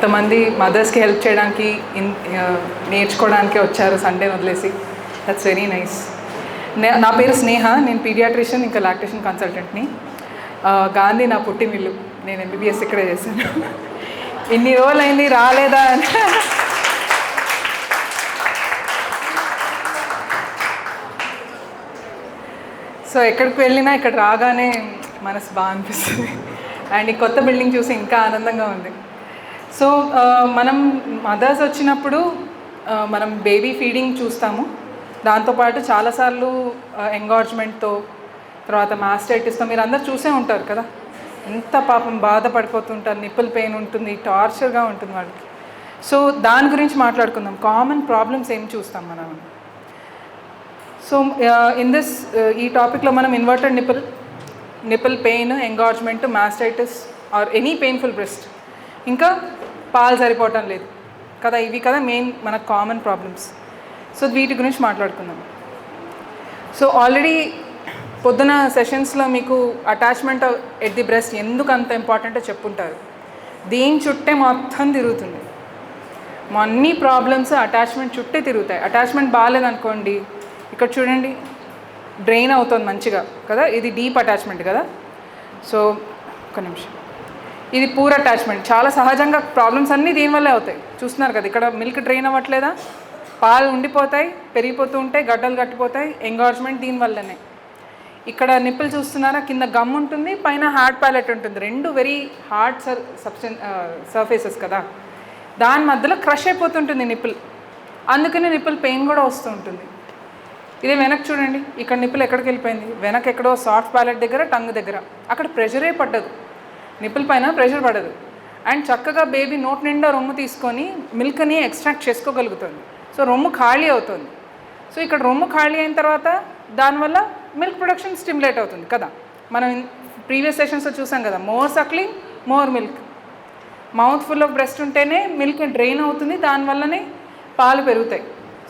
ఇంతమంది మదర్స్కి హెల్ప్ చేయడానికి నేర్చుకోవడానికి వచ్చారు సండే వదిలేసి. That's very nice. నా పేరు స్నేహ, నేను పీడియాట్రిషియన్ ఇంకా లాక్టేషన్ కన్సల్టెంట్ని. గాంధీ నా పుట్టినిల్లు, నేను MBBS ఇక్కడే చేశాను. ఇన్ని రోజులైంది రాలేదా అని. సో ఎక్కడికి వెళ్ళినా ఇక్కడ రాగానే మనసు బాగా అనిపిస్తుంది. అండ్ ఈ కొత్త బిల్డింగ్ చూసి ఇంకా ఆనందంగా ఉంది. సో మనం మదర్స్ వచ్చినప్పుడు మనం బేబీ ఫీడింగ్ చూస్తాము. దాంతోపాటు చాలాసార్లు ఎంగార్జ్మెంట్తో, తర్వాత మాస్టైటిస్తో మీరు అందరు చూసే ఉంటారు కదా, ఎంత పాపం బాధపడిపోతుంటారు, నిప్పుల్ పెయిన్ ఉంటుంది, టార్చర్గా ఉంటుంది వాళ్ళకి. సో దాని గురించి మాట్లాడుకుందాం. కామన్ ప్రాబ్లమ్స్ ఏం చూస్తాం మనం. సో ఈ టాపిక్లో మనం inverted nipple pain, engorgement, mastitis or any painful breast, ఇంకా పాలు సరిపోవటం లేదు కదా, ఇవి కదా మెయిన్ మన కామన్ ప్రాబ్లమ్స్. సో వీటి గురించి మాట్లాడుకుందాం. సో ఆల్రెడీ పొద్దున సెషన్స్లో మీకు అటాచ్మెంట్ ఎట్ ది బ్రెస్ట్ ఎందుకు అంత ఇంపార్టెంటో చెప్పుంటారు. దీని చుట్టే మొత్తం తిరుగుతుంది. అన్ని ప్రాబ్లమ్స్ అటాచ్మెంట్ చుట్టే తిరుగుతాయి. అటాచ్మెంట్ బాగాలేదనుకోండి, ఇక్కడ చూడండి డ్రైన్ అవుతుంది మంచిగా కదా, ఇది డీప్ అటాచ్మెంట్ కదా. సో ఒక నిమిషం, ఇది పూర్ అటాచ్మెంట్. చాలా సహజంగా ప్రాబ్లమ్స్ అన్నీ దీనివల్లే అవుతాయి. చూస్తున్నారు కదా, ఇక్కడ మిల్క్ డ్రైన్ అవ్వట్లేదా, పాలు ఉండిపోతాయి, పెరిగిపోతూ ఉంటాయి, గడ్డలు కట్టిపోతాయి. ఎంగార్జ్మెంట్ దీనివల్లనే. ఇక్కడ నిప్పులు చూస్తున్నారా, కింద గమ్ ఉంటుంది, పైన హార్డ్ ప్యాలెట్ ఉంటుంది. రెండు వెరీ హార్డ్ సర్ఫేసెస్ కదా, దాని మధ్యలో క్రష్ అయిపోతుంటుంది నిప్పులు. అందుకని నిప్పుల్ పెయిన్ కూడా వస్తూ ఉంటుంది. ఇదే వెనక్కి చూడండి, ఇక్కడ నిప్పులు ఎక్కడికి వెళ్ళిపోయింది, వెనక్కి ఎక్కడో సాఫ్ట్ ప్యాలెట్ దగ్గర, టంగ్ దగ్గర, అక్కడ ప్రెషరే పడ్డదు, నిప్పుల పైన ప్రెషర్ పడదు. అండ్ చక్కగా బేబీ నోట్ నిండా రొమ్ము తీసుకొని మిల్క్ని ఎక్స్ట్రాక్ట్ చేసుకోగలుగుతుంది. సో రొమ్ము ఖాళీ అవుతుంది. సో ఇక్కడ రొమ్ము ఖాళీ అయిన తర్వాత దానివల్ల మిల్క్ ప్రొడక్షన్ స్టిమ్యులేట్ అవుతుంది కదా. మనం ప్రీవియస్ సెషన్స్లో చూసాం కదా, more suckling more milk. Mouth full of breast ఉంటేనే మిల్క్ డ్రైన్ అవుతుంది, దానివల్లనే పాలు పెరుగుతాయి.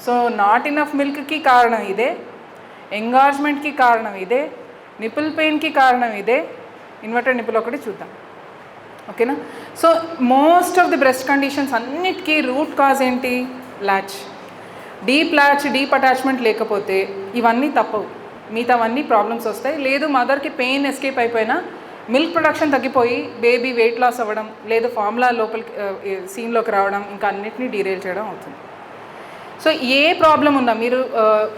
సో నాట్ ఇనఫ్ మిల్క్కి కారణం ఇదే, ఎంగార్జ్మెంట్కి కారణం ఇదే, నిపుల్ పెయిన్కి కారణం ఇదే. ఇన్వర్టెడ్ నిపుల్ ఒకటి చూద్దాం, ఓకేనా. So most of the breast conditions అన్నిటికీ రూట్ కాజ్ ఏంటి, ల్యాచ్. డీప్ అటాచ్మెంట్ లేకపోతే ఇవన్నీ తప్పవు, మిగతావన్నీ ప్రాబ్లమ్స్ వస్తాయి. లేదు మదర్కి పెయిన్ ఎస్కేప్ అయిపోయినా మిల్క్ ప్రొడక్షన్ తగ్గిపోయి బేబీ వెయిట్ లాస్ అవ్వడం, లేదు ఫార్ములా లోపలికి సీన్లోకి రావడం, ఇంకా అన్నిటినీ డీరైల్ చేయడం అవుతుంది. సో ఏ ప్రాబ్లం ఉన్నా మీరు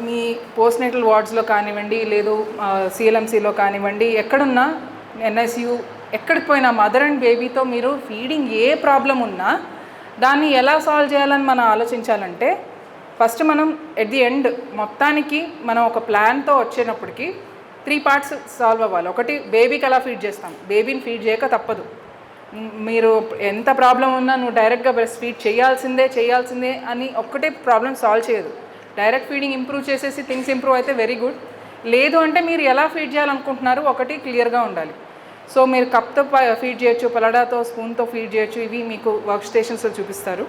మీ పోస్ట్నేటల్ వార్డ్స్లో కానివ్వండి, లేదు CLMCలో కానివ్వండి, ఎక్కడున్నా NICU ఎక్కడికి పోయినా మదర్ అండ్ బేబీతో మీరు ఫీడింగ్ ఏ ప్రాబ్లం ఉన్నా దాన్ని ఎలా సాల్వ్ చేయాలని మనం ఆలోచించాలంటే, ఫస్ట్ మనం ఎట్ ది ఎండ్ మొత్తానికి మనం ఒక ప్లాన్తో వచ్చేటప్పటికి 3 parts సాల్వ్ అవ్వాలి. ఒకటి, బేబీకి ఎలా ఫీడ్ చేస్తాం, బేబీని ఫీడ్ చేయక తప్పదు. మీరు ఎంత ప్రాబ్లం ఉన్నా నువ్వు డైరెక్ట్గా బ్రెస్ట్ ఫీడ్ చేయాల్సిందే అని ఒక్కటే ప్రాబ్లం సాల్వ్ చేయదు. డైరెక్ట్ ఫీడింగ్ ఇంప్రూవ్ చేసేసి థింగ్స్ ఇంప్రూవ్ అయితే వెరీ గుడ్. లేదు అంటే మీరు ఎలా ఫీడ్ చేయాలనుకుంటున్నారు ఒకటి క్లియర్గా ఉండాలి. సో మీరు కప్తో ఫీడ్ చేయొచ్చు, పలడాతో, స్పూన్తో ఫీడ్ చేయొచ్చు, ఇవి మీకు వర్క్ స్టేషన్స్లో చూపిస్తారు.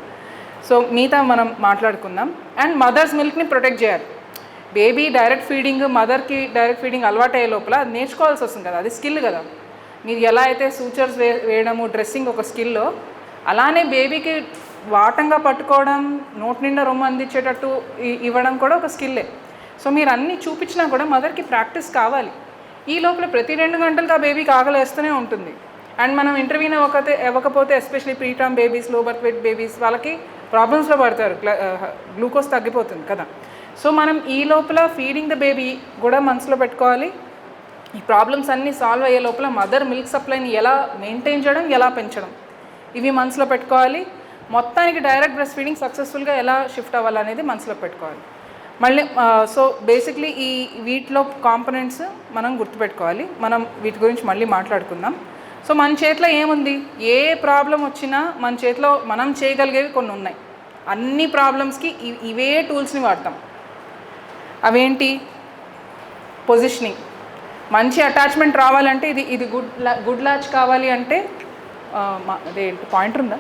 సో మిగతా మనం మాట్లాడుకుందాం. అండ్ మదర్స్ మిల్క్ని ప్రొటెక్ట్ చేయాలి. బేబీ డైరెక్ట్ ఫీడింగ్, మదర్కి డైరెక్ట్ ఫీడింగ్ అలవాటు అయ్యే లోపల నేర్చుకోవాల్సి వస్తుంది కదా, అది స్కిల్ కదా. మీరు ఎలా అయితే సూచర్స్ వేయడము, డ్రెస్సింగ్ ఒక స్కిల్లో, అలానే బేబీకి వాటంగా పట్టుకోవడం, నోటి నిండా రొమ్ము అందించేటట్టు ఇవ్వడం కూడా ఒక స్కిల్లే. సో మీరు అన్నీ చూపించినా కూడా మదర్కి ప్రాక్టీస్ కావాలి. ఈ లోపల ప్రతి 2 గంటలకు ఆ బేబీకి ఆకలిస్తూనే ఉంటుంది. అండ్ మనం ఇంటర్వ్యూని ఇవ్వకపోతే especially preterm babies, low birth weight babies, వాళ్ళకి ప్రాబ్లమ్స్లో పడతారు, గ్లూకోజ్ తగ్గిపోతుంది కదా. సో మనం ఈ లోపల ఫీడింగ్ ద బేబీ కూడా మనసులో పెట్టుకోవాలి. ఈ ప్రాబ్లమ్స్ అన్నీ సాల్వ్ అయ్యే లోపల మదర్ మిల్క్ సప్లైని ఎలా మెయింటైన్ చేయడం, ఎలా పెంచడం, ఇవి మనసులో పెట్టుకోవాలి. మొత్తానికి డైరెక్ట్ బ్రెస్ట్ ఫీడింగ్ సక్సెస్ఫుల్గా ఎలా షిఫ్ట్ అవ్వాలనేది మనసులో పెట్టుకోవాలి. మళ్ళీ సో బేసిక్లీ ఈ వీటిలో కాంపోనెంట్స్ మనం గుర్తుపెట్టుకోవాలి. మనం వీటి గురించి మళ్ళీ మాట్లాడుకుందాం. సో మన చేతిలో ఏముంది, ఏ ప్రాబ్లం వచ్చినా మన చేతిలో మనం చేయగలిగేవి కొన్ని ఉన్నాయి. అన్ని ప్రాబ్లమ్స్కి ఇవే టూల్స్ని వాడతాం. అవేంటి, పొజిషనింగ్. మంచి అటాచ్మెంట్ రావాలంటే ఇది గుడ్ లాచ్ కావాలి అంటే అదేంటి పాయింటర్ ఉందా,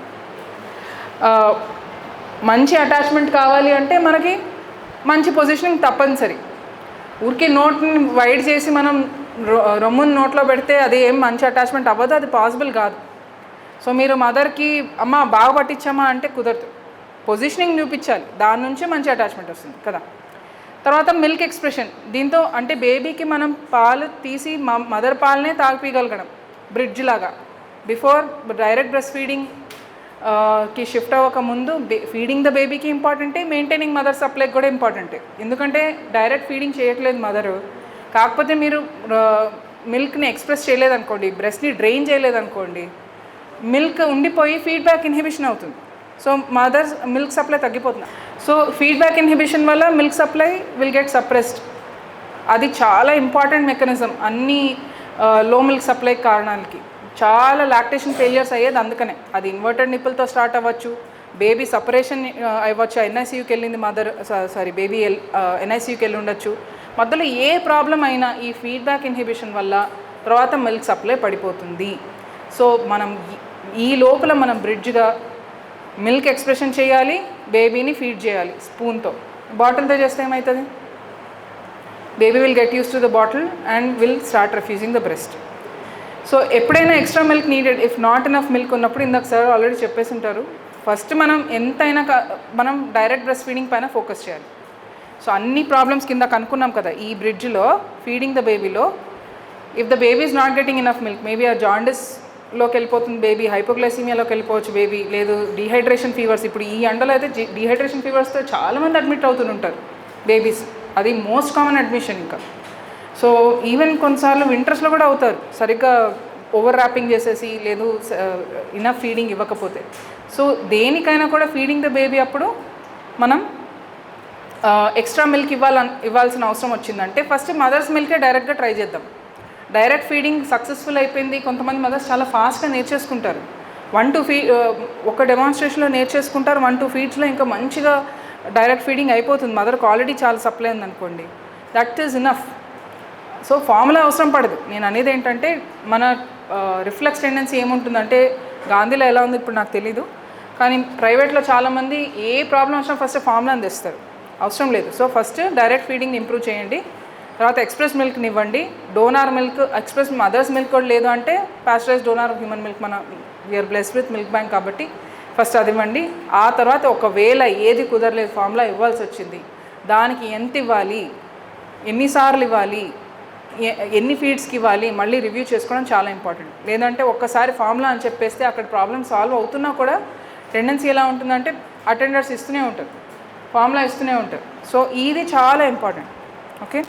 మంచి అటాచ్మెంట్ కావాలి అంటే మనకి మంచి పొజిషనింగ్ తప్పనిసరి. ఊరికి నోట్ని వైడ్ చేసి మనం రొమ్ముని నోట్లో పెడితే అది ఏం మంచి అటాచ్మెంట్ అవ్వదు, అది పాసిబుల్ కాదు. సో మీరు మదర్కి అమ్మ బాగా పట్టించమ్మా అంటే కుదరదు, పొజిషనింగ్ చూపించాలి, దాని నుంచి మంచి అటాచ్మెంట్ వస్తుంది కదా. తర్వాత మిల్క్ ఎక్స్ప్రెషన్, దీంతో అంటే బేబీకి మనం పాలు తీసి మదర్ పాలనే తాగిపీయగలగడం బ్రిడ్జ్ లాగా. బిఫోర్ డైరెక్ట్ బ్రెస్ట్ ఫీడింగ్ కి షిఫ్ట్ అవ్వక ముందు ఫీడింగ్ ద బేబీకి ఇంపార్టెంటే, మెయింటైనింగ్ మదర్ సప్లైకి కూడా ఇంపార్టెంటే. ఎందుకంటే డైరెక్ట్ ఫీడింగ్ చేయట్లేదు మదరు, కాకపోతే మీరు మిల్క్ని ఎక్స్ప్రెస్ చేయలేదనుకోండి, బ్రెస్ట్ని డ్రైన్ చేయలేదనుకోండి, మిల్క్ ఉండిపోయి ఫీడ్బ్యాక్ ఇన్హిబిషన్ అవుతుంది. సో మదర్స్ మిల్క్ సప్లై తగ్గిపోతుంది. సో ఫీడ్బ్యాక్ ఇన్హిబిషన్ వల్ల milk supply will get suppressed. అది చాలా ఇంపార్టెంట్ మెకానిజం అన్ని లో మిల్క్ సప్లై కారణాలకి. చాలా లాక్టేషన్ ఫెయిలియర్స్ అయ్యేది అందుకనే. అది ఇన్వర్టెడ్ నిప్పులతో స్టార్ట్ అవ్వచ్చు, బేబీ సపరేషన్ అవ్వచ్చు, ఎన్ఐసీయూకి వెళ్ళింది మదర్, బేబీ ఎన్ఐసీయూకి వెళ్ళి ఉండొచ్చు. మధ్యలో ఏ ప్రాబ్లం అయినా ఈ ఫీడ్బ్యాక్ ఇన్హిబిషన్ వల్ల తర్వాత మిల్క్ సప్లై పడిపోతుంది. సో మనం ఈ లోపల మనం బ్రిడ్జ్గా మిల్క్ ఎక్స్ప్రెషన్ చేయాలి, బేబీని ఫీడ్ చేయాలి స్పూన్తో. బాటిల్తో చేస్తే ఏమవుతుంది, baby will get used to the bottle and will start refusing the breast. So ఎప్పుడైనా extra milk needed, if not enough milk ఉన్నప్పుడు, ఇందాక సార్ ఆల్రెడీ చెప్పేసి ఉంటారు, ఫస్ట్ మనం ఎంతైనా మనం డైరెక్ట్ బ్రెస్ట్ ఫీడింగ్ పైన ఫోకస్ చేయాలి. సో అన్ని ప్రాబ్లమ్స్ కింద కనుక్కున్నాం కదా ఈ బ్రిడ్జ్లో ఫీడింగ్ ద బేబీలో. If the baby is not getting enough milk, maybe ఆ జాండిస్లోకి వెళ్ళిపోతుంది బేబీ, హైపోగ్లైసీమియాలోకి వెళ్ళిపోవచ్చు బేబీ, లేదు డీహైడ్రేషన్ ఫీవర్స్. ఇప్పుడు ఈ ఎండలో అయితే డీహైడ్రేషన్ ఫీవర్స్తో చాలామంది అడ్మిట్ అవుతుంటారు బేబీస్, అది మోస్ట్ కామన్ అడ్మిషన్. ఇంకా సో ఈవెన్ కొన్నిసార్లు వింటర్స్లో కూడా అవుతారు, సరిగ్గా ఓవర్ ర్యాపింగ్ చేసేసి, లేదు ఇనఫ్ ఫీడింగ్ ఇవ్వకపోతే. సో దేనికైనా కూడా ఫీడింగ్ ద బేబీ అప్పుడు మనం ఎక్స్ట్రా మిల్క్ ఇవ్వాల్సిన అవసరం వచ్చిందంటే ఫస్ట్ మదర్స్ మిల్కే డైరెక్ట్గా ట్రై చేద్దాం. డైరెక్ట్ ఫీడింగ్ సక్సెస్ఫుల్ అయిపోయింది, కొంతమంది మదర్స్ చాలా ఫాస్ట్గా నేర్చేసుకుంటారు, 1-2 ఫీడ్ ఒక డెమాన్స్ట్రేషన్లో నేర్చేసుకుంటారు, 1-2 ఫీడ్స్లో ఇంకా మంచిగా డైరెక్ట్ ఫీడింగ్ అయిపోతుంది. మదర్కి ఆల్రెడీ చాలా సప్లై ఉందనుకోండి, that is enough. So formula అవసరం పడదు. నేను అనేది ఏంటంటే మన రిఫ్లెక్స్ టెండెన్సీ ఏముంటుందంటే, గాంధీలో ఎలా ఉంది ఇప్పుడు నాకు తెలీదు, కానీ ప్రైవేట్లో చాలామంది ఏ ప్రాబ్లం వచ్చినా ఫస్ట్ ఫార్ములాని తెస్తారు, అవసరం లేదు. సో ఫస్ట్ డైరెక్ట్ ఫీడింగ్ని ఇంప్రూవ్ చేయండి, తర్వాత ఎక్స్ప్రెస్ మిల్క్ని ఇవ్వండి. Donor milk, express mother's milk కూడా లేదు అంటే పాస్చరైజ్ డోనార్ హ్యూమన్ మిల్క్, మన we're blessed with milk bank కాబట్టి ఫస్ట్ అది ఇవ్వండి. ఆ తర్వాత ఒకవేళ ఏది కుదరలేదు, ఫార్ములా ఇవ్వాల్సి వచ్చింది, దానికి ఎంత ఇవ్వాలి, ఎన్నిసార్లు ఇవ్వాలి, ఎన్ని ఫీడ్స్కి ఇవ్వాలి, మళ్ళీ రివ్యూ చేసుకోవడం చాలా ఇంపార్టెంట్. లేదంటే ఒక్కసారి ఫార్ములా అని చెప్పేస్తే అక్కడ ప్రాబ్లమ్ సాల్వ్ అవుతున్నా కూడా టెండెన్సీ ఎలా ఉంటుందంటే అటెండర్స్ ఇస్తూనే ఉంటారు, ఫార్ములా ఇస్తూనే ఉంటారు. సో ఇది చాలా ఇంపార్టెంట్. ఓకే,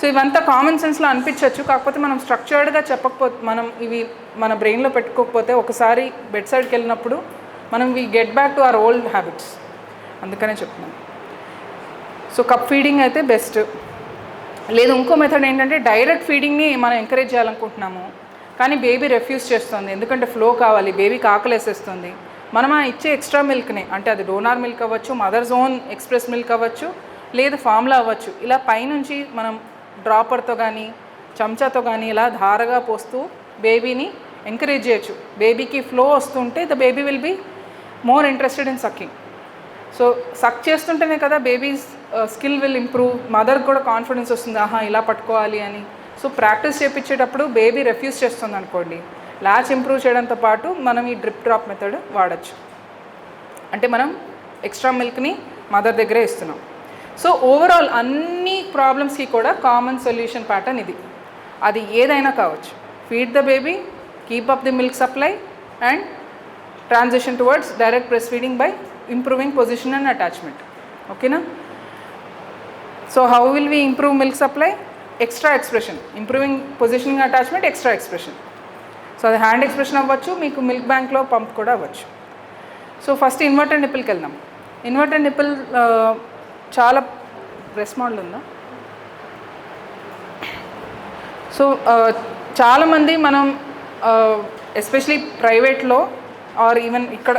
సో ఇవంతా కామన్ సెన్స్లో అనిపించవచ్చు, కాకపోతే మనం స్ట్రక్చర్డ్గా చెప్పకపోతే, మనం ఇవి మన బ్రెయిన్లో పెట్టుకోకపోతే ఒకసారి బెడ్ సైడ్కి వెళ్ళినప్పుడు మనం we get back to our old habits. అందుకనే చెప్తున్నాను. సో కప్ ఫీడింగ్ అయితే బెస్ట్. లేదు ఇంకో మెథడ్ ఏంటంటే డైరెక్ట్ ఫీడింగ్ని మనం ఎంకరేజ్ చేయాలనుకుంటున్నాము, కానీ బేబీ రెఫ్యూజ్ చేస్తుంది, ఎందుకంటే ఫ్లో కావాలి, బేబీకి ఆకలేసేస్తుంది. మనం ఆ ఇచ్చే ఎక్స్ట్రా మిల్క్ని, అంటే అది డోనార్ మిల్క్ అవ్వచ్చు, మదర్స్ ఓన్ ఎక్స్ప్రెస్ మిల్క్ అవ్వచ్చు, లేదు ఫార్ములా అవ్వచ్చు, ఇలా పైనుంచి మనం డ్రాపర్తో కానీ చెంచాతో కానీ ఇలా ధారగా పోస్తూ బేబీని ఎంకరేజ్ చేయొచ్చు. బేబీకి ఫ్లో వస్తుంటే the baby will be more interested in sucking. So suck చేస్తుంటేనే కదా బేబీస్ స్కిల్ విల్ ఇంప్రూవ్, మదర్కి కూడా కాన్ఫిడెన్స్ వస్తుంది, ఆహా ఇలా పట్టుకోవాలి అని. సో ప్రాక్టీస్ చేయించేటప్పుడు బేబీ రెఫ్యూజ్ చేస్తుంది అనుకోండి, లాచ్ ఇంప్రూవ్ చేయడంతో పాటు మనం ఈ డ్రిప్ డ్రాప్ మెథడ్ వాడచ్చు. అంటే మనం ఎక్స్ట్రా మిల్క్ని మదర్ దగ్గరే ఇస్తున్నాం. సో ఓవరాల్ అన్ని ప్రాబ్లమ్స్కి కూడా కామన్ సొల్యూషన్ ప్యాటర్న్ ఇది. అది ఏదైనా కావచ్చు, feed the baby, keep up the milk supply and transition towards direct breast feeding by improving position and attachment. ఓకేనా? So how will we improve milk supply? Extra expression, improving positioning attachment, extra expression. So అది hand expression అవ్వచ్చు, మీకు milk బ్యాంక్లో pump కూడా అవ్వచ్చు. So first inverted నిప్పుల్కి వెళ్దాం. Inverted nipple చాలా breast model ఉందా? సో చాలామంది మనం ఎస్పెషలీ ప్రైవేట్లో ఆర్ ఈవెన్ ఇక్కడ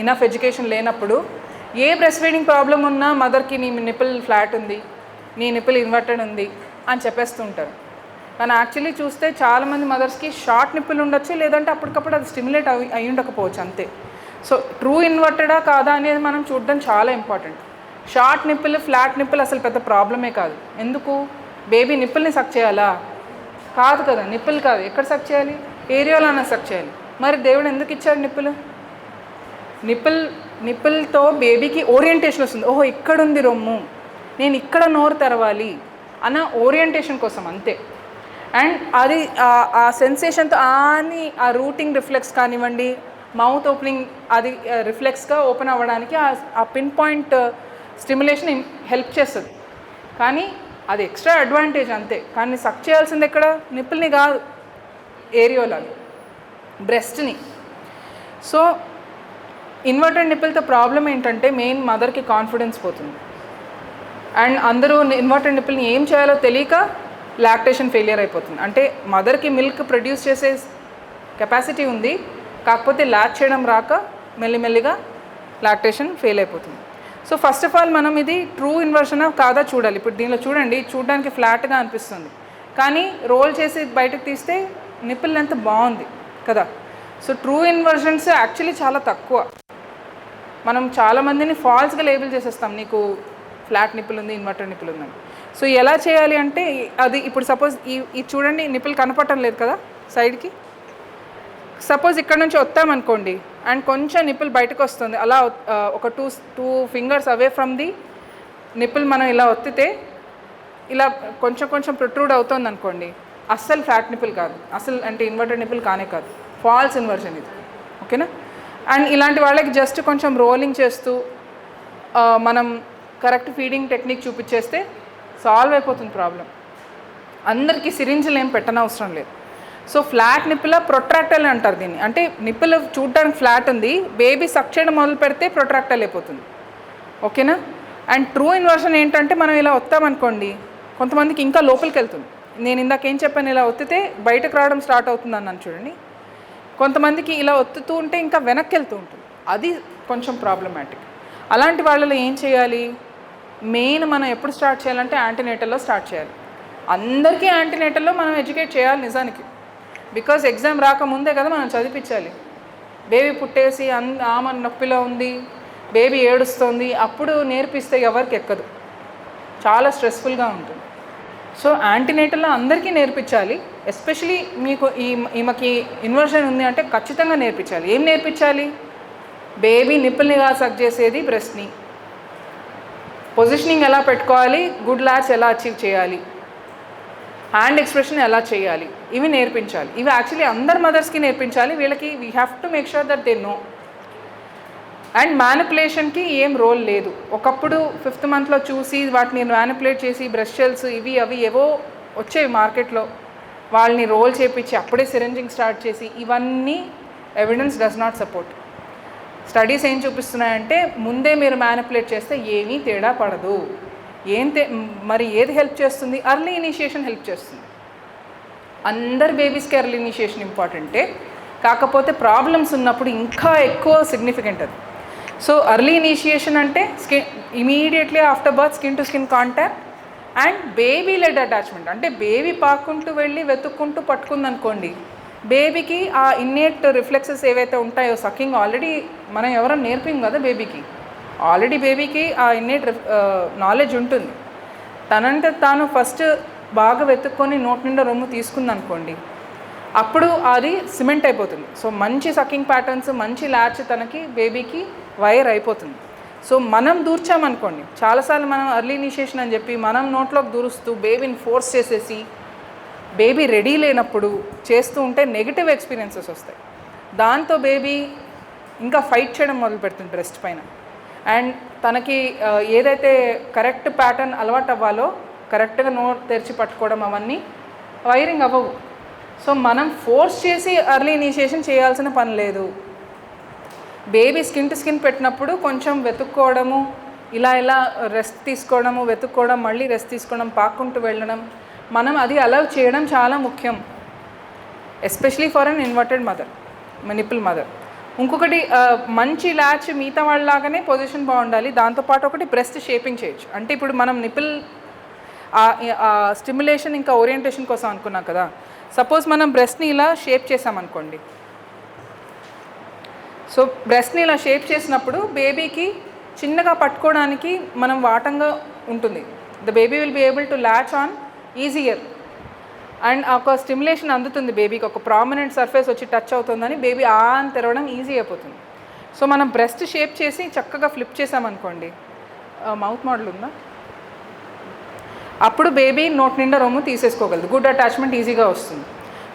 ఇనఫ్ ఎడ్యుకేషన్ లేనప్పుడు ఏ బ్రెస్ట్ ఫీడింగ్ ప్రాబ్లం ఉన్నా మదర్కి నీ నిప్పుల్ ఫ్లాట్ ఉంది, నీ నిప్పుల్ ఇన్వర్టెడ్ ఉంది అని చెప్పేస్తూ ఉంటారు. కానీ యాక్చువల్లీ చూస్తే చాలామంది మదర్స్కి షార్ట్ నిప్పులు ఉండొచ్చు, లేదంటే అప్పటికప్పుడు అది స్టిమ్యులేట్ అయి ఉండకపోవచ్చు అంతే. సో ట్రూ ఇన్వర్టెడా కాదా అనేది మనం చూడడం చాలా ఇంపార్టెంట్. షార్ట్ నిప్పులు, ఫ్లాట్ నిప్పులు అసలు పెద్ద ప్రాబ్లమే కాదు. ఎందుకు? బేబీ నిప్పుల్ని సక్ చేయాలా? కాదు కదా, నిప్పులు కాదు, ఎక్కడ సక్ చేయాలి? ఏరియాలోనే సక్ చేయాలి. మరి దేవుడు ఎందుకు ఇచ్చాడు నిప్పులు? నిప్పులతో బేబీకి ఓరియంటేషన్ వస్తుంది. ఓహో ఇక్కడుంది రొమ్ము, నేను ఇక్కడ నోరు తెరవాలి అన్న ఓరియంటేషన్ కోసం అంతే. అండ్ అది ఆ సెన్సేషన్తో అని ఆ రూటింగ్ రిఫ్లెక్స్ కానివ్వండి, మౌత్ ఓపెనింగ్ అది రిఫ్లెక్స్గా ఓపెన్ అవ్వడానికి ఆ పిన్ పాయింట్ స్టిమ్యులేషన్ హెల్ప్ చేస్తుంది. కానీ అది ఎక్స్ట్రా అడ్వాంటేజ్ అంతే. కానీ సక్ చేయాల్సింది ఎక్కడ? నిప్పుల్ని కాదు, ఏరియోలని, బ్రెస్ట్ని. సో ఇన్వర్టెడ్ నిప్పులతో ప్రాబ్లం ఏంటంటే మెయిన్ మదర్కి కాన్ఫిడెన్స్ పోతుంది. అండ్ అందరూ ఇన్వర్టెడ్ నిప్పుల్ని ఏం చేయాలో తెలియక లాక్టేషన్ ఫెయిలియర్ అయిపోతుంది. అంటే మదర్కి మిల్క్ ప్రొడ్యూస్ చేసే కెపాసిటీ ఉంది, కాకపోతే లాక్ చేయడం రాక మెల్లిమెల్లిగా లాక్టేషన్ ఫెయిల్ అయిపోతుంది. సో ఫస్ట్ ఆఫ్ ఆల్ మనం ఇది ట్రూ ఇన్వర్షనా కాదా చూడాలి. ఇప్పుడు దీనిలో చూడండి, చూడడానికి ఫ్లాట్గా అనిపిస్తుంది, కానీ రోల్ చేసి బయటకు తీస్తే నిప్పుల్ లెంత్ బాగుంది కదా. సో ట్రూ ఇన్వర్షన్స్ యాక్చువల్లీ చాలా తక్కువ. మనం చాలామందిని ఫాల్స్గా లేబుల్ చేసేస్తాం, నీకు ఫ్లాట్ నిప్పులు ఉంది, ఇన్వర్టెడ్ నిప్పులు ఉందని. సో ఎలా చేయాలి అంటే అది ఇప్పుడు సపోజ్ ఈ చూడండి, నిప్పులు కనపడటం లేదు కదా సైడ్కి. సపోజ్ ఇక్కడ నుంచి వస్తామనుకోండి అండ్ కొంచెం నిప్పులు బయటకు వస్తుంది, అలా ఒక two fingers away from the నిప్పులు మనం ఇలా ఒత్తితే ఇలా కొంచెం ప్రొట్రూడ్ అవుతుంది అనుకోండి, అస్సలు ఫ్లాట్ నిప్పులు కాదు, అసలు అంటే ఇన్వర్టెడ్ నిప్పులు కానే కాదు, ఫాల్స్ ఇన్వర్షన్ ఇది. ఓకేనా. అండ్ ఇలాంటి వాళ్ళకి జస్ట్ కొంచెం రోలింగ్ చేస్తూ మనం కరెక్ట్ ఫీడింగ్ టెక్నిక్ చూపించేస్తే సాల్వ్ అయిపోతుంది ప్రాబ్లం. అందరికీ సిరింజ్లు ఏం పెట్టనవసరం లేదు. సో ఫ్లాట్ నిప్పుల ప్రొట్రాక్టల్ అంటారు దీన్ని. అంటే నిప్పులు చూడడానికి ఫ్లాట్ ఉంది, బేబీ సక్ చేయడం మొదలు పెడితే ప్రొట్రాక్టల్ అయిపోతుంది. ఓకేనా. అండ్ ట్రూ ఇన్వర్షన్ ఏంటంటే మనం ఇలా వస్తామనుకోండి, కొంతమందికి ఇంకా లోపలికి వెళ్తుంది. నేను ఇందాక ఏం చెప్పాను, ఇలా ఒత్తితే బయటకు రావడం స్టార్ట్ అవుతుంది అన్నాను చూడండి. కొంతమందికి ఇలా ఒత్తుతూ ఉంటే ఇంకా వెనక్కి వెళ్తూ ఉంటుంది, అది కొంచెం ప్రాబ్లమాటిక్. అలాంటి వాళ్ళలో ఏం చేయాలి? మెయిన్ మనం ఎప్పుడు స్టార్ట్ చేయాలంటే యాంటీనేటల్లో స్టార్ట్ చేయాలి. అందరికీ యాంటీనేటల్లో మనం ఎడ్యుకేట్ చేయాలి నిజానికి. బికాజ్ ఎగ్జామ్ రాకముందే కదా మనం చదివించాలి. బేబీ పుట్టేసి ఆమె నొప్పిలో ఉంది, బేబీ ఏడుస్తుంది, అప్పుడు నేర్పిస్తే ఎవరికి ఎక్కదు, చాలా స్ట్రెస్ఫుల్గా ఉంటుంది. సో యాంటీనేటల్లో అందరికీ నేర్పించాలి. ఎస్పెషలీ మీకు ఈమెకి ఇన్వర్షన్ ఉంది అంటే ఖచ్చితంగా నేర్పించాలి. ఏం నేర్పించాలి? బేబీ నిప్పుల్ని కాదు సక్ చేసేది, బ్రెస్ట్ని. పొజిషనింగ్ ఎలా పెట్టుకోవాలి, గుడ్ లాచ్ ఎలా అచీవ్ చేయాలి, హ్యాండ్ ఎక్స్ప్రెషన్ ఎలా చేయాలి, ఇవి నేర్పించాలి. ఇవి యాక్చువల్లీ అందరు మదర్స్కి నేర్పించాలి. వీళ్ళకి we have to make sure that they know. And మ్యానిపులేషన్కి ఏం రోల్ లేదు. ఒకప్పుడు 5th మంత్లో చూసి వాటిని మ్యానిపులేట్ చేసి బ్రెస్ట్ సెల్స్ ఇవి అవి ఏవో వచ్చేవి మార్కెట్లో, వాళ్ళని రోల్ చేపించి అప్పుడే సిరింజింగ్ స్టార్ట్ చేసి, ఇవన్నీ evidence does not support. Studies ఏం చూపిస్తున్నాయంటే ముందే మీరు మ్యానిపులేట్ చేస్తే ఏమీ తేడా పడదు. మరి ఏది హెల్ప్ చేస్తుంది? అర్లీ ఇనిషియేషన్ హెల్ప్ చేస్తుంది. అందరు బేబీస్కి ఎర్లీ ఇనిషియేషన్ ఇంపార్టెంటే, కాకపోతే ప్రాబ్లమ్స్ ఉన్నప్పుడు ఇంకా ఎక్కువ సిగ్నిఫికెంట్ అది. సో అర్లీ ఇనిషియేషన్ అంటే immediately after birth skin to skin contact and baby lead attachment. అంటే బేబీ పాక్కుంటూ వెళ్ళి వెతుక్కుంటూ పట్టుకుందనుకోండి, బేబీకి ఆ ఇన్నేట్ రిఫ్లెక్సెస్ ఏవైతే ఉంటాయో, సకింగ్ ఆల్రెడీ మనం ఎవరైనా నేర్పింగ్ కదా బేబీకి, ఆల్రెడీ బేబీకి ఆ ఇన్నేట్ నాలెడ్జ్ ఉంటుంది. తనంటే తాను ఫస్ట్ బాగా వెతుక్కొని నోటి నిండా రొమ్ము తీసుకుందనుకోండి, అప్పుడు అది సిమెంట్ అయిపోతుంది. సో మంచి సకింగ్ ప్యాటర్న్స్, మంచి ల్యాచ్ తనకి బేబీకి వైర్ అయిపోతుంది. సో మనం దూర్చామనుకోండి, చాలాసార్లు మనం అర్లీ ఇనిషియేషన్ అని చెప్పి మనం నోట్లోకి దూరుస్తూ బేబీని ఫోర్స్ చేసేసి బేబీ రెడీ లేనప్పుడు చేస్తూ ఉంటే నెగిటివ్ ఎక్స్పీరియన్సెస్ వస్తాయి. దాంతో బేబీ ఇంకా ఫైట్ చేయడం మొదలు పెడుతుంది బ్రెస్ట్ పైన. అండ్ తనకి ఏదైతే కరెక్ట్ ప్యాటర్న్ అలవాటు అవ్వాలో, కరెక్ట్గా నోట్ తెరిచి పట్టుకోవడం అవన్నీ వైరింగ్ అవ్వవు. సో మనం ఫోర్స్ చేసి అర్లీ ఇనిషియేషన్ చేయాల్సిన పని లేదు. బేబీ స్కిన్ టు స్కిన్ పెట్టినప్పుడు కొంచెం వెతుక్కోవడము, ఇలా రెస్ట్ తీసుకోవడము, వెతుక్కోవడం, మళ్ళీ రెస్ట్ తీసుకోవడం, పాక్కుంటూ వెళ్ళడం, మనం అది అలౌ చేయడం చాలా ముఖ్యం, especially for an inverted mother, nipple mother. ఇంకొకటి మంచి ల్యాచ్ మిగతా వాళ్ళలాగానే పొజిషన్ బాగుండాలి. దాంతోపాటు ఒకటి బ్రెస్ట్ షేపింగ్ చేయొచ్చు. అంటే ఇప్పుడు మనం నిప్పుల్ స్టిమ్యులేషన్ ఇంకా ఓరియంటేషన్ కోసం అనుకున్నాం కదా. సపోజ్ మనం బ్రెస్ట్ని ఇలా షేప్ చేసామనుకోండి, సో బ్రెస్ట్ని ఇలా షేప్ చేసినప్పుడు బేబీకి చిన్నగా పట్టుకోవడానికి మనం వాటంగా ఉంటుంది. The baby will be able to latch on easier. And ఒక స్టిమ్యులేషన్ అందుతుంది బేబీకి, ఒక ప్రామినెంట్ సర్ఫేస్ వచ్చి టచ్ అవుతుందని బేబీ అని తెరవడం ఈజీ అయిపోతుంది. సో మనం బ్రెస్ట్ షేప్ చేసి చక్కగా ఫ్లిప్ చేసామనుకోండి, మౌత్ మోడల్ ఉందా, అప్పుడు బేబీ నోటి నిండా రొమ్ము తీసేసుకోగలదు, గుడ్ అటాచ్మెంట్ ఈజీగా వస్తుంది.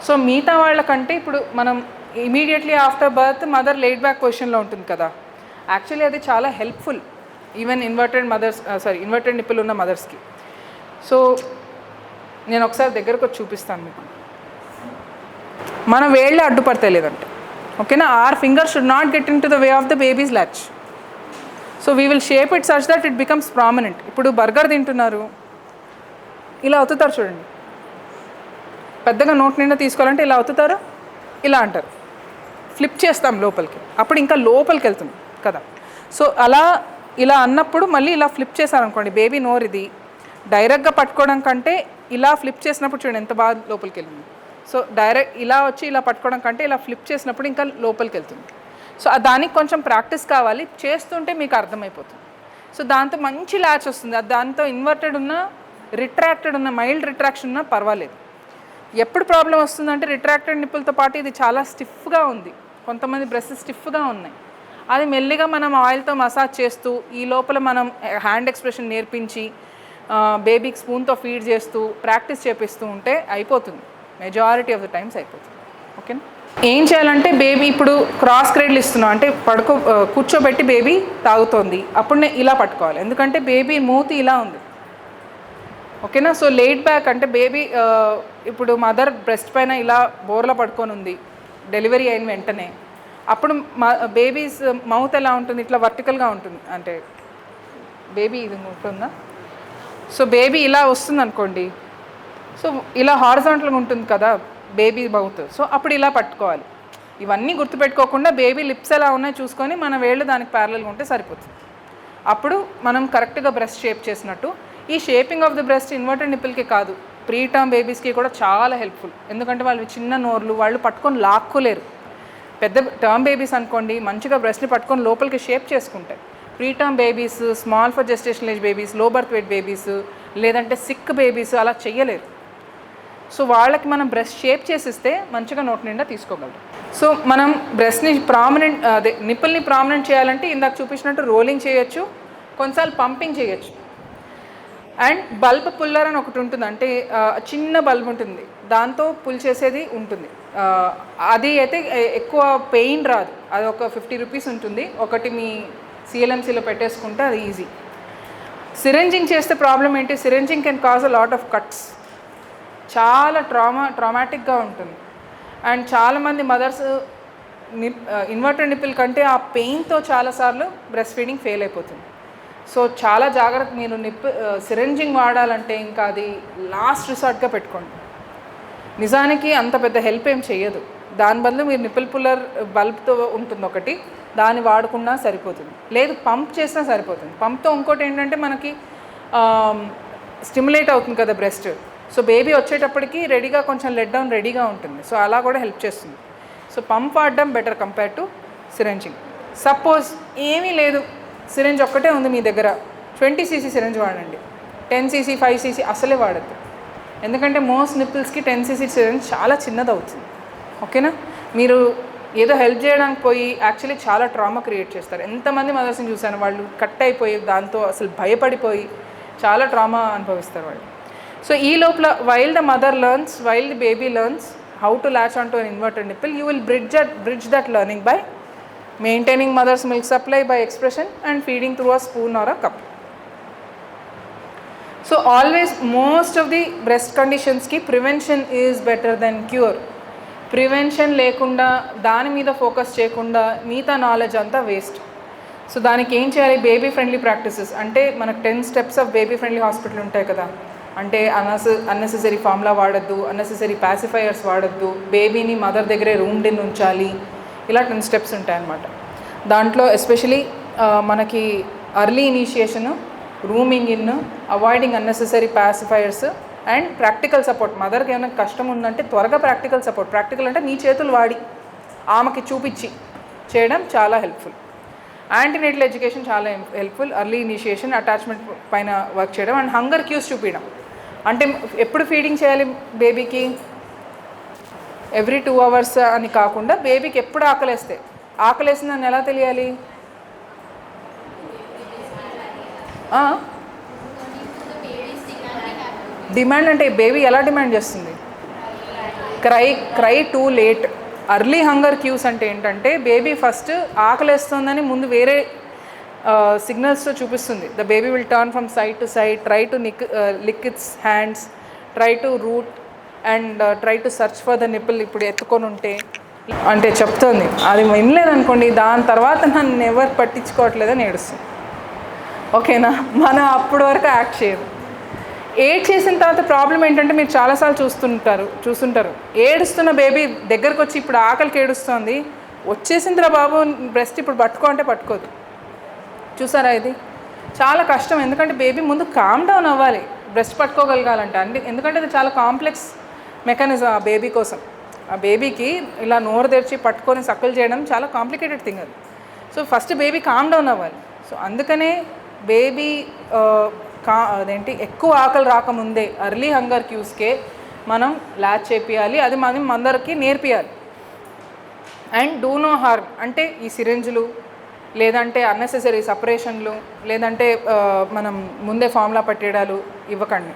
సో మిగతా వాళ్ళకంటే ఇప్పుడు మనం immediately after birth mother late back పొజిషన్లో ఉంటుంది కదా, యాక్చువల్లీ అది చాలా హెల్ప్ఫుల్ ఈవెన్ ఇన్వర్టెడ్ నిప్పుల్ ఉన్న మదర్స్కి. సో నేను ఒకసారి దగ్గరకు వచ్చి చూపిస్తాను మీకు. మన వేళ్ళు అడ్డుపడతాయి లేదంటే, ఓకేనా, our finger should not get into the way of the baby's latch. So we will shape it such that it becomes prominent. ఇప్పుడు బర్గర్ తింటున్నారు, ఇలా అవుతారు చూడండి, పెద్దగా నోటి నిండా తీసుకోవాలంటే ఇలా అవుతారు, ఇలా అంటారు, ఫ్లిప్ చేస్తాం లోపలికి, అప్పుడు ఇంకా లోపలికి వెళ్తుంది కదా. సో అలా ఇలా అన్నప్పుడు మళ్ళీ ఇలా ఫ్లిప్ చేశారనుకోండి, బేబీ నోరు ఇది డైరెక్ట్గా పట్టుకోవడం కంటే ఇలా ఫ్లిప్ చేసినప్పుడు చూడండి ఎంత బాగా లోపలికి వెళ్ళింది. సో డైరెక్ట్ ఇలా వచ్చి ఇలా పట్టుకోవడం కంటే ఇలా ఫ్లిప్ చేసినప్పుడు ఇంకా లోపలికి వెళ్తుంది. సో దానికి కొంచెం ప్రాక్టీస్ కావాలి, చేస్తుంటే మీకు అర్థమైపోతుంది. సో దాంతో మంచి ల్యాచ్ వస్తుంది. దాంతో ఇన్వర్టెడ్ ఉన్న, రిట్రాక్టెడ్ ఉన్న, మైల్డ్ రిట్రాక్షన్ ఉన్నా పర్వాలేదు. ఎప్పుడు ప్రాబ్లం వస్తుందంటే రిట్రాక్టెడ్ నిప్పులతో పాటు ఇది చాలా స్టిఫ్గా ఉంది, కొంతమంది బ్రెస్ట్ స్టిఫ్గా ఉన్నాయి, అది మెల్లిగా మనం ఆయిల్తో మసాజ్ చేస్తూ ఈ లోపల మనం హ్యాండ్ ఎక్స్ప్రెషన్ నేర్పించి బేబీకి స్పూన్తో ఫీడ్ చేస్తూ ప్రాక్టీస్ చేపిస్తూ ఉంటే అయిపోతుంది, మెజారిటీ ఆఫ్ ద టైమ్స్ అయిపోతుంది. ఓకేనా. ఏం చేయాలంటే బేబీ ఇప్పుడు క్రాస్ క్రేడ్లు ఇస్తున్నాం అంటే కూర్చోబెట్టి బేబీ తాగుతోంది, అప్పుడు నేను ఇలా పట్టుకోవాలి, ఎందుకంటే బేబీ మూతి ఇలా ఉంది, ఓకేనా. సో లేట్ బ్యాక్ అంటే బేబీ ఇప్పుడు మదర్ బ్రెస్ట్ పైన ఇలా బోర్లా పడుకొని ఉంది డెలివరీ అయిన వెంటనే, అప్పుడు బేబీస్ మౌత్ ఎలా ఉంటుంది, ఇట్లా వర్టికల్గా ఉంటుంది, అంటే బేబీ ఇది ఉంటుందా, సో బేబీ ఇలా వస్తుంది అనుకోండి, సో ఇలా హారిజాంటల్గా ఉంటుంది కదా బేబీ మౌత్, సో అప్పుడు ఇలా పట్టుకోవాలి. ఇవన్నీ గుర్తుపెట్టుకోకుండా బేబీ లిప్స్ ఎలా ఉన్నాయో చూసుకొని మన వేళ్ళు దానికి ప్యారలల్గా ఉంటే సరిపోతుంది, అప్పుడు మనం కరెక్ట్గా బ్రెస్ట్ షేప్ చేసినట్టు. ఈ shaping of the breast inverted నిప్పుల్కి కాదు, ప్రీ టర్మ్ బేబీస్కి కూడా చాలా హెల్ప్ఫుల్, ఎందుకంటే వాళ్ళు చిన్న నోర్లు, వాళ్ళు పట్టుకొని లాక్కోలేరు. పెద్ద టర్మ్ బేబీస్ అనుకోండి మంచిగా బ్రెస్ట్ని పట్టుకొని లోపలికి షేప్ చేసుకుంటాయి. Pre term babies, small for gestational age babies, low birth weight babies, లేదంటే సిక్ బేబీస్ అలా చెయ్యలేరు. సో వాళ్ళకి మనం బ్రెస్ట్ షేప్ చేసిస్తే మంచిగా నోటి నిండా తీసుకోగలరు. సో మనం బ్రెస్ట్ని ప్రామినెంట్, అదే నిప్పుల్ని ప్రామినెంట్ చేయాలంటే ఇందాక చూపించినట్టు రోలింగ్ చేయొచ్చు, కొన్నిసార్లు పంపింగ్ చేయొచ్చు. అండ్ బల్బ్ పుల్లర్ అని ఒకటి ఉంటుంది, అంటే చిన్న బల్బ్ ఉంటుంది, దాంతో పుల్ చేసేది ఉంటుంది. అది అయితే ఎక్కువ పెయిన్ రాదు, అది ఒక 50 రూపీస్ ఉంటుంది, ఒకటి మీ సిఎల్ఎంసీలో పెట్టేసుకుంటే అది ఈజీ. సిరెంజింగ్ చేస్తే ప్రాబ్లం ఏంటి, syringing can cause a lot of cuts, చాలా ట్రామాటిక్గా ఉంటుంది. అండ్ చాలామంది మదర్స్ ఇన్వర్టెడ్ నిప్పుల్ కంటే ఆ పెయిన్తో చాలాసార్లు బ్రెస్ట్ ఫీడింగ్ ఫెయిల్ అయిపోతుంది. సో చాలా జాగ్రత్త, మీరు సిరెంజింగ్ వాడాలంటే ఇంకా అది లాస్ట్ రిసార్ట్గా పెట్టుకోండి. నిజానికి అంత పెద్ద హెల్ప్ ఏం చేయదు, దాని బదులు మీరు నిప్పుల్ పుల్లర్ బల్బ్తో ఉంటుంది ఒకటి, దాన్ని వాడుకున్నా సరిపోతుంది, లేదు పంప్ చేసినా సరిపోతుంది. పంప్తో ఇంకోటి ఏంటంటే మనకి స్టిమ్యులేట్ అవుతుంది కదా బ్రెస్ట్, సో బేబీ వచ్చేటప్పటికి రెడీగా కొంచెం లెట్ డౌన్ రెడీగా ఉంటుంది, సో అలా కూడా హెల్ప్ చేస్తుంది. సో పంప్ వాడడం బెటర్ కంపేర్ టు సిరెంజింగ్. సపోజ్ ఏమీ లేదు, సిరెంజ్ ఒక్కటే ఉంది మీ దగ్గర, 20cc సిరెంజ్ వాడండి, 10cc 5cc అసలే వాడద్దు, ఎందుకంటే మోస్ట్ నిప్పుల్స్కి 10cc సిరెంజ్ చాలా చిన్నది అవుతుంది. ఓకేనా. మీరు ఏదో హెల్ప్ చేయడానికి పోయి యాక్చువల్లీ చాలా ట్రామా క్రియేట్ చేస్తారు. ఎంతమంది మదర్స్ని చూశాను, వాళ్ళు కట్ అయిపోయి దాంతో అసలు భయపడిపోయి చాలా ట్రామా అనుభవిస్తారు వాళ్ళు. సో ఈ లోపల while the mother learns, while the baby learns how to latch onto an inverted nipple, you will bridge that learning by maintaining mother's milk supply by expression and feeding through a spoon or a cup. So always, most of the breast conditions ki prevention is better than cure. Prevention లేకుండా దాని మీద focus చేయకుండా మిగతా knowledge అంతా waste. So దానికి ఏం చేయాలి, baby friendly practices అంటే మనకు 10 steps of baby friendly hospital ఉంటాయి కదా, అంటే అన్నెసెసరీ ఫార్ములా వాడద్దు, అన్నెసెసరీ పాసిఫైయర్స్ వాడద్దు, బేబీని మదర్ దగ్గరే రూమ్డ్ ఇన్ ఉంచాలి, ఇలా 10 steps ఉంటాయన్నమాట. దాంట్లో ఎస్పెషలీ మనకి early initiation, rooming in, avoiding unnecessary pacifiers and practical support. మదర్కి ఏమైనా కష్టం ఉందంటే త్వరగా ప్రాక్టికల్ సపోర్ట్, ప్రాక్టికల్ అంటే మీ చేతులు వాడి ఆమెకి చూపించి చేయడం చాలా హెల్ప్ఫుల్. యాంటీనేటల్ ఎడ్యుకేషన్ చాలా హెల్ప్ఫుల్, అర్లీ ఇనిషియేషన్, అటాచ్మెంట్ పైన వర్క్ చేయడం అండ్ హంగర్ క్యూస్ చూపించడం. అంటే ఎప్పుడు ఫీడింగ్ చేయాలి బేబీకి? ఎవ్రీ 2 hours అని కాకుండా బేబీకి ఎప్పుడు ఆకలేసిందని ఎలా తెలియాలి? డిమాండ్ అంటే బేబీ ఎలా డిమాండ్ చేస్తుంది? Cry too late. Early hunger cues అంటే ఏంటంటే బేబీ ఫస్ట్ ఆకలేస్తుందని ముందు వేరే సిగ్నల్స్తో చూపిస్తుంది. The baby will turn from side to side, try to lick its hands, try to root and try to search for the nipple. ఇప్పుడు ఎత్తుకొని ఉంటే అంటే చెప్తుంది. అది వినలేదనుకోండి, దాని తర్వాత నన్ను ఎవరు పట్టించుకోవట్లేదని ఏడుస్తుంది. ఓకేనా? మనం అప్పటి వరకు యాక్ట్ చేయదు. ఏడ్ చేసిన తర్వాత ప్రాబ్లం ఏంటంటే మీరు చాలాసార్లు చూస్తుంటారు ఏడుస్తున్న బేబీ దగ్గరకు వచ్చి ఇప్పుడు ఆకలికి ఏడుస్తుంది, వచ్చేసిందిరా బాబు బ్రెస్ట్ ఇప్పుడు పట్టుకో అంటే పట్టుకోదు. చూసారా? ఇది చాలా కష్టం. ఎందుకంటే బేబీ ముందు కామ్ డౌన్ అవ్వాలి బ్రెస్ట్ పట్టుకోగలగాలంటే. ఎందుకంటే ఇది చాలా కాంప్లెక్స్ మెకానిజం ఆ బేబీ కోసం. ఆ బేబీకి ఇలా నోరు తెరిచి పట్టుకొని సక్కలు చేయడం చాలా కాంప్లికేటెడ్ థింగ్ అది. So first baby calm down అవ్వాలి. సో అందుకనే బేబీ ఎక్కువ ఆకలి రాకముందే అర్లీ హంగర్ క్యూస్కే మనం ల్యాచ్ చేపియాలి. అది మనం అందరికీ నేర్పియాలి. అండ్ డూ నో హార్మ్ అంటే ఈ సిరింజ్లు లేదంటే అన్నెసెసరీ సపరేషన్లు లేదంటే మనం ముందే ఫార్ములా పట్టేయడాలు ఇవ్వకండి.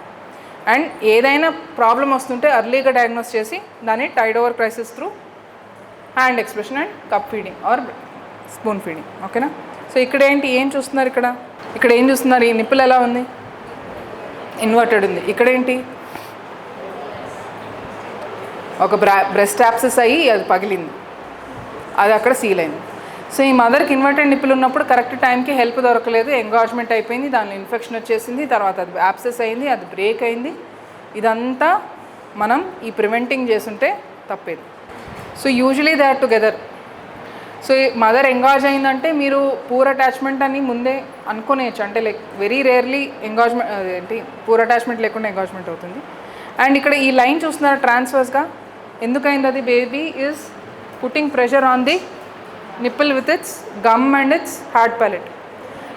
అండ్ ఏదైనా ప్రాబ్లం వస్తుంటే అర్లీగా డయాగ్నోస్ చేసి దాన్ని tide over crisis through hand expression and cup feeding or spoon feeding. ఓకేనా? సో ఇక్కడ ఏం చూస్తున్నారు? ఇక్కడ ఏం చూస్తున్నారు? ఈ నిప్పులు ఎలా ఉంది? ఇన్వర్టెడ్ ఉంది. ఇక్కడేంటి? ఒక బ్రెస్ట్ యాప్సెస్ అయ్యి అది పగిలింది, అది అక్కడ సీల్ అయింది. సో ఈ మదర్కి ఇన్వర్టెడ్ నిప్పులు ఉన్నప్పుడు కరెక్ట్ టైంకి హెల్ప్ దొరకలేదు, ఎంగాజ్మెంట్ అయిపోయింది, దానిలో ఇన్ఫెక్షన్ వచ్చేసింది, తర్వాత అది యాప్సెస్ అయింది, అది బ్రేక్ అయింది. ఇదంతా మనం ఈ ప్రివెంటింగ్ చేస్తుంటే తప్పేది. So usually they are together. So mother engorge అయిందంటే మీరు పూర్ అటాచ్మెంట్ అని ముందే అనుకునేయచ్చు. అంటే like very rarely poor attachment లేకుండా ఎంగాజ్మెంట్ అవుతుంది. అండ్ ఇక్కడ ఈ లైన్ చూస్తున్నారు ట్రాన్స్వర్స్గా ఎందుకైంది? అది baby is putting pressure on the nipple with its gum and its hard palate.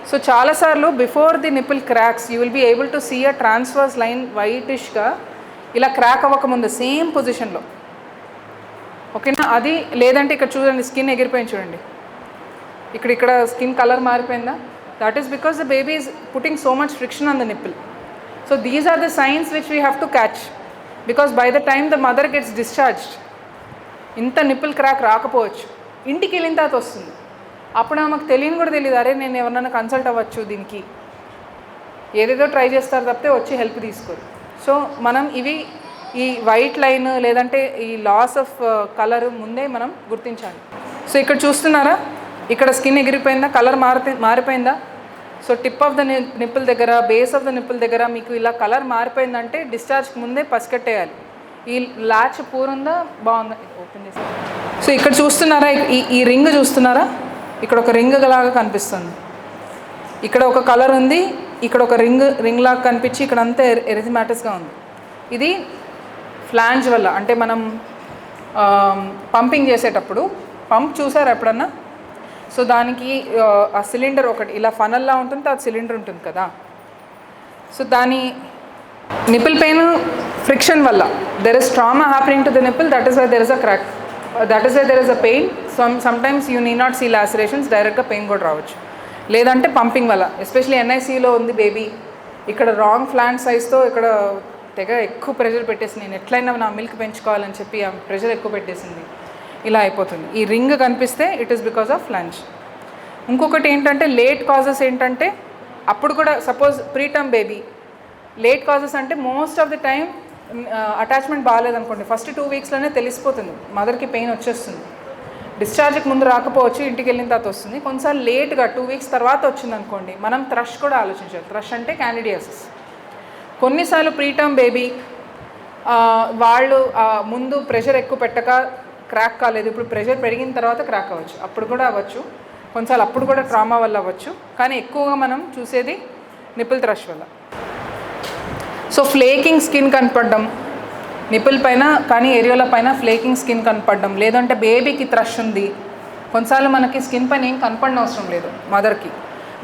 So చాలాసార్లు before the nipple cracks you will be able to see a transverse line వైటిష్గా ఇలా క్రాక్ అవ్వకముందు సేమ్ పొజిషన్లో. ఓకేనా? అది లేదంటే ఇక్కడ చూడండి స్కిన్ ఎగిరిపోయింది చూడండి, ఇక్కడ స్కిన్ కలర్ మారిపోయిందా? That is because the baby is putting so much friction on the nipple. So these are the signs which we have to catch because by the time the mother gets discharged ఇంత nipple crack రాకపోవచ్చు, ఇంటికి వెళ్ళిన తర్వాత వస్తుంది. అప్పుడు ఆమెకు తెలియని కూడా తెలియదు, అరే నేను ఎవరినైనా కన్సల్ట్ అవ్వచ్చు దీనికి, ఏదేదో ట్రై చేస్తారు తప్పితే వచ్చి హెల్ప్ తీసుకోరు. సో మనం ఈ వైట్ లైన్ లేదంటే ఈ లాస్ ఆఫ్ కలర్ ముందే మనం గుర్తించాలి. సో ఇక్కడ చూస్తున్నారా, ఇక్కడ స్కిన్ ఎగిరిపోయిందా, కలర్ మారిపోయిందా? So tip of the nipple దగ్గర, బేస్ ఆఫ్ ద నిప్పుల్ దగ్గర మీకు ఇలా కలర్ మారిపోయిందంటే డిశ్చార్జ్కి ముందే పసికట్టేయాలి. ఈ ల్యాచ్ పూరుందా బాగుందా ఓపెన్ చేసి. సో ఇక్కడ చూస్తున్నారా, ఈ రింగ్ చూస్తున్నారా, ఇక్కడ ఒక రింగ్ లాగా కనిపిస్తుంది, ఇక్కడ ఒక కలర్ ఉంది, ఇక్కడ ఒక రింగ్ లాగా కనిపించి ఇక్కడ అంతా ఎరిథమాటస్గా ఉంది. ఇది ఫ్లాంజ్ వల్ల. అంటే మనం పంపింగ్ చేసేటప్పుడు పంప్ చూసారా ఎప్పుడన్నా? సో దానికి ఆ సిలిండర్ ఒకటి ఇలా ఫనల్లా ఉంటుంది, అది సిలిండర్ ఉంటుంది కదా. సో దాని నిప్పుల్ పెయిన్ ఫ్రిక్షన్ వల్ల there is trauma happening to the nipple, that is why there is a crack, that is why there is a pain. Sometimes you need not see lacerations, డైరెక్ట్గా pain కూడా రావచ్చు. లేదంటే pumping వల్ల, especially ఎన్ఐసీలో ఉంది baby, ఇక్కడ wrong flaunt సైజ్తో ఇక్కడ తెగ ఎక్కువ ప్రెషర్ పెట్టేసి నేను ఎట్లయినా నా మిల్క్ పెంచుకోవాలని చెప్పి ఆ ప్రెషర్ ఎక్కువ పెట్టేసింది, ఇలా అయిపోతుంది. ఈ రింగ్ కనిపిస్తే it is because of flange. ఇంకొకటి ఏంటంటే లేట్ కాజెస్ ఏంటంటే, అప్పుడు కూడా suppose preterm baby late causes అంటే most of the time attachment బాగాలేదనుకోండి, ఫస్ట్ 2 weeksలోనే తెలిసిపోతుంది, మదర్కి పెయిన్ వచ్చేస్తుంది. డిశ్చార్జ్కి ముందు రాకపోవచ్చు, ఇంటికి వెళ్ళిన తర్వాత వస్తుంది. కొన్నిసార్లు లేట్గా 2 weeks తర్వాత వచ్చిందనుకోండి, మనం థ్రష్ కూడా ఆలోచించాలి. థ్రష్ అంటే క్యాండిడియాసిస్. కొన్నిసార్లు ప్రీటర్మ్ బేబీ వాళ్ళు ముందు ప్రెషర్ ఎక్కువ పెట్టక క్రాక్ కాలేదు, ఇప్పుడు ప్రెషర్ పెరిగిన తర్వాత క్రాక్ అవ్వచ్చు, అప్పుడు కూడా అవ్వచ్చు. కొన్నిసార్లు అప్పుడు కూడా ట్రామా వల్ల అవ్వచ్చు, కానీ ఎక్కువగా మనం చూసేది నిప్పుల్ థ్రష్ వల్ల. సో ఫ్లేకింగ్ స్కిన్ కనపడడం నిప్పుల్ పైన, కానీ ఏరియాల పైన ఫ్లేకింగ్ స్కిన్ కనపడడం, లేదంటే బేబీకి థ్రష్ ఉంది. కొన్నిసార్లు మనకి స్కిన్ పైన ఏం కనపడిన అవసరం లేదు మదర్కి,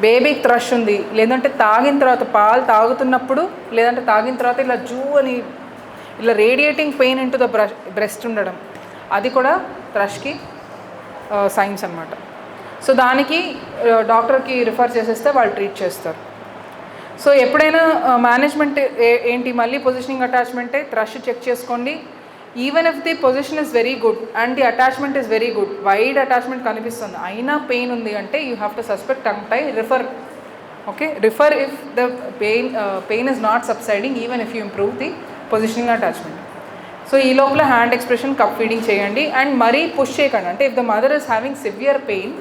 బేబీకి థ్రష్ ఉంది, లేదంటే తాగిన తర్వాత పాలు తాగుతున్నప్పుడు లేదంటే తాగిన తర్వాత ఇలా జూ అని ఇలా radiating pain into the breast ఉండడం, అది కూడా థ్రష్కి సైన్స్ అనమాట. సో దానికి డాక్టర్కి రిఫర్ చేసేస్తే వాళ్ళు ట్రీట్ చేస్తారు. సో ఎప్పుడైనా మేనేజ్మెంట్ ఏంటి, మళ్ళీ పొజిషనింగ్ అటాచ్మెంటే, థ్రష్ చెక్ చేసుకోండి. Even if the position is very good and the attachment is very good, wide attachment కనిపిస్తుంది, అయినా పెయిన్ ఉంది అంటే you have to suspect tongue tie, refer. Okay, refer if the pain is not subsiding even if you improve the positioning attachment. So ఈ లోపల hand expression cup feeding చేయండి and మరీ push చేయకండి. అంటే if the mother is having severe pain,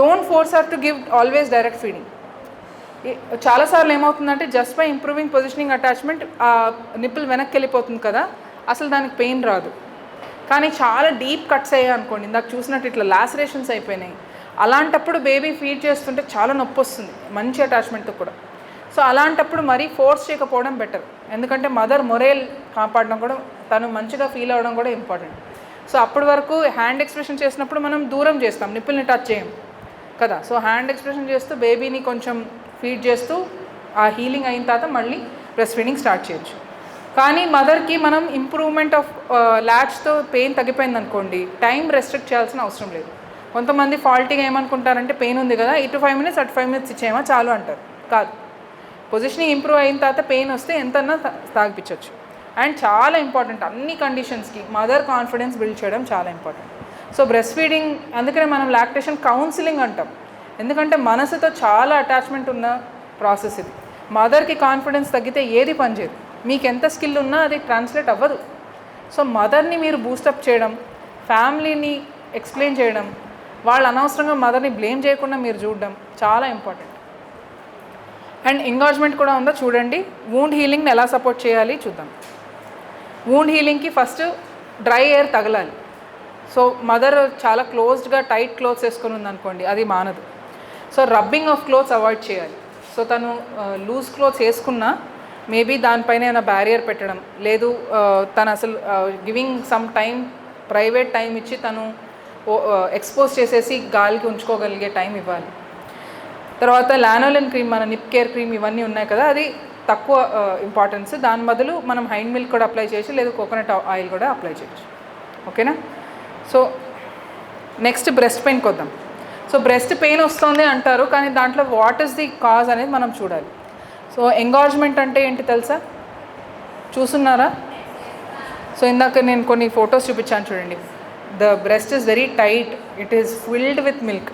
don't force her to give always direct feeding. చాలాసార్లు ఏమవుతుందంటే just by improving positioning attachment ఆ నిప్పులు వెనక్కి వెళ్ళిపోతుంది కదా, అసలు దానికి పెయిన్ రాదు. కానీ చాలా డీప్ కట్స్ అయ్యాయి అనుకోండి, ఇందాక చూసినట్టు ఇట్లా లాసరేషన్స్ అయిపోయినాయి, అలాంటప్పుడు బేబీ ఫీడ్ చేస్తుంటే చాలా నొప్పి వస్తుంది మంచి అటాచ్మెంట్తో కూడా. సో అలాంటప్పుడు మరీ ఫోర్స్ చేయకపోవడం బెటర్, ఎందుకంటే మదర్ మొరేల్ కాపాడడం కూడా, తను మంచిగా ఫీల్ అవ్వడం కూడా ఇంపార్టెంట్. సో అప్పటి వరకు హ్యాండ్ ఎక్స్ప్రెషన్ చేసినప్పుడు మనం దూరం చేస్తాం, నిప్పుల్ని టచ్ చేయం కదా. సో హ్యాండ్ ఎక్స్ప్రెషన్ చేస్తూ బేబీని కొంచెం ఫీడ్ చేస్తూ ఆ హీలింగ్ అయిన తర్వాత మళ్ళీ బ్రెస్ట్ ఫీడింగ్ స్టార్ట్ చేయొచ్చు. కానీ మదర్కి మనం ఇంప్రూవ్మెంట్ ఆఫ్ లాట్స్తో పెయిన్ తగ్గిపోయింది అనుకోండి, టైం రెస్ట్రిక్ట్ చేయాల్సిన అవసరం లేదు. కొంతమంది ఫాల్టీగా ఏమనుకుంటారంటే పెయిన్ ఉంది కదా, ఇటు 5 minutes అటు 5 minutes ఇచ్చేమో చాలు అంటారు. కాదు, పొజిషనింగ్ ఇంప్రూవ్ అయిన తర్వాత పెయిన్ వస్తే ఎంతన్నా తాగిపించవచ్చు. అండ్ చాలా ఇంపార్టెంట్ అన్ని కండిషన్స్కి మదర్ కాన్ఫిడెన్స్ బిల్డ్ చేయడం చాలా ఇంపార్టెంట్. సో బ్రెస్ట్ ఫీడింగ్, అందుకనే మనం లాక్టేషన్ కౌన్సిలింగ్ అంటాం, ఎందుకంటే మనసుతో చాలా అటాచ్మెంట్ ఉన్న ప్రాసెస్ ఇది. మదర్కి కాన్ఫిడెన్స్ తగ్గితే ఏది పనిచేయదు, మీకు ఎంత స్కిల్ ఉన్నా అది ట్రాన్స్లేట్ అవ్వదు. సో మదర్ని మీరు బూస్టప్ చేయడం, ఫ్యామిలీని ఎక్స్ప్లెయిన్ చేయడం, వాళ్ళు అనవసరంగా మదర్ని బ్లేమ్ చేయకుండా మీరు చూడడం చాలా ఇంపార్టెంట్. అండ్ ఎంగాజ్మెంట్ కూడా ఉందో చూడండి. వూండ్ హీలింగ్ని ఎలా సపోర్ట్ చేయాలి చూద్దాం. వూండ్ హీలింగ్కి ఫస్ట్ డ్రై ఎయిర్ తగలాలి. సో మదర్ చాలా క్లోజ్డ్గా టైట్ క్లోత్స్ వేసుకొని ఉందనుకోండి, అది మానదు. So rubbing of clothes avoid చేయాలి. సో తను లూజ్ క్లోత్స్ వేసుకున్నా మేబీ దానిపైన ఏమైనా బ్యారియర్ పెట్టడం, లేదు తను అసలు giving some time, private time ఇచ్చి తను ఎక్స్పోజ్ చేసేసి గాలికి ఉంచుకోగలిగే టైం ఇవ్వాలి. తర్వాత లానోలిన్ క్రీమ్, మన నిప్ కేర్ క్రీమ్ ఇవన్నీ ఉన్నాయి కదా, అది తక్కువ ఇంపార్టెన్స్. దాని బదులు మనం హైండ్ మిల్క్ కూడా అప్లై చేయొచ్చు, లేదు కోకోనట్ ఆయిల్ కూడా అప్లై చేయొచ్చు. ఓకేనా. సో నెక్స్ట్ బ్రెస్ట్ పెయిన్కి వద్దాం. సో బ్రెస్ట్ పెయిన్ వస్తుంది అంటారు, కానీ దాంట్లో వాట్ ఈస్ ది కాజ్ అనేది మనం చూడాలి. సో ఎంగాజ్మెంట్ అంటే ఏంటి తెలుసా, చూస్తున్నారా? సో ఇందాక నేను కొన్ని ఫొటోస్ చూపించాను చూడండి. The breast is very tight, it is filled with milk.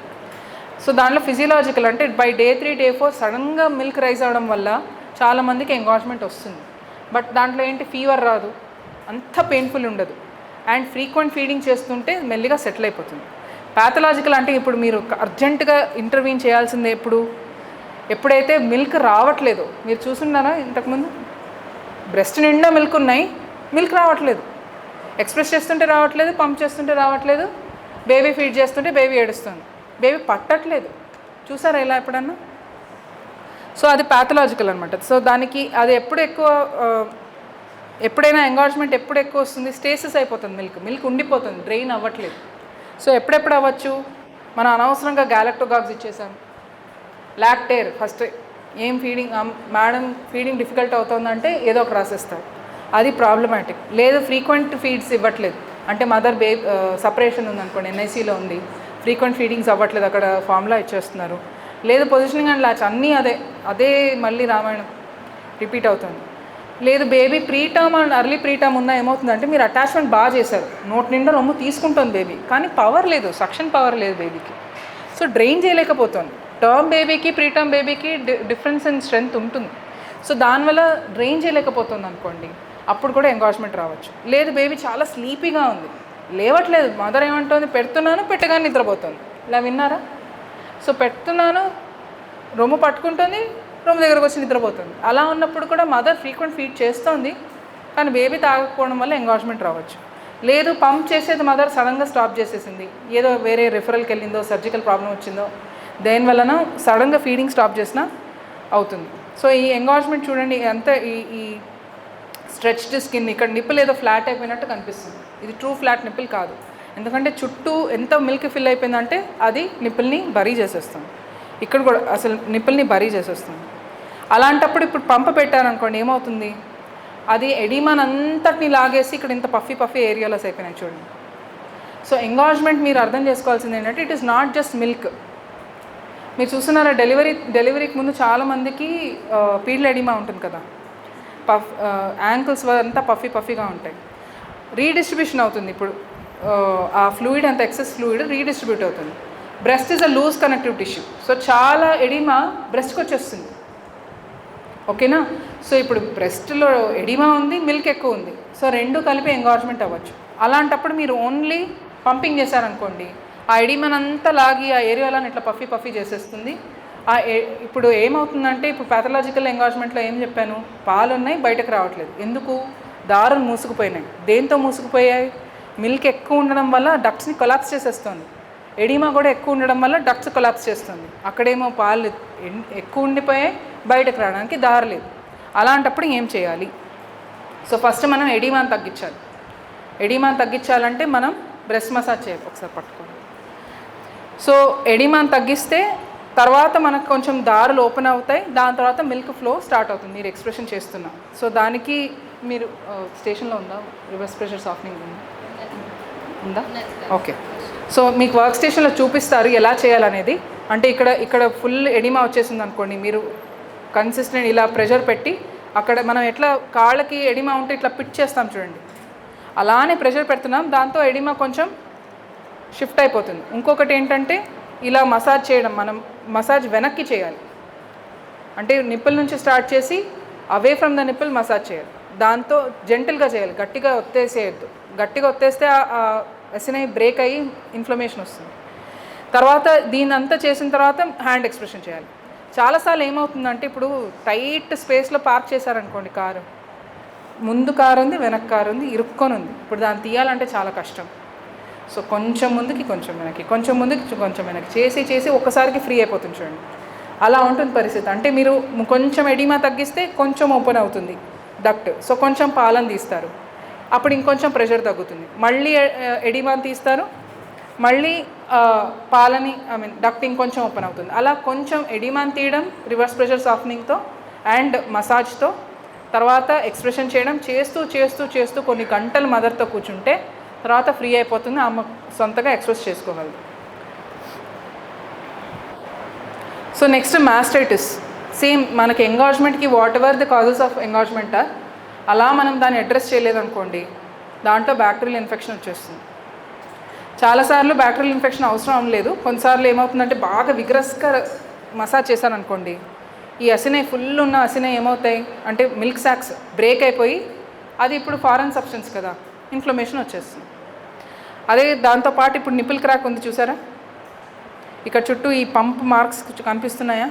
So దాంట్లో ఫిజియలాజికల్ అంటే బై డే 3 డే 4 సడన్గా మిల్క్ రైజ్ అవ్వడం వల్ల చాలామందికి ఎంగాజ్మెంట్ వస్తుంది. బట్ దాంట్లో ఏంటి, ఫీవర్ రాదు, అంత పెయిన్ఫుల్ ఉండదు, అండ్ ఫ్రీక్వెంట్ ఫీడింగ్ చేస్తుంటే మెల్లిగా సెటిల్ అయిపోతుంది. ప్యాథలాజికల్ అంటే ఇప్పుడు మీరు అర్జెంటుగా ఇంటర్వ్యూన్ చేయాల్సిందే ఎప్పుడైతే మిల్క్ రావట్లేదు. మీరు చూస్తున్నారా ఇంతకుముందు బ్రెస్ట్ నిండా మిల్క్ ఉన్నాయి, మిల్క్ రావట్లేదు, ఎక్స్ప్రెస్ చేస్తుంటే రావట్లేదు, పంప్ చేస్తుంటే రావట్లేదు, బేబీ ఫీడ్ చేస్తుంటే బేబీ ఏడుస్తుంది, బేబీ పట్టట్లేదు. చూసారా ఇలా ఎప్పుడన్నా? సో అది ప్యాథలాజికల్ అనమాట. సో దానికి అది ఎప్పుడైనా ఎంగాజ్మెంట్ ఎప్పుడు ఎక్కువ వస్తుంది, స్టేసిస్ అయిపోతుంది, మిల్క్ ఉండిపోతుంది, డ్రైన్ అవ్వట్లేదు. సో ఎప్పుడెప్పుడు అవ్వచ్చు, మనం అనవసరంగా గ్యాలక్టోగాగ్స్ ఇచ్చేసాం, లాక్టేర్ ఫస్ట్ ఏం ఫీడింగ్ మేడం ఫీడింగ్ డిఫికల్ట్ అవుతుందంటే ఏదో ఒక రాసేస్తారు, అది ప్రాబ్లమాటిక్. లేదు ఫ్రీక్వెంట్ ఫీడ్స్ ఇవ్వట్లేదు అంటే మదర్ సపరేషన్ ఉందనుకోండి, ఎన్ఐసీలో ఉంది, ఫ్రీక్వెంట్ ఫీడింగ్స్ అవ్వట్లేదు, అక్కడ ఫార్ములా ఇచ్చేస్తున్నారు. లేదు పొజిషనింగ్ అండ్ లాచ్ అన్నీ అదే మళ్ళీ రామాయణం రిపీట్ అవుతుంది. లేదు baby preterm and early preterm ఉందా, ఏమవుతుందంటే మీరు అటాచ్మెంట్ బాగా చేశారు, నోటి నిండా రొమ్ము తీసుకుంటుంది బేబీ, కానీ పవర్ లేదు, సక్షన్ పవర్ లేదు బేబీకి, సో డ్రైన్ చేయలేకపోతుంది. టర్మ్ బేబీకి ప్రీటర్మ్ బేబీకి డిఫరెన్స్ ఇన్ స్ట్రెంత్ ఉంటుంది. సో దానివల్ల డ్రైన్ చేయలేకపోతుంది అనుకోండి, అప్పుడు కూడా ఎంగాజ్మెంట్ రావచ్చు. లేదు బేబీ చాలా స్లీపీగా ఉంది, లేవట్లేదు, మదర్ ఏమంటుంది, పెడుతున్నాను పెట్టగానే నిద్రపోతుంది, ఇలా విన్నారా? సో పెడుతున్నాను, రొమ్ము పట్టుకుంటుంది, రొమ్ము దగ్గరకు వచ్చి నిద్రపోతుంది. అలా ఉన్నప్పుడు కూడా మదర్ ఫ్రీక్వెంట్ ఫీడ్ చేస్తుంది, కానీ బేబీ తాగకపోవడం వల్ల ఎంగాజ్మెంట్ రావచ్చు. లేదు పంప్ చేసేది మదర్ సడన్గా స్టాప్ చేసేసింది, ఏదో వేరే రిఫరల్కి వెళ్ళిందో, సర్జికల్ ప్రాబ్లం వచ్చిందో, దేనివలన సడన్గా ఫీడింగ్ స్టాప్ చేసినా అవుతుంది. సో ఈ ఎంగాజ్మెంట్ చూడండి, అంత ఈ స్ట్రెచ్డ్ స్కిన్, ఇక్కడ నిప్పుల్ ఏదో ఫ్లాట్ అయిపోయినట్టు కనిపిస్తుంది, ఇది ట్రూ ఫ్లాట్ నిప్పుల్ కాదు, ఎందుకంటే చుట్టూ ఎంత మిల్క్ ఫిల్ అయిపోయిందంటే అది నిప్పుల్ని బరీ చేసేస్తుంది. ఇక్కడ కూడా అసలు నిప్పుల్ని బరీ చేసేస్తుంది. అలాంటప్పుడు ఇప్పుడు పంప పెట్టారనుకోండి ఏమవుతుంది, అది ఎడిమాన్ అంతటిని లాగేసి ఇక్కడ ఇంత పఫీ పఫీ ఏరియాలోస్ అయిపోయినాయి చూడండి. సో ఎంగార్జ్మెంట్ మీరు అర్థం చేసుకోవాల్సింది ఏంటంటే it is not just milk. మీరు చూస్తున్నారా డెలివరీకి ముందు చాలామందికి పీడ్ల ఎడిమా ఉంటుంది కదా, యాంకిల్స్ అంతా పఫీగా ఉంటాయి. రీడిస్ట్రిబ్యూషన్ అవుతుంది ఇప్పుడు ఆ ఫ్లూయిడ్ అంత ఎక్సెస్ ఫ్లూయిడ్ రీడిస్ట్రిబ్యూట్ అవుతుంది. Breast is a loose connective tissue. So చాలా ఎడిమా బ్రెస్ట్కి వచ్చేస్తుంది. ఓకేనా. సో ఇప్పుడు బ్రెస్ట్లో ఎడిమా ఉంది, మిల్క్ ఎక్కువ ఉంది, సో రెండు కలిపి ఎంగార్జ్మెంట్ అవ్వచ్చు. అలాంటప్పుడు మీరు ఓన్లీ పంపింగ్ చేశారనుకోండి, ఆ ఎడిమాన్ అంతా లాగి ఆ ఏరియాలో ఇట్లా పఫీ చేసేస్తుంది. ఇప్పుడు ఏమవుతుందంటే ఇప్పుడు ప్యాథలాజికల్ ఎంగార్జ్మెంట్లో ఏం చెప్పాను, పాలు ఉన్నాయి బయటకు రావట్లేదు. ఎందుకు? దారులు మూసుకుపోయినాయి. దేంతో మూసుకుపోయాయి? మిల్క్ ఎక్కువ ఉండడం వల్ల డక్ట్స్ని కొలాప్స్ చేసేస్తుంది. ఎడిమా కూడా ఎక్కువ ఉండడం వల్ల డక్ట్స్ కొలాప్స్ చేస్తుంది. అక్కడేమో పాలు ఎక్కువ ఉండిపోయాయి, బయటకు రావడానికి దారి లేదు. అలాంటప్పుడు ఏం చేయాలి? సో ఫస్ట్ మనం ఎడిమాని తగ్గించాలి. ఎడిమాని తగ్గించాలంటే మనం బ్రెస్ట్ మసాజ్ చేయాలి. ఒకసారి పట్టుకోండి. సో ఎడిమాని తగ్గిస్తే తర్వాత మనకు కొంచెం దారులు ఓపెన్ అవుతాయి. దాని తర్వాత మిల్క్ ఫ్లో స్టార్ట్ అవుతుంది. మీరు ఎక్స్ప్రెషన్ చేస్తున్నాం. సో దానికి మీరు స్టేషన్లో ఉందా రివర్స్ ప్రెషర్ సాఫ్ట్నింగ్ ఉందా? ఓకే. సో మీకు వర్క్ స్టేషన్లో చూపిస్తారు ఎలా చేయాలనేది. అంటే ఇక్కడ ఫుల్ ఎడిమా వచ్చేసింది అనుకోండి, మీరు కన్సిస్టెంట్ ఇలా ప్రెషర్ పెట్టి అక్కడ మనం ఎట్లా కాళ్ళకి ఎడిమా ఉంటే ఇట్లా పిట్ చేస్తాం చూడండి, అలానే ప్రెషర్ పెడుతున్నాం. దాంతో ఎడిమా కొంచెం షిఫ్ట్ అయిపోతుంది. ఇంకొకటి ఏంటంటే ఇలా మసాజ్ చేయడం, మనం మసాజ్ వెనక్కి చేయాలి. అంటే నిప్పుల నుంచి స్టార్ట్ చేసి away from the nipple massage చేయాలి. దాంతో జెంటిల్గా చేయాలి, గట్టిగా ఒత్తేసేయద్దు. గట్టిగా ఒత్తేస్తే ఎసినై బ్రేక్ అయ్యి ఇన్ఫ్లమేషన్ వస్తుంది. తర్వాత దీని అంతా చేసిన తర్వాత హ్యాండ్ ఎక్స్ప్రెషన్ చేయాలి. చాలాసార్లు ఏమవుతుందంటే ఇప్పుడు టైట్ స్పేస్లో పార్క్ చేశారనుకోండి, కారు ముందు కారు ఉంది, వెనక్కి కారు ఉంది, ఇరుక్కొని ఉంది. ఇప్పుడు దాన్ని తీయాలంటే చాలా కష్టం. సో కొంచెం ముందుకి కొంచెం వెనక్కి, కొంచెం ముందుకి కొంచెం వెనక్కి చేసి ఒక్కసారికి ఫ్రీ అయిపోతుంది చూడండి. అలా ఉంటుంది పరిస్థితి. అంటే మీరు కొంచెం ఎడిమా తగ్గిస్తే కొంచెం ఓపెన్ అవుతుంది డక్ట్. సో కొంచెం పాలను తీస్తారు, అప్పుడు ఇంకొంచెం ప్రెషర్ తగ్గుతుంది. మళ్ళీ ఎడిమాని తీస్తారు, మళ్ళీ పాలని డక్ట్ ఇంకొంచెం ఓపెన్ అవుతుంది. అలా కొంచెం ఎడిమాని తీయడం రివర్స్ ప్రెషర్ సాఫ్ట్నింగ్తో అండ్ మసాజ్తో, తర్వాత ఎక్స్ప్రెషన్ చేయడం చేస్తూ కొన్ని గంటలు మదర్తో కూర్చుంటే తర్వాత ఫ్రీ అయిపోతుంది. అమ్మ సొంతగా ఎక్స్ప్రెస్ చేసుకోగలదు. So next mastitis. సేమ్ మనకి ఎంగార్జ్మెంట్కి whatever the causes of engorgement అలా మనం దాన్ని అడ్రస్ చేయలేదనుకోండి, దాంట్లో బ్యాక్టీరియల్ ఇన్ఫెక్షన్ వచ్చేస్తుంది. చాలాసార్లు బ్యాక్టీరియల్ ఇన్ఫెక్షన్ అవసరం లేదు. కొన్నిసార్లు ఏమవుతుందంటే బాగా విగ్రస్గా మసాజ్ చేశారనుకోండి, ఈ అసినై ఫుల్ ఉన్న అసినై ఏమవుతాయి అంటే మిల్క్ సాక్స్ బ్రేక్ అయిపోయి అది ఇప్పుడు ఫారెన్ సబ్స్టెన్స్ కదా, ఇన్ఫ్లమేషన్ వచ్చేస్తుంది. అదే దాంతోపాటు ఇప్పుడు నిపుల్ క్రాక్ ఉంది చూసారా, ఇక్కడ చుట్టూ ఈ పంప్ మార్క్స్ కనిపిస్తున్నాయా?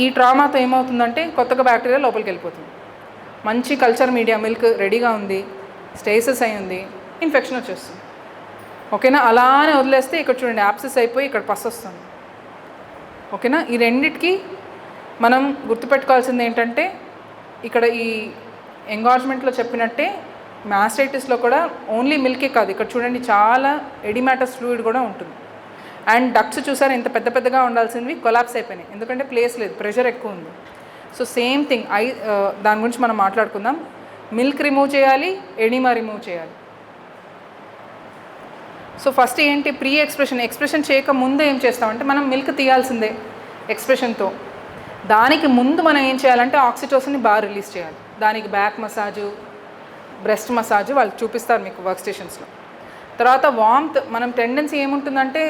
ఈ ట్రామాతో ఏమవుతుందంటే కొత్తగా బ్యాక్టీరియా లోపలికి వెళ్ళిపోతుంది. మంచి కల్చర్ మీడియా మిల్క్ రెడీగా ఉంది, స్టేసెస్ అయి ఉంది, ఇన్ఫెక్షన్ వచ్చేస్తుంది. ఓకేనా. అలానే వదిలేస్తే ఇక్కడ చూడండి యాప్సెస్ అయిపోయి ఇక్కడ పస్ వస్తుంది. ఓకేనా. ఈ రెండిటికి మనం గుర్తుపెట్టుకోవాల్సింది ఏంటంటే ఇక్కడ ఈ ఎంగార్జ్మెంట్లో చెప్పినట్టే మాస్టైటిస్లో కూడా ఓన్లీ మిల్కే కాదు, ఇక్కడ చూడండి చాలా ఎడిమాటస్ ఫ్లూయిడ్ కూడా ఉంటుంది. అండ్ డక్ట్స్ చూసారు ఎంత పెద్దగా ఉండాల్సినవి కొలాప్స్ అయిపోయినాయి, ఎందుకంటే ప్లేస్ లేదు, ప్రెషర్ ఎక్కువ ఉంది. సో సేమ్ థింగ్ దాని గురించి మనం మాట్లాడుకుందాం. మిల్క్ రిమూవ్ చేయాలి, ఎడిమా రిమూవ్ చేయాలి. సో ఫస్ట్ ఏంటి, ప్రీ ఎక్స్ప్రెషన్ చేయక ముందు ఏం చేస్తామంటే మనం మిల్క్ తీయాల్సిందే ఎక్స్ప్రెషన్తో. దానికి ముందు మనం ఏం చేయాలంటే ఆక్సిటోసిన్ని బాగా రిలీజ్ చేయాలి. దానికి బ్యాక్ మసాజు, బ్రెస్ట్ మసాజ్ వాళ్ళు చూపిస్తారు మీకు వర్క్ స్టేషన్స్లో. తర్వాత వామ్త్, మనం టెండెన్సీ ఏముంటుందంటే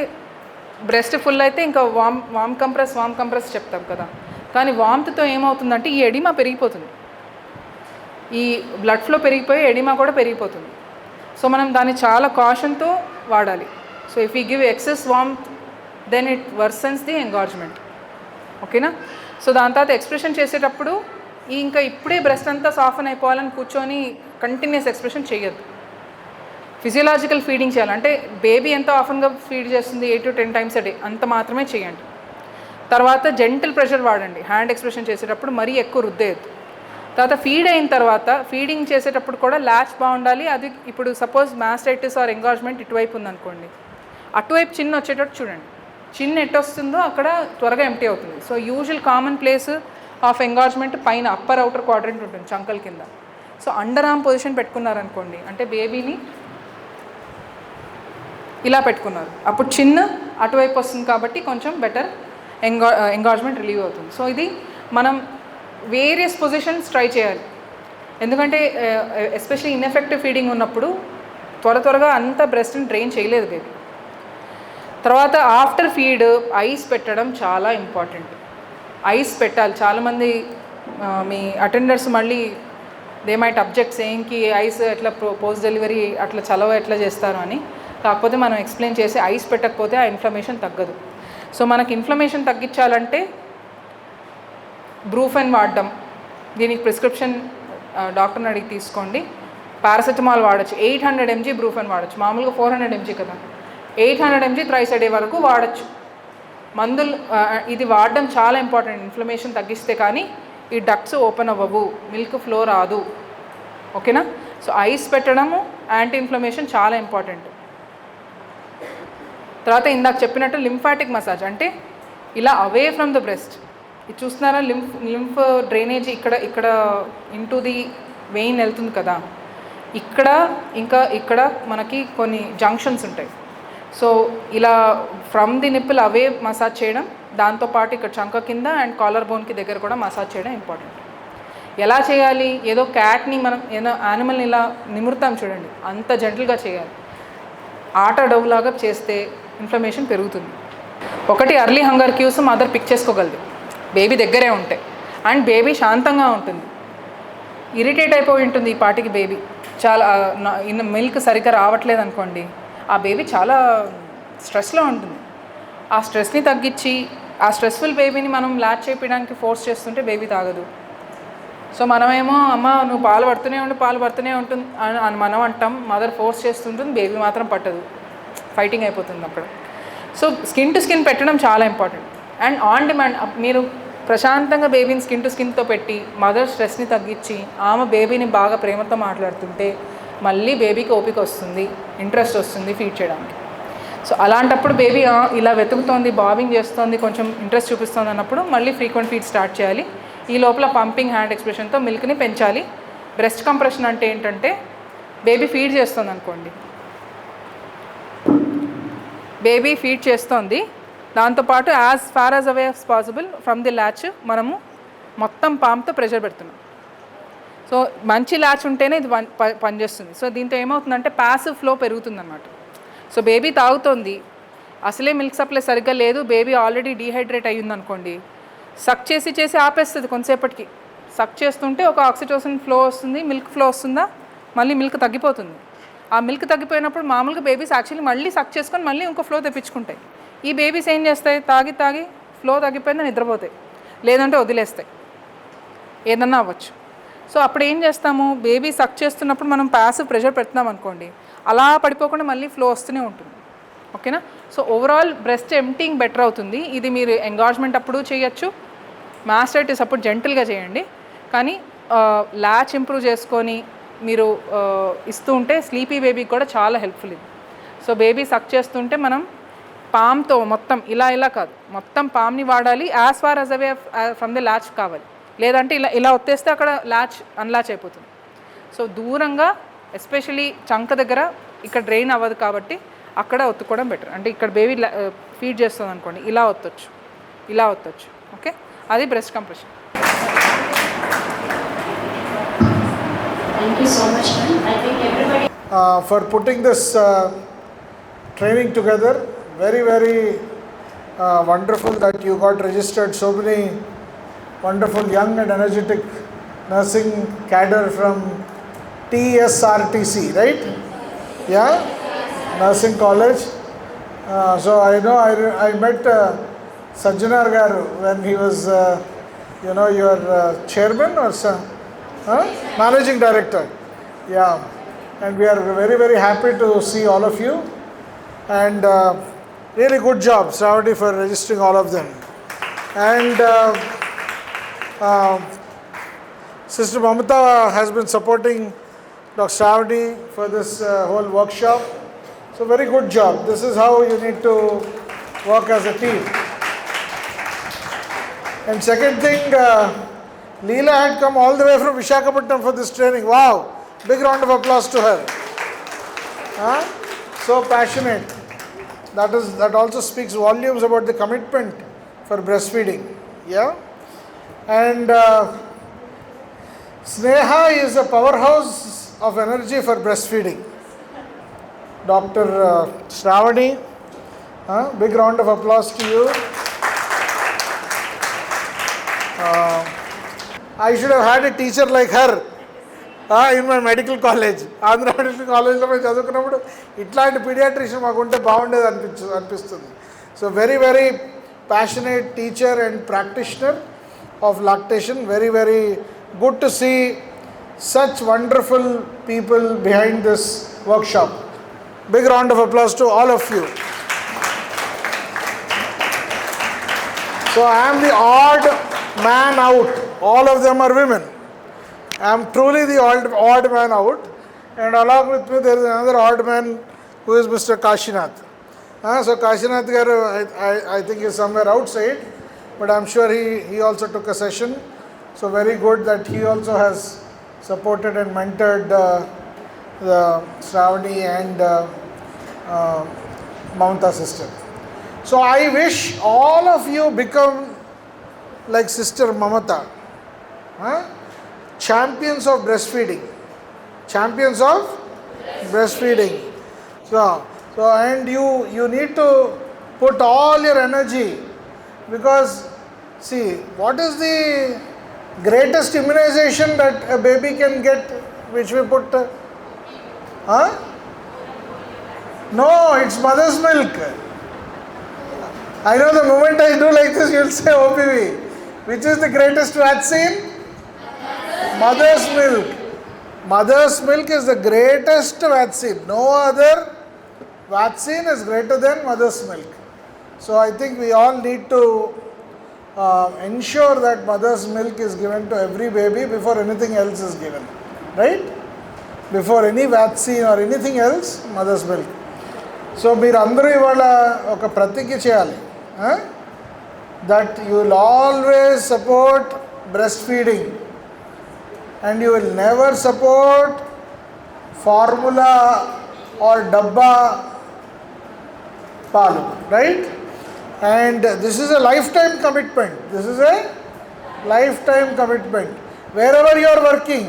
బ్రెస్ట్ ఫుల్ అయితే ఇంకా వామ్ కంప్రెస్ చెప్తాం కదా, కానీ వామ్త్తో ఏమవుతుందంటే ఈ ఎడిమా పెరిగిపోతుంది, ఈ బ్లడ్ ఫ్లో పెరిగిపోయి ఎడిమా కూడా పెరిగిపోతుంది. సో మనం దాన్ని చాలా కాషన్తో వాడాలి. So if you give excess warmth then it worsens the engorgement. ఓకేనా. సో దాని తర్వాత ఎక్స్ప్రెషన్ చేసేటప్పుడు ఇంకా ఇప్పుడే బ్రెస్ట్ అంతా సాఫ్ట్ అయిపోవాలని కూర్చొని కంటిన్యూస్ ఎక్స్ప్రెషన్ చేయొద్దు. ఫిజియలాజికల్ ఫీడింగ్ చేయాలి. అంటే బేబీ ఎంత ఆఫన్గా ఫీడ్ చేస్తుంది 8 to 10 times a day అంత మాత్రమే చేయండి. తర్వాత జెంటిల్ ప్రెషర్ వాడండి హ్యాండ్ ఎక్స్ప్రెషన్ చేసేటప్పుడు, మరీ ఎక్కువ రుద్దేయద్దు. తర్వాత ఫీడ్ అయిన తర్వాత ఫీడింగ్ చేసేటప్పుడు కూడా ల్యాచ్ బాగుండాలి. అది ఇప్పుడు సపోజ్ మాస్టైటిస్ ఆర్ ఎంగార్జ్మెంట్ ఇటువైపు ఉందనుకోండి, అటువైపు చిన్న వచ్చేటట్టు చూడండి. చిన్న ఎట్ వస్తుందో అక్కడ త్వరగా ఎంటీ అవుతుంది. So usual common place of engorgement పైన అప్పర్ అవుటర్ క్వాడ్రంట్ ఉంటుంది చంకల కింద. సో అండర్ ఆర్మ్ పొజిషన్ పెట్టుకున్నారనుకోండి, అంటే బేబీని ఇలా పెట్టుకున్నారు, అప్పుడు చిన్న అటువైపు వస్తుంది కాబట్టి కొంచెం బెటర్ ఎంగార్జ్మెంట్ రిలీవ్ అవుతుంది. సో ఇది మనం వేరియస్ పొజిషన్స్ ట్రై చేయాలి. ఎందుకంటే ఎస్పెషలీ ఇన్ఎఫెక్టివ్ ఫీడింగ్ ఉన్నప్పుడు త్వరగా అంత బ్రెస్ట్ని డ్రైన్ చేయలేదు బేబీ. తర్వాత ఆఫ్టర్ ఫీడ్ ఐస్ పెట్టడం చాలా ఇంపార్టెంట్. ఐస్ పెట్టాలి. చాలామంది మీ అటెండర్స్ మళ్ళీ దే మైట్ అబ్జెక్ట్ సేయింగ్కి ఐస్ ఎట్లా పోస్ట్ డెలివరీ అట్లా చలవ ఎట్లా చేస్తారు అని. కాకపోతే మనం ఎక్స్ప్లెయిన్ చేసి ఐస్ పెట్టకపోతే ఆ ఇన్ఫ్లమేషన్ తగ్గదు. సో మనకి ఇన్ఫ్లమేషన్ తగ్గించాలంటే బ్రూఫెన్ వాడడం. దీనికి ప్రిస్క్రిప్షన్ డాక్టర్ని అడిగి తీసుకోండి. పారాసెటమాల్ వాడచ్చు, 800 mg బ్రూఫెన్ వాడచ్చు. మామూలుగా 400 mg కదా, 800 mg థ్రైస్ a డే వరకు వాడచ్చు. మందులు ఇది వాడడం చాలా ఇంపార్టెంట్. ఇన్ఫ్లమేషన్ తగ్గిస్తే కానీ ఈ డక్ట్స్ ఓపెన్ అవ్వవు, మిల్క్ ఫ్లో రాదు. ఓకేనా? సో ఐస్ పెట్టడము యాంటీ ఇన్ఫ్లమేషన్ చాలా ఇంపార్టెంట్. తర్వాత ఇందాక చెప్పినట్టు లింఫాటిక్ మసాజ్, అంటే ఇలా అవే ఫ్రమ్ ద బ్రెస్ట్. ఇది చూస్తున్నారా, లింఫ్ డ్రైనేజ్ ఇక్కడ ఇంటూ ది వెయిన్ వెళ్తుంది కదా, ఇక్కడ మనకి కొన్ని జంక్షన్స్ ఉంటాయి. సో ఇలా from the nipple away massage చేయడం, దాంతోపాటు ఇక్కడ చంక కింద అండ్ కాలర్ బోన్కి దగ్గర కూడా మసాజ్ చేయడం ఇంపార్టెంట్. ఎలా చేయాలి? ఏదో క్యాట్ని మనం ఏదో యానిమల్ని ఇలా నిమురుతాం చూడండి, అంత జెంటల్గా చేయాలి. ఆట డౌలాగా చేస్తే ఇన్ఫ్లమేషన్ పెరుగుతుంది. ఒకటి early hunger cues mother pick చేసుకోగలదు, బేబీ దగ్గరే ఉంటాయి. అండ్ బేబీ శాంతంగా ఉంటుంది, ఇరిటేట్ అయిపోయి ఉంటుంది ఈ పాటికి బేబీ. చాలా మిల్క్ సరిగ్గా రావట్లేదు అనుకోండి, ఆ బేబీ చాలా స్ట్రెస్లో ఉంటుంది. ఆ స్ట్రెస్ని తగ్గించి ఆ స్ట్రెస్ఫుల్ బేబీని మనం ల్యాచ్ చేయడానికి ఫోర్స్ చేస్తుంటే బేబీ తాగదు. సో మనమేమో అమ్మ నువ్వు పాలు పడుతూనే ఉంటుంది అని మనం అంటాం, మదర్ ఫోర్స్ చేస్తుంటుంది, బేబీ మాత్రం పట్టదు, ఫైటింగ్ అయిపోతుంది అక్కడ. సో స్కిన్ టు స్కిన్ పెట్టడం చాలా ఇంపార్టెంట్. అండ్ ఆన్ డిమాండ్ మీరు ప్రశాంతంగా బేబీని స్కిన్ టు స్కిన్తో పెట్టి మదర్ స్ట్రెస్ని తగ్గించి ఆమె బేబీని బాగా ప్రేమతో మాట్లాడుతుంటే మళ్ళీ బేబీకి ఓపిక వస్తుంది, ఇంట్రెస్ట్ వస్తుంది ఫీడ్ చేయడానికి. సో అలాంటప్పుడు బేబీ ఇలా వెతుకుతోంది, బాబింగ్ చేస్తోంది, కొంచెం ఇంట్రెస్ట్ చూపిస్తుంది అన్నప్పుడు మళ్ళీ ఫ్రీక్వెంట్ ఫీడ్ స్టార్ట్ చేయాలి. ఈ లోపల పంపింగ్ హ్యాండ్ ఎక్స్ప్రెషన్తో మిల్క్ని పెంచాలి. బ్రెస్ట్ కంప్రెషన్ అంటే ఏంటంటే, బేబీ ఫీడ్ చేస్తుంది అనుకోండి, బేబీ ఫీడ్ చేస్తోంది, దాంతోపాటు as far as away as possible from the latch మనము మొత్తం పామ్తో ప్రెషర్ పెడుతున్నాం. సో మంచి ల్యాచ్ ఉంటేనే ఇది పనిచేస్తుంది. సో దీంతో ఏమవుతుందంటే ప్యాసివ్ ఫ్లో పెరుగుతుందన్నమాట. సో బేబీ తాగుతోంది, అసలే మిల్క్ సప్లై సరిగ్గా లేదు, బేబీ ఆల్రెడీ డీహైడ్రేట్ అయ్యిందనుకోండి, సక్ చేసి ఆపేస్తుంది. కొంతసేపటికి సక్ చేస్తుంటే ఒక ఆక్సిటోసిన్ ఫ్లో వస్తుంది, మిల్క్ ఫ్లో వస్తుందా, మళ్ళీ మిల్క్ తగ్గిపోతుంది. ఆ మిల్క్ తగ్గిపోయినప్పుడు మామూలుగా బేబీస్ యాక్చువల్లీ మళ్ళీ సక్ చేసుకొని మళ్ళీ ఇంకో ఫ్లో తెప్పించుకుంటాయి. ఈ బేబీస్ ఏం చేస్తాయి, తాగి ఫ్లో తగ్గిపోయిందా నిద్రపోతాయి, లేదంటే వదిలేస్తాయి, ఏదన్నా అవ్వచ్చు. సో అప్పుడు ఏం చేస్తాము, బేబీ సక్ చేస్తున్నప్పుడు మనం ప్యాసివ్ ప్రెషర్ పెడుతున్నాం అనుకోండి, అలా పడిపోకుండా మళ్ళీ ఫ్లో వస్తూనే ఉంటుంది. ఓకేనా? సో ఓవరాల్ బ్రెస్ట్ ఎంప్టింగ్ బెటర్ అవుతుంది. ఇది మీరు ఎంగార్జ్మెంట్ అప్పుడు చేయొచ్చు, మాస్టైటిస్ అప్పుడు జెంటల్గా చేయండి. కానీ ల్యాచ్ ఇంప్రూవ్ చేసుకొని మీరు ఇస్తూ ఉంటే స్లీపీ బేబీకి కూడా చాలా హెల్ప్ఫుల్ ఇది. సో బేబీ సక్ చేస్తుంటే మనం పామ్తో మొత్తం ఇలా కాదు, మొత్తం పామ్ని వాడాలి. As far as away from the latch కావాలి, లేదంటే ఇలా ఒత్తేస్తే అక్కడ ల్యాచ్ అన్లాచ్ అయిపోతుంది. సో దూరంగా ఎస్పెషలీ చంక దగ్గర ఇక్కడ డ్రైన్ అవ్వదు కాబట్టి అక్కడ ఒత్తుకోవడం బెటర్. అంటే ఇక్కడ బేబీ ఫీడ్ చేస్తుంది అనుకోండి, ఇలా ఒత్తొచ్చు. ఓకే, అది breast compression. Thank you so much, ma'am. I think everybody for putting this training together. Very, very wonderful that you got registered so many wonderful young and energetic nursing cadre from TSRTC, right? Yeah, nursing college. So I know I met Sajjanar Garu when he was, your chairman or managing director. Yeah, and we are very, very happy to see all of you, and really good job, Shravani, for registering all of them. And Sister Mamata has been supporting Dr. Shravani for this whole workshop. So very good job. This is how you need to work as a team. And second thing, Leela had come all the way from Visakhapatnam for this training. Wow! Big round of applause to her. So passionate. That also speaks volumes about the commitment for breastfeeding. Yeah? And Sneha is a powerhouse of energy for breastfeeding. Dr. Shravani, big round of applause to you. I should have had a teacher like her in my medical college. Andhra Medical College లో మేము చదువుకున్నప్పుడు ఇట్లాంటి paediatrician మాకుంటే బాగుండేది అనిపిస్తుంది. So very very passionate teacher and practitioner of lactation. Very very good to see such wonderful people behind this workshop. Big round of applause to all of you. So I am the odd man out. All of them are women. I am truly the odd man out. And along with me there is another odd man who is Mr. Kashinath. So Kashinath garu, I think is somewhere outside, but I am sure he also took a session. So very good that he also has supported and mentored the Shravani and Mamata sister. So I wish all of you become like Sister Mamata, champions of breastfeeding, champions of breastfeeding. So and you need to put all your energy, because see, what is the greatest immunization that a baby can get, which we put? No, it's mother's milk. I know the moment I do like this, you'll say OPV. Which is the greatest vaccine? Mother's milk. Mother's milk is the greatest vaccine. No other vaccine is greater than mother's milk. So I think we all need to ensure that mother's milk is given to every baby before anything else is given. Right? Before any vaccine or anything else, mother's milk. So మీరు అందరూ ఇవాళ ఒక ప్రతిజ్ఞ చేయాలి, that you will always support breastfeeding and you will never support formula or dabba palu, right? And this is a lifetime commitment. This is a lifetime commitment. Wherever you are working,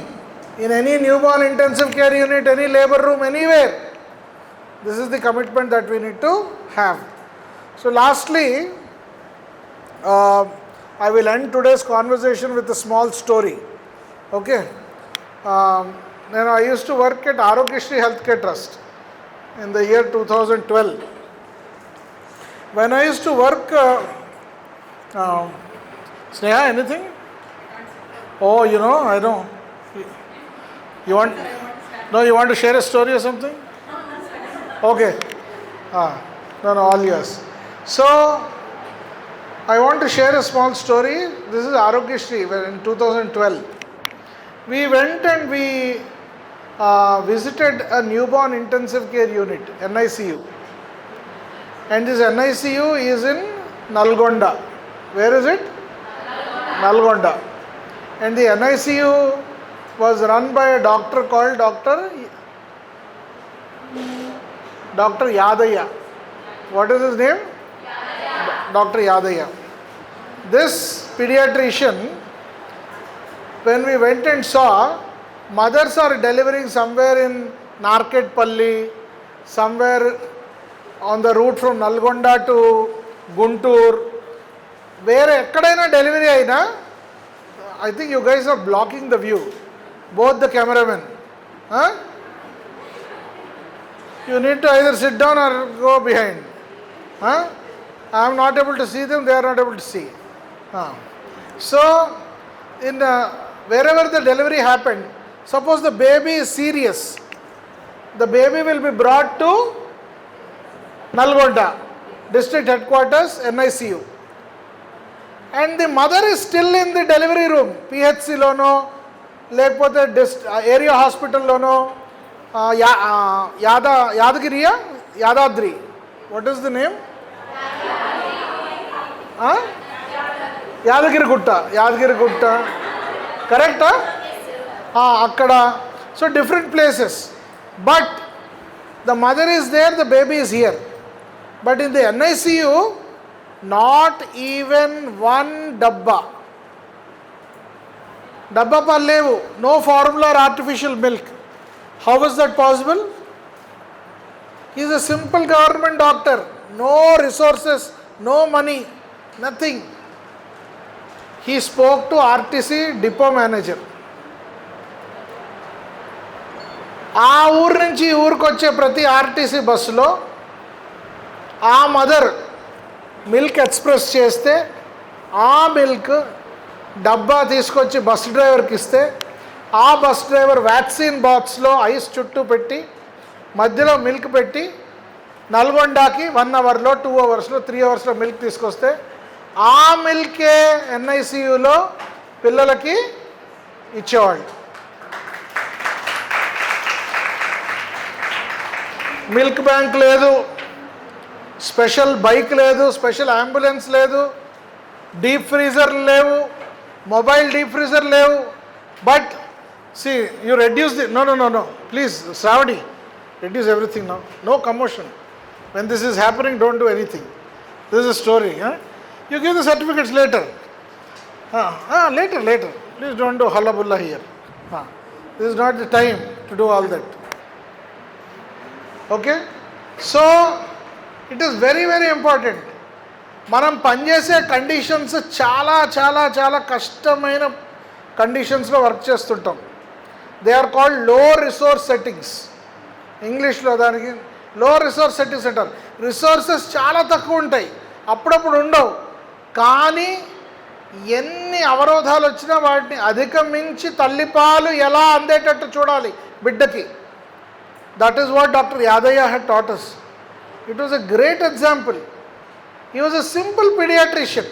in any newborn intensive care unit, any labor room, anywhere, this is the commitment that we need to have. So lastly, I will end today's conversation with a small story. Okay? I used to work at Arogyasri Healthcare Trust in the year 2012. When I used to work, Sneha, anything? Oh, I know. You want? No, you want to share a story or something? Okay. No, all yours. So, I want to share a small story. This is Arogyasri, where in 2012. We went and we visited a newborn intensive care unit, NICU. And this NICU is in Nalgonda. Where is it? Nalgonda. And the NICU was run by a doctor called Dr. Yadaya. What is his name? Dr. Yadaya. This pediatrician, when we went and saw, mothers are delivering somewhere in Narketpalli, somewhere on the route from Nalgonda to Guntur. Where ekkadaina delivery aina, I think you guys are blocking the view, both the cameramen. You need to either sit down or go behind. I am not able to see them, they are not able to see. So, in wherever the delivery happened, suppose the baby is serious, the baby will be brought to Nalgonda, district headquarters, NICU. And the mother is still in the delivery room, PHC lono, lekapothe area hospital lono, Yadadri. What is the name? Yadagirigutta కరెక్టా? అక్కడ. So different places, but the mother is there, the baby is here. But in the NICU not even 1 డబ్బా పాలు లేవు. No formula or artificial milk. How was that possible? Is a simple government doctor. No resources, no money, nothing. He spoke to RTC depot manager. ఆ ఊరు నుంచి ఈ ఊరికి వచ్చే ప్రతి RTC బస్సులో ఆ మదర్ మిల్క్ ఎక్స్ప్రెస్ చేస్తే ఆ మిల్క్ డబ్బా తీసుకొచ్చి బస్ డ్రైవర్కి ఇస్తే ఆ బస్ డ్రైవర్ వ్యాక్సిన్ బాక్స్లో ఐస్ చుట్టూ పెట్టి మధ్యలో మిల్క్ పెట్టి నల్గొండకి 1 అవర్లో 2 అవర్స్లో 3 అవర్స్లో మిల్క్ తీసుకొస్తే ఆ మిల్కే NICUలో పిల్లలకి ఇచ్చేవాళ్ళు. మిల్క్ బ్యాంక్ లేదు, స్పెషల్ బైక్ లేదు, స్పెషల్ అంబులెన్స్ లేదు, డీప్ ఫ్రీజర్ లేవు, మొబైల్ డీప్ ఫ్రీజర్ లేవు. But see you reduce the no please Shravani, reduce everything now. No commotion. When this is happening, don't do anything. This is a story. You give the certificates later. Later. Please don't do hullabulla here. This is not the time to do all that. Okay? So, it is very, very important. మనం పనిచేసే conditions చాలా కష్టమైన కండిషన్స్లో work చేస్తుంటాం. They are called లో resource settings. ఇంగ్లీష్లో దానికి లో రిసోర్స్ సెట్టింగ్స్ అంటారు. రిసోర్సెస్ చాలా తక్కువ ఉంటాయి, అప్పుడప్పుడు ఉండవు. కానీ ఎన్ని అవరోధాలు వచ్చినా వాటిని అధిగమించి తల్లిపాలు ఎలా అందేటట్టు చూడాలి బిడ్డకి. That is what doctor Yadaiah had taught us. It was a great example. He was a simple pediatrician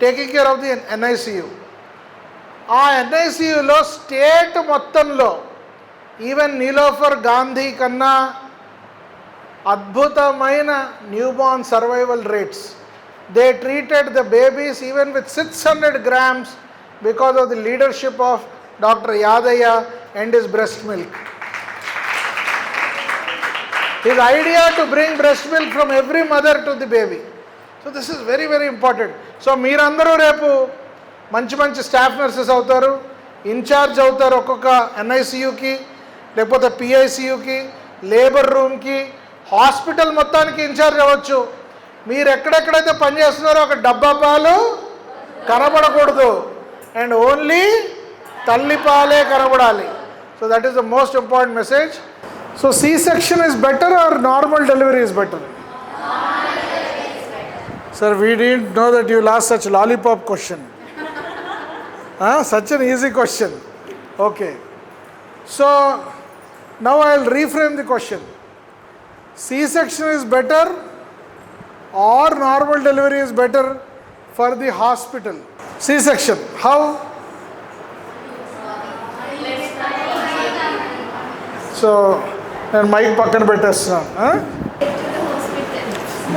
taking care of the NICU. ఆ NICUలో స్టేట్ మొత్తంలో ఈవెన్ నీలోఫర్ గాంధీ కన్నా అద్భుతమైన newborn survival rates. They treated the babies even with 600 grams because of the leadership of doctor Yadaiah and his breast milk. His idea to bring breast milk from every mother to the baby. So this is very, very important. So మీరందరూ రేపు మంచి staff nurses అవుతారు, incharge అవుతారు. ఒక్కొక్క NICUకి, లేకపోతే PICUకి, labour రూమ్కి, hospital మొత్తానికి incharge అవ్వచ్చు. మీరు ఎక్కడెక్కడైతే పనిచేస్తున్నారో ఒక డబ్బా పాలు కనబడకూడదు, అండ్ ఓన్లీ తల్లిపాలే కనబడాలి. So that is the most important message. So C-section is better or normal delivery is better? Sir, we didn't know that you will ask such lollipop question. Such an easy question. Okay. So now I will reframe the question. C-section is better or normal delivery is better for the hospital? C-section. How? So నేను mic పక్కన పెట్టేస్తున్నాను.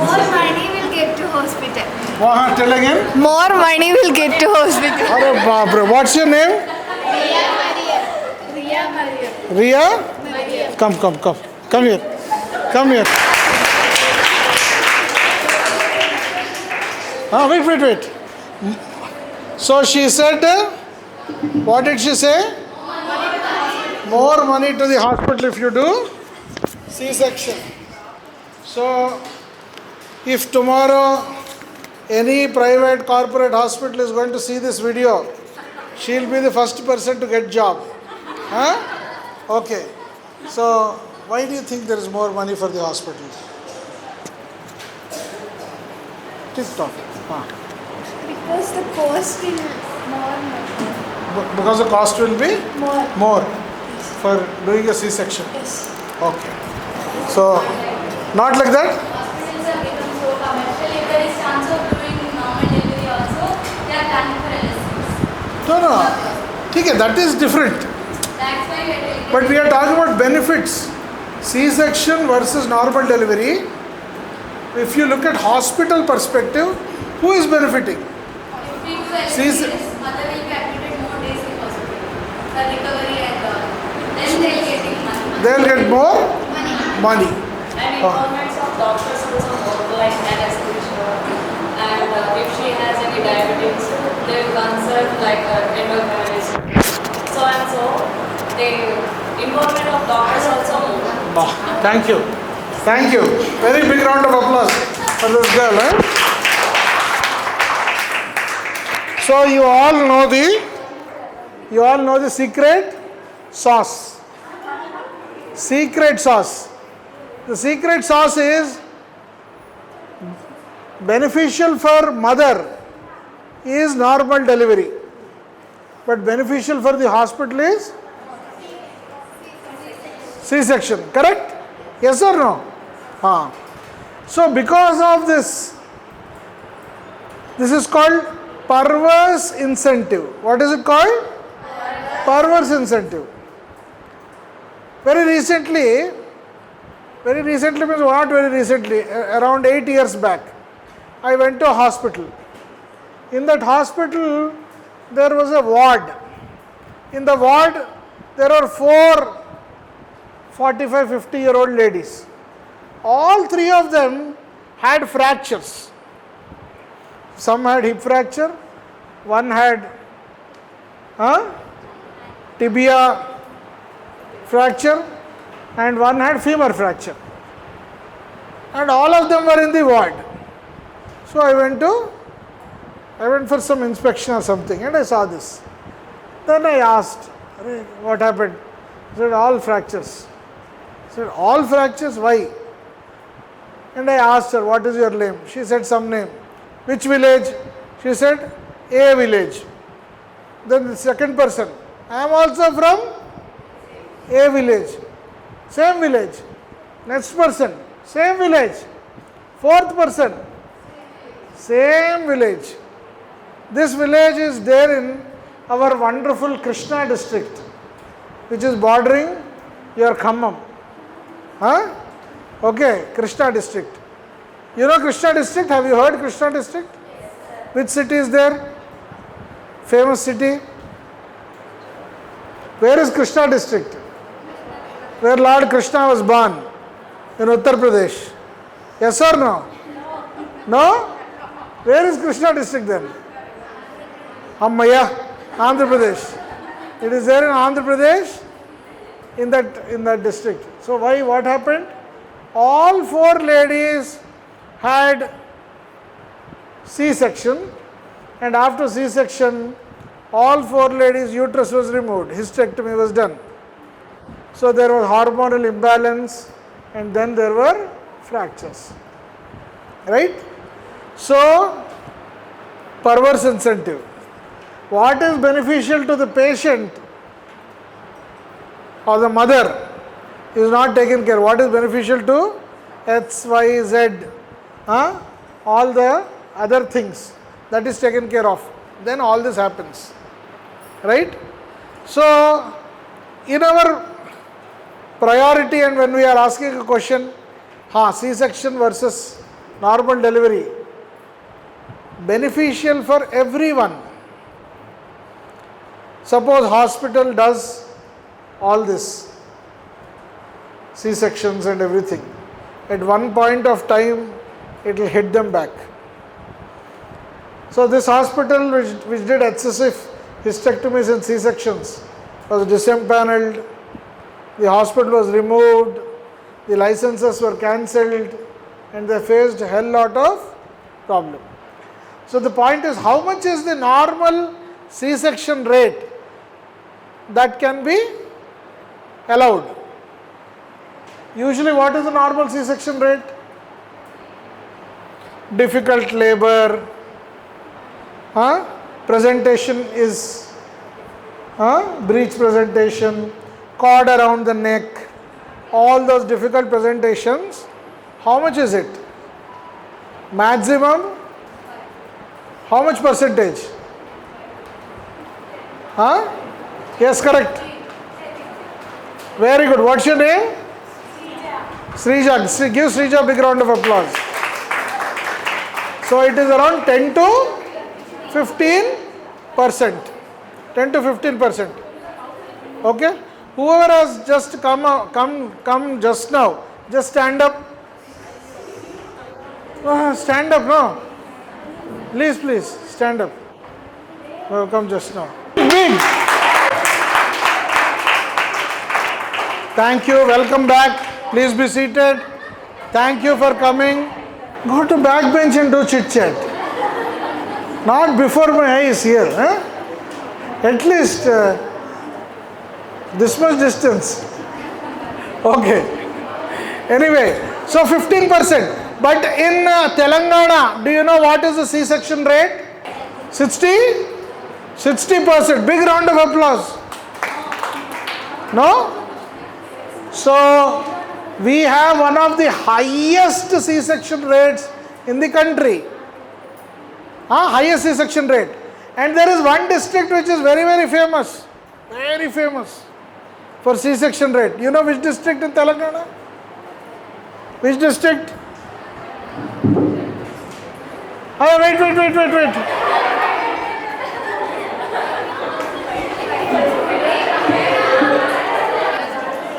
More money will get to hospital. Tell again. More money will get to hospital. అరే బాప్రే, what's your name? Riya? Come here. Wait. So she said, what did she say? More money to the hospital if you do C-section. So if tomorrow any private corporate hospital is going to see this video, she'll be the first person to get job. Okay. So why do you think there is more money for the hospitals? TikTok. Because the cost will more. Because the cost will be more for doing a C-section. Yes. Okay. So not like that? Hospitals are become so commercial. If there is chance of doing normal delivery also, they are planning for LSCs. No. Okay, that is different. That's why we are doing But we are talking about benefits. C-section versus normal delivery. If you look at hospital perspective, Who is benefiting? If we do Cease- LSS, mother will be admitted more days in hospital for recovery and all. Then they'll getting money. They'll get more money. And involvements of doctors also work like anesthesia. And if she has any diabetes, they will consult like endocrinologist. So and so, the involvement of doctors also more. Oh, thank you. Thank you. Very big round of applause for this girl. So you all know the secret sauce. Secret sauce. The secret sauce is beneficial for mother is normal delivery, but beneficial for the hospital is C-section, correct? Yes or no? So because of this is called perverse incentive. What is it called? Perverse incentive. Very recently means not very recently, around 8 years back, I went to a hospital. In that hospital, there was a ward. In the ward, there are 4 45, 50-year-old ladies. All 3 of them had fractures. Some had hip fracture, one had tibia fracture, and one had femur fracture. And all of them were in the ward. So I went for some inspection or something, and I saw this. Then I asked, what happened? He said, all fractures. I said, all fractures? Why? And I asked her, what is your name? She said some name. Which village? She said, A village. Then the second person, I am also from A village. Same village. Next person, same village. Fourth person, same village. This village is there in our wonderful Krishna district, which is bordering your Khammam. Okay, Krishna district. You know Krishna district? Have you heard Krishna district? Yes, sir. Which city is there? Famous city? Where is Krishna district? Where Lord Krishna was born? In Uttar Pradesh. Yes or no? No? Where is Krishna district then? Ammaya, Andhra Pradesh. It is there in Andhra Pradesh, in that district. So why? What happened? All 4 ladies had C-section, and after C-section, all 4 ladies' uterus was removed. Hysterectomy was done. So there was hormonal imbalance, and then there were fractures. Right? So, perverse incentive. What is beneficial to the patient or the mother is not taken care. What is beneficial to X, Y, Z, all the other things, that is taken care of. Then all this happens. Right? So, in our priority, and when we are asking a question, C-section versus normal delivery, beneficial for everyone. Suppose hospital does all this, C-sections and everything. At one point of time, it will hit them back. So this hospital which did excessive hysterectomies and C-sections was disempaneled, the hospital was removed, the licenses were cancelled, and they faced a hell lot of problem. So the point is, how much is the normal C-section rate that can be allowed? Usually what is the normal C-section rate? Difficult labor, presentation is breech presentation, cord around the neck, all those difficult presentations. How much is it? Maximum? How much percentage? Yes, correct. Very good. What's your name? Srija. Give Srija a big round of applause. So it is around 10 to 15%. 10 to 15%. Okay? Whoever has just come just now, just stand up. Stand up, no? Please, stand up. Come just now. Big. Thank you, welcome back. Please be seated. Thank you for coming. Go to back bench and do chit chat. Not before my eyes here. Huh? At least this much distance. Okay. Anyway, so 15%. But in Telangana, do you know what is the C-section rate? 60%. Big round of applause. No? So, we have one of the highest C-section rates in the country. Highest C-section rate. And there is one district which is very, very famous. Very famous for C-section rate. You know which district in Telangana? Which district? Oh, wait.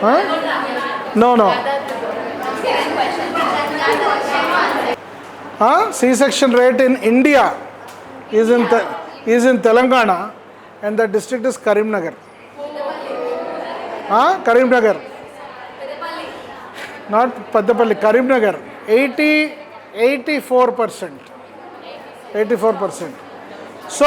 Huh? No. C-section rate in India is in Telangana, and the district is Karimnagar. Karimnagar. Not Peddapalli, Karimnagar. 84%. So,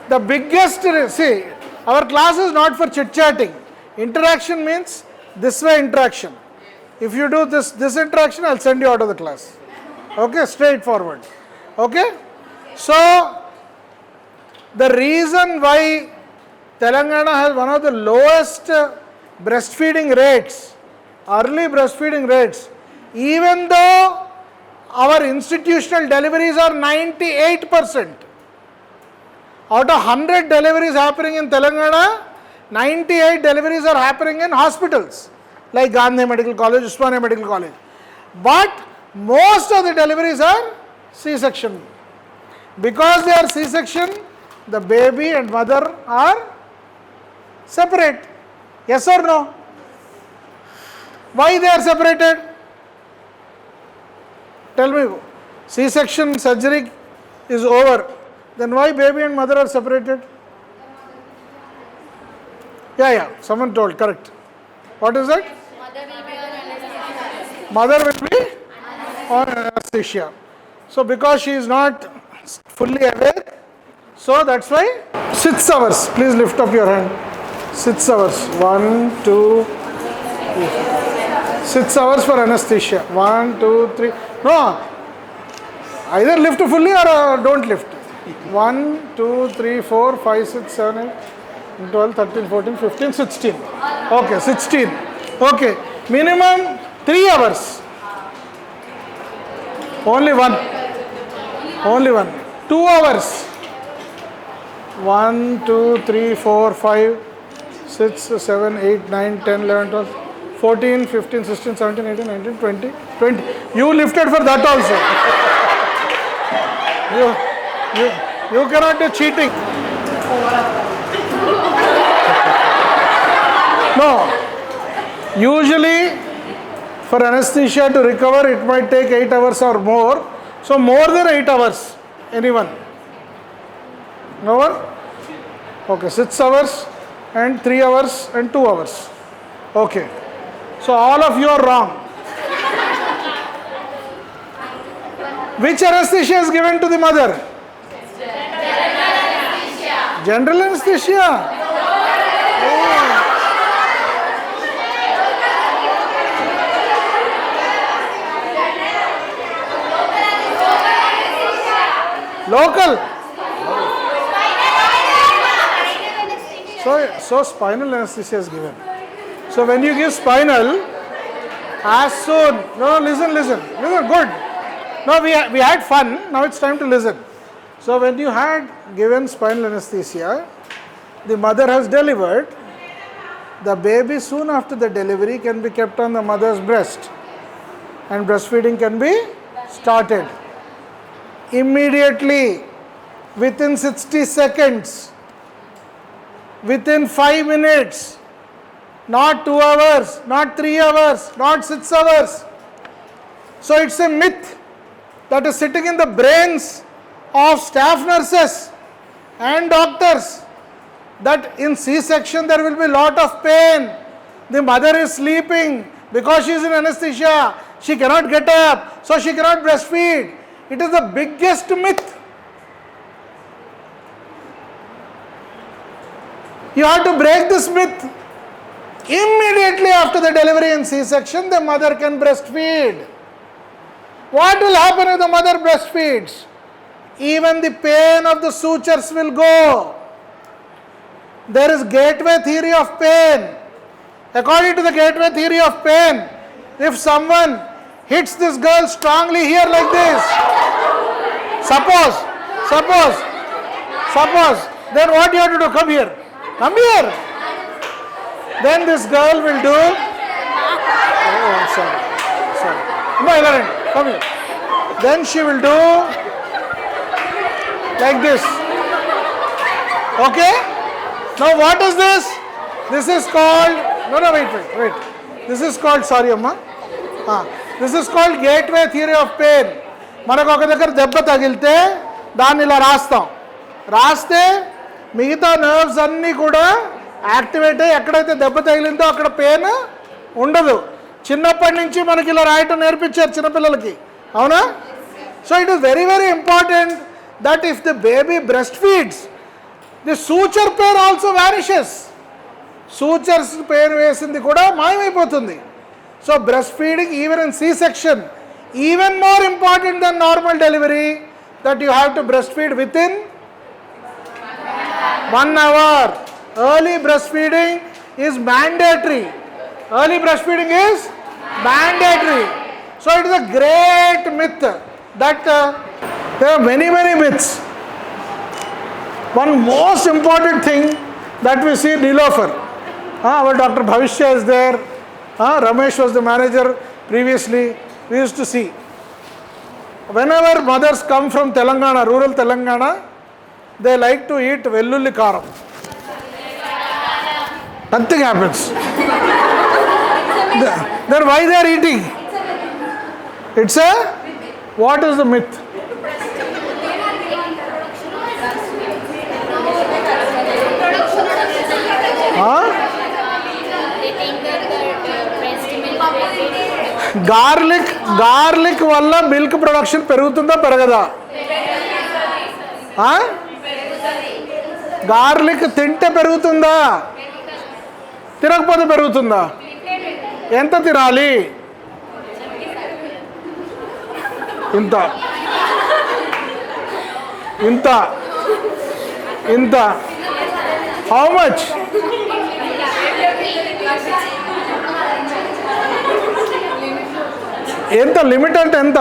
the biggest, see, our class is not for chit-chatting. Interaction means this way interaction. If you do this interaction, I'll send you out of the class. Okay, straightforward. Okay? So, the reason why Telangana has one of the lowest breastfeeding rates, early breastfeeding rates, even though our institutional deliveries are 98%. Out of 100 deliveries happening in Telangana, 98 deliveries are happening in hospitals like Gandhi Medical College, Usmania Medical College. But most of the deliveries are C-section. Because they are C-section, the baby and mother are separate. Yes or no? Why they are separated? Tell me, C-section surgery is over. Then why baby and mother are separated? Yeah, someone told, correct. What is that? Mother will be on anesthesia. So because she is not fully aware, so that's why 6 hours. Please lift up your hand. 6 hours. 1, 2, 3. 6 hours for anesthesia. 1, 2, 3. No. Either lift fully or don't lift. 1, 2, 3, 4, 5, 6, 7, 8, 12, 13, 14, 15, 16. Okay, 16. Okay. Minimum 3 hours. Only one. 2 hours. 1, 2, 3, 4, 5, 6, 7, 8, 9, 10, 11, 12, 14, 15, 16, 17, 18, 19, 20, 20. You lifted for that also. You cannot do cheating. No. Usually, for anesthesia to recover, it might take 8 hours or more. So, more than 8 hours. Anyone? No one? Okay, 6 hours and 3 hours and 2 hours. Okay. So, all of you are wrong. Which anesthesia is given to the mother? General anesthesia. Local. So spinal anesthesia is given. So when you give spinal, as soon, listen, good. No, we had fun, now it's time to listen. So when you had given spinal anesthesia, the mother has delivered, the baby soon after the delivery can be kept on the mother's breast and breastfeeding can be started. immediately, within 60 seconds, within 5 minutes, not 2 hours, not 3 hours, not 6 hours. So it's a myth that is sitting in the brains of staff nurses and doctors that in C-section there will be lot of pain. The mother is sleeping because she is in anesthesia. She cannot get up, so she cannot breastfeed. It is the biggest myth. You have to break this myth. Immediately after the delivery in C-section, the mother can breastfeed. What will happen if the mother breastfeeds? Even the pain of the sutures will go. There is gateway theory of pain. According to the gateway theory of pain, if someone hits this girl strongly here like this, suppose, then what you have to do? Come here. Come here. Then this girl will do. Oh, sorry. No, Ellen, come here. Then she will do like this. Okay? Now what is this? This is called. No, wait. This is called. Sorry, Amma. This is called gateway theory of pain. మనకు ఒక దగ్గర దెబ్బ తగిలితే దాన్ని ఇలా రాస్తే మిగతా nerves అన్నీ కూడా యాక్టివేట్ అయ్యి ఎక్కడైతే దెబ్బ తగిలిందో అక్కడ పెయిన్ ఉండదు. చిన్నప్పటి నుంచి మనకి ఇలా రాయటం నేర్పించారు చిన్నపిల్లలకి, అవునా? So it is very very important that if the baby breast feeds, the suture pain also vanishes. Sutures pain వేసింది కూడా మాయమైపోతుంది. So breast feeding even in C section, even more important than normal delivery, that you have to breast feed with in 1 hour. Early breastfeeding is mandatory. Early breastfeeding is mandatory. So it is a great myth that there are many myths. One most important thing that we see, Nilofer. Our Dr. Bhavishya is there. Ramesh was the manager previously. We used to see. Whenever mothers come from Telangana, rural Telangana, they like to eat vellulli karam. Nothing happens. Then why they are eating? It's a, what is the myth? Garlic వల్ల milk production పెరుగుతుందా పెరగదా? Garlic తింటే పెరుగుతుందా, తినకపోతే పెరుగుతుందా? ఎంత తినాలి? ఇంత ఇంత ఇంత. How much? ఎంత లిమిట్ అంటే ఎంత?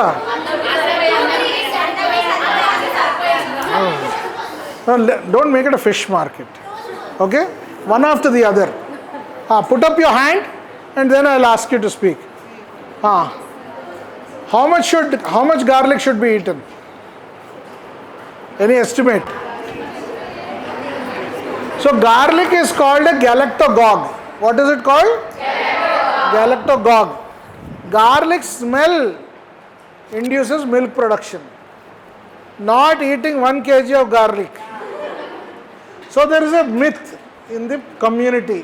Don't make it a fish market. Okay? One after the other. Put up your hand and then I'll ask you to speak. How much garlic should be eaten? Any estimate? So garlic is called a galactagogue. What is it called? Galactagogue. Garlic smell induces milk production. Not eating 1 kg of garlic. So there is a myth in the community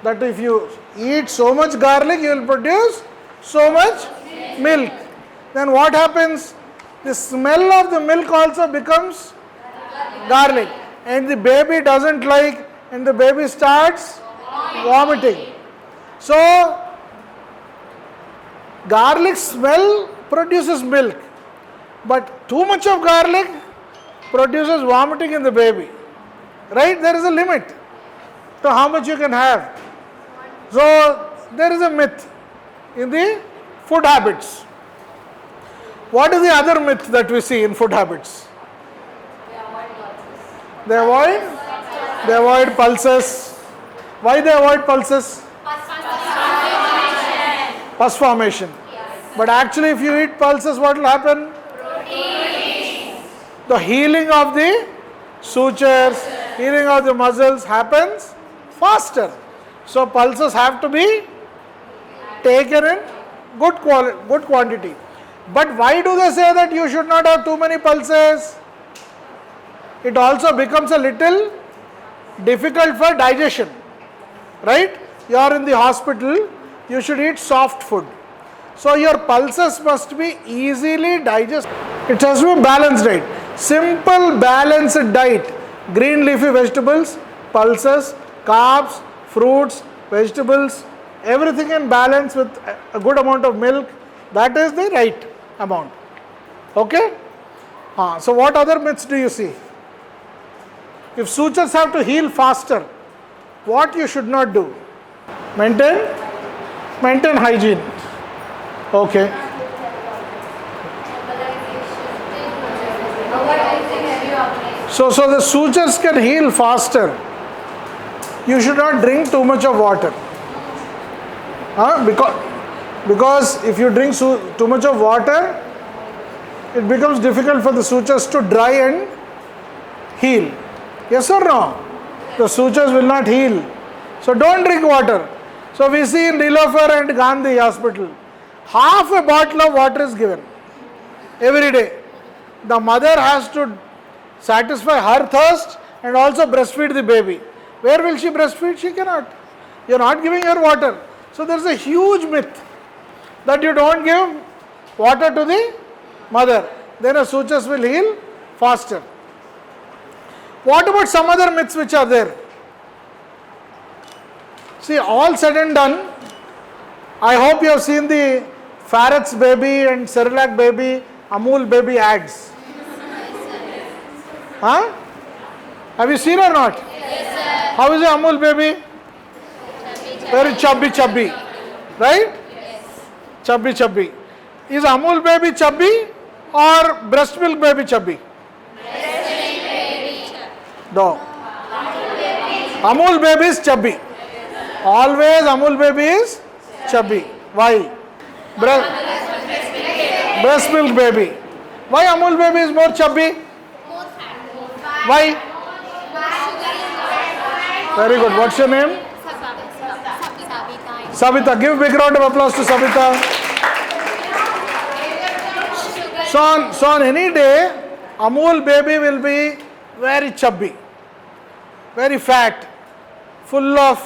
that if you eat so much garlic, you will produce so much milk. Then what happens? The smell of the milk also becomes garlic, and the baby doesn't like, and the baby starts vomiting. So garlic smell produces milk, but too much of garlic produces vomiting in the baby. Right? There is a limit to how much you can have. So there is a myth in the food habits. What is the other myth that we see in food habits? They avoid pulses. Why they avoid pulses? Pus formation. But actually if you eat pulses, what will happen? the healing of the sutures, healing of the muscles happens faster. So pulses have to be taken in good quantity. But why do they say that you should not have too many pulses? It also becomes a little difficult for digestion, right? You are in the hospital, you should eat soft food. So your pulses must be easily digested. It has to be balanced diet. Simple balanced diet. Green leafy vegetables, pulses, carbs, fruits, vegetables, everything in balance with a good amount of milk. That is the right amount. Okay? So what other myths do you see? If sutures have to heal faster, what you should not do? Maintain hygiene. Okay. So the sutures can heal faster. You should not drink too much of water. Because if you drink too much of water, it becomes difficult for the sutures to dry and heal. Yes or no? The sutures will not heal. So don't drink water. So we see in Nilofer and Gandhi hospital, half a bottle of water is given every day. The mother has to satisfy her thirst and also breastfeed the baby. Where will she breastfeed? She cannot. You are not giving her water. So there is a huge myth that you don't give water to the mother. Then the sutures will heal faster. What about some other myths which are there? See, all said and done, I hope you have seen the Farrett's baby and Cerelac baby, Amul baby ads. Huh? Have you seen or not? Yes, sir. How is the Amul baby? Very chubby. Right? Yes. Chubby. Is Amul baby chubby or breast milk baby chubby? Breast milk baby. No. Amul baby is chubby. Always Amul baby is chubby. Why? Breast milk baby. Why Amul baby is more chubby? Why? Very good. What's your name? Sabita. Give a big round of applause to Sabita. So on any day, Amul baby will be very chubby, very fat, full of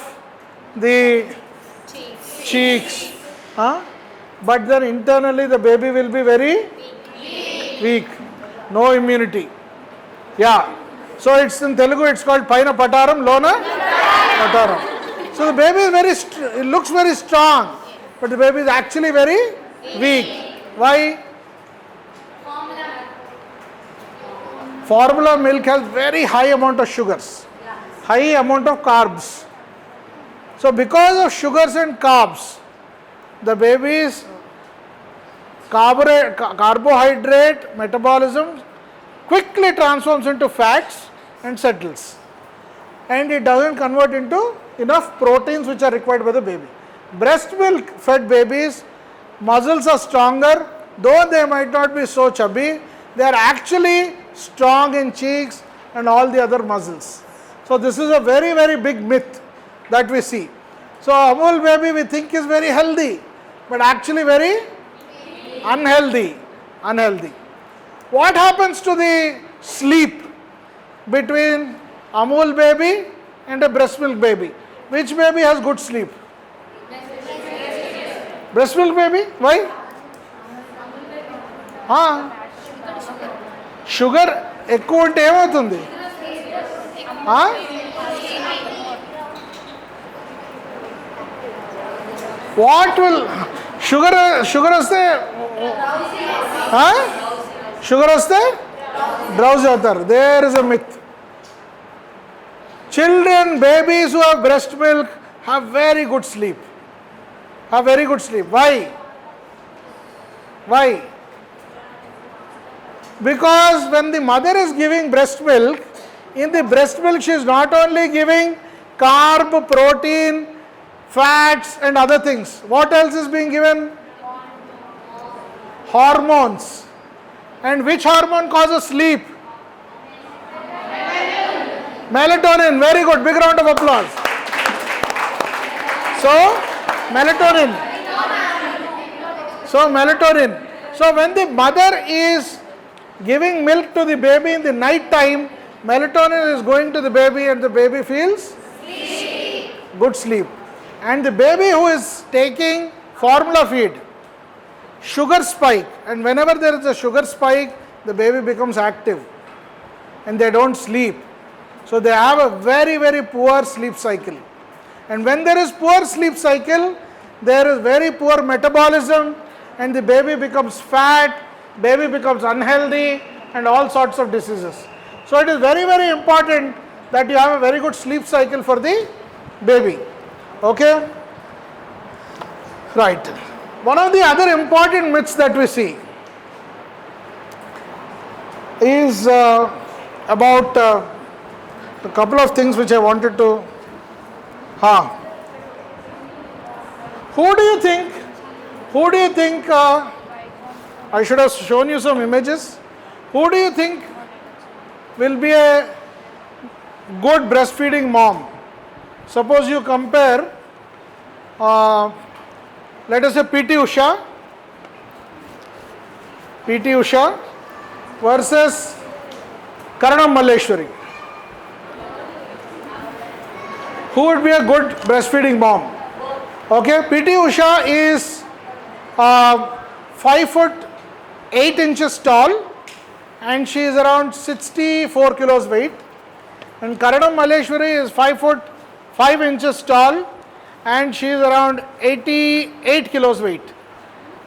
the cheeks. But then internally the baby will be very weak. No immunity. Yeah. So it's in Telugu, it's called Paina Pataram, Lona Pataram. So the baby is it looks very strong, but the baby is actually very weak. Why? Formula milk has very high amount of sugars, high amount of carbs. So because of sugars and carbs, the baby's carbohydrate metabolism quickly transforms into fats and settles. And it doesn't convert into enough proteins which are required by the baby. Breast milk fed babies, muscles are stronger, though they might not be so chubby, they are actually strong in cheeks and all the other muscles. So this is a very, very big myth that we see. So Amul baby we think is very healthy, but actually very unhealthy. What happens to the sleep between Amul baby and a breast milk baby? Which baby has good sleep? Breast milk baby. Why? Sugar ఎక్కువ ఉంటే ఏమవుతుంది? What will sugar వస్తే drowsy అవుతారు. There is a myth. Children, babies who have breast milk have very good sleep. Why? Because when the mother is giving breast milk, in the breast milk she is not only giving carb, protein, fats and other things. What else is being given? Hormones. And which hormone causes sleep? Melatonin, very good. Big round of applause. So, melatonin. So, when the mother is giving milk to the baby in the night time, melatonin is going to the baby and the baby feels good sleep. And the baby who is taking formula feed, sugar spike, and whenever there is a sugar spike, the baby becomes active and they don't sleep. So they have a very, very poor sleep cycle. And when there is poor sleep cycle, there is very poor metabolism and the baby becomes fat, baby becomes unhealthy and all sorts of diseases. So it is very, very important that you have a very good sleep cycle for the baby. Okay? Right. One of the other important myths that we see is about a couple of things which I wanted to. Who do you think? I should have shown you some images. Who do you think will be a good breastfeeding mom? Suppose you compare, let us say PT Usha versus Karanam Malleshwari. Who would be a good breastfeeding mom? Okay, PT Usha is 5 foot 8 inches tall and she is around 64 kilos weight. And Karanam Malleshwari is 5 foot 5 inches tall and she is around 88 kilos weight.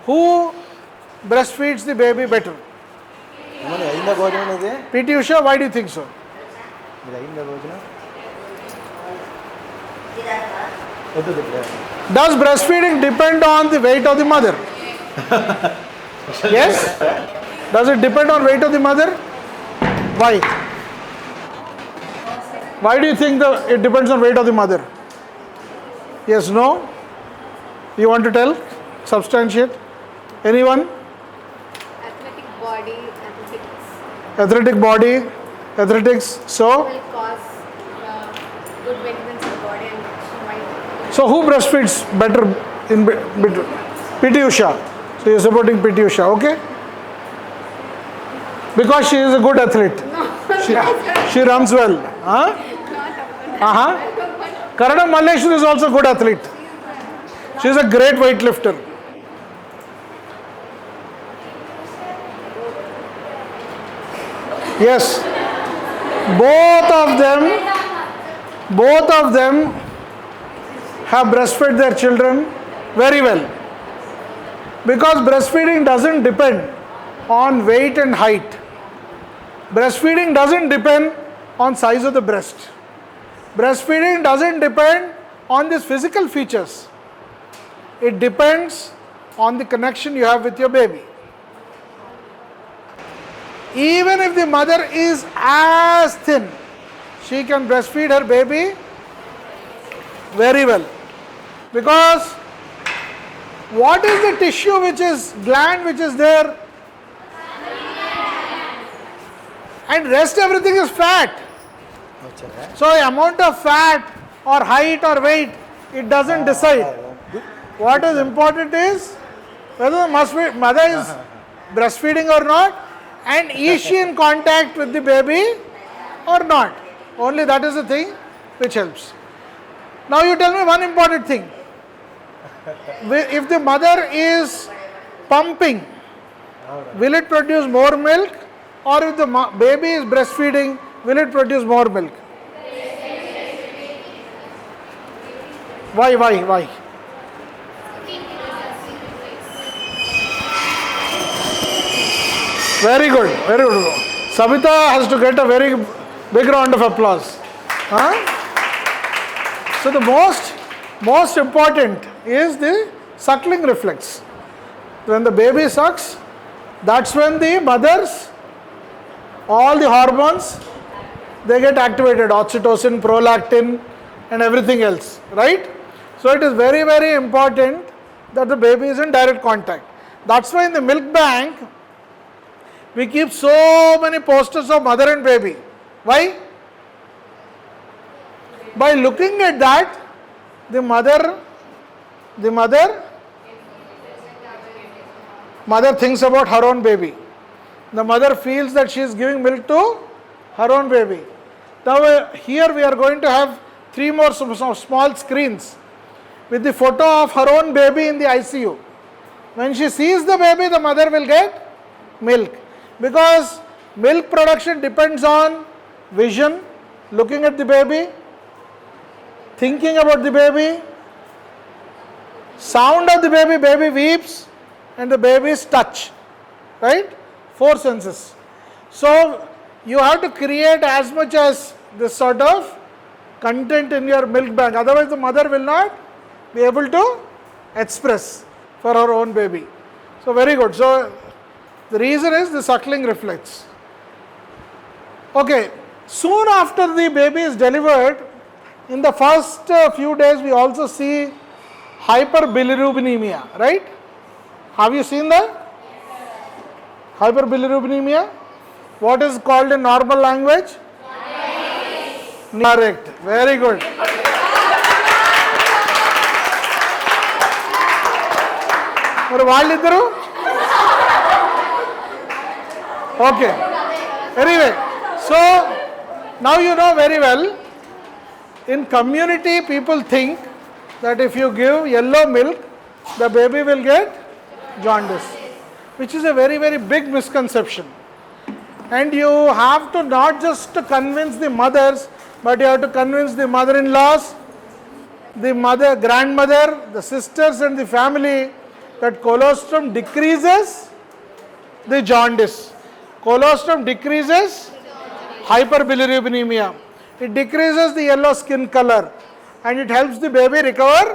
Who breastfeeds the baby better? PT Usha, why do you think so? Does breastfeeding depend on the weight of the mother? Yes? Does it depend on weight of the mother? Why? Why do you think it depends on weight of the mother? Yes, no? You want to tell? Substantiate? Anyone? Athletic body, athletics Athletic body, athletics. So? will cause good maintenance of the body and she might. So who breastfeeds better in between? PT Usha. So you're supporting PT Usha, okay? Because she is a good athlete. She runs well. Karanam Malleshwari is also a good athlete. She is a great weightlifter. Yes. Both of them have breastfed their children very well. Because breastfeeding doesn't depend on weight and height. Breastfeeding doesn't depend on size of the breast. Breastfeeding doesn't depend on these physical features. It depends on the connection you have with your baby. Even if the mother is as thin, she can breastfeed her baby very well. Because what is the tissue which is gland which is there? And rest everything is fat. So amount of fat or height or weight, it doesn't decide. What is important is whether the mother is breastfeeding or not, and is she in contact with the baby or not. Only that is the thing which helps. Now you tell me one important thing. If the mother is pumping, will it produce more milk? Or if the baby is breastfeeding, will it produce more milk? Why? Very good. Sabita has to get a very big round of applause. So the most important is the suckling reflex. When the baby sucks, that's when the mother's, all the hormones, they get activated, oxytocin, prolactin and everything else, right? So it is very, very important that the baby is in direct contact. That's why in the milk bank, we keep so many posters of mother and baby. Why? By looking at that, the mother thinks about her own baby. The mother feels that she is giving milk to her own baby. Now here we are going to have 3 more small screens with the photo of her own baby in the ICU. When she sees the baby, the mother will get milk, because milk production depends on vision, looking at the baby, thinking about the baby, sound of the baby, baby weeps, and the baby's touch, right? 4 senses. So you have to create as much as this sort of content in your milk bank, otherwise the mother will not be able to express for her own baby. So very good. So the reason is the suckling reflex. Okay, soon after the baby is delivered, in the first few days we also see hyperbilirubinemia, right? Have you seen that? Hyperbilirubinemia? What is called in normal language? Correct. Very good. మరి వాళ్ళిద్దరు okay anyway so now you know very well in community people think that if you give yellow milk, the baby will get jaundice, which is a very, very big misconception. And you have to not just to convince the mothers, but you have to convince the mother-in-laws, the mother, grandmother, the sisters and the family that colostrum decreases the jaundice. Colostrum decreases hyperbilirubinemia. It decreases the yellow skin color, and it helps the baby recover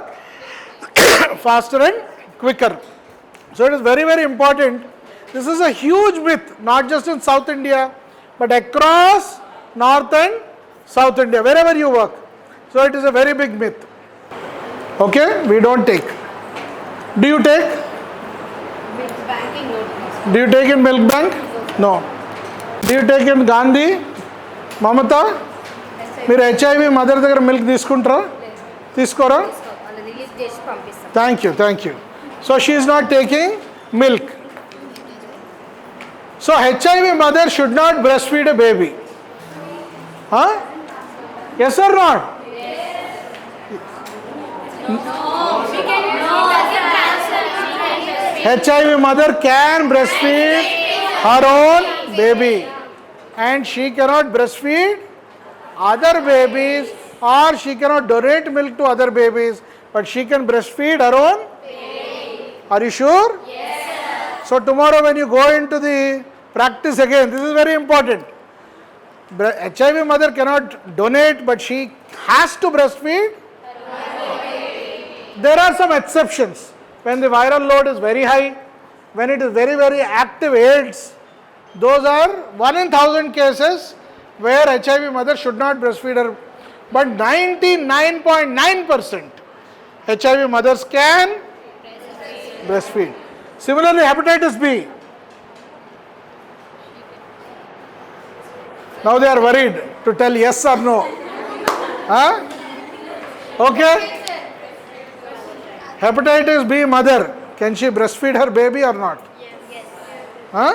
faster and quicker. So it is very, very important. This is a huge myth, not just in South India, but across North and South India, wherever you work. So it is a very big myth. Okay, we don't take. Do you take? Milk banking, no. Do you take in milk bank? No. Do you take in Gandhi? Mamata? మీరు HIV mother దగ్గర milk తీసుకుంటారా తీసుకోరా వాళ్ళని release చేసి పంపిస్తాం. Thank you so she is not taking milk so HIV mother should not breast feed a baby yes or not HIV mother can breast feed her own baby and she cannot breast feed other babies, or she cannot donate milk to other babies, but she can breastfeed her own baby. Are you sure? Yes. So tomorrow when you go into the practice again, this is very important. HIV mother cannot donate, but she has to breastfeed her baby. There are some exceptions. When the viral load is very high, when it is very, very active AIDS, those are 1 in 1,000 cases where HIV mother should not breastfeed her, but 99.9% HIV mothers can breastfeed. Similarly, hepatitis B. Now they are worried to tell yes or no. Huh? Okay? Hepatitis B mother, can she breastfeed her baby or not? Yes. Huh?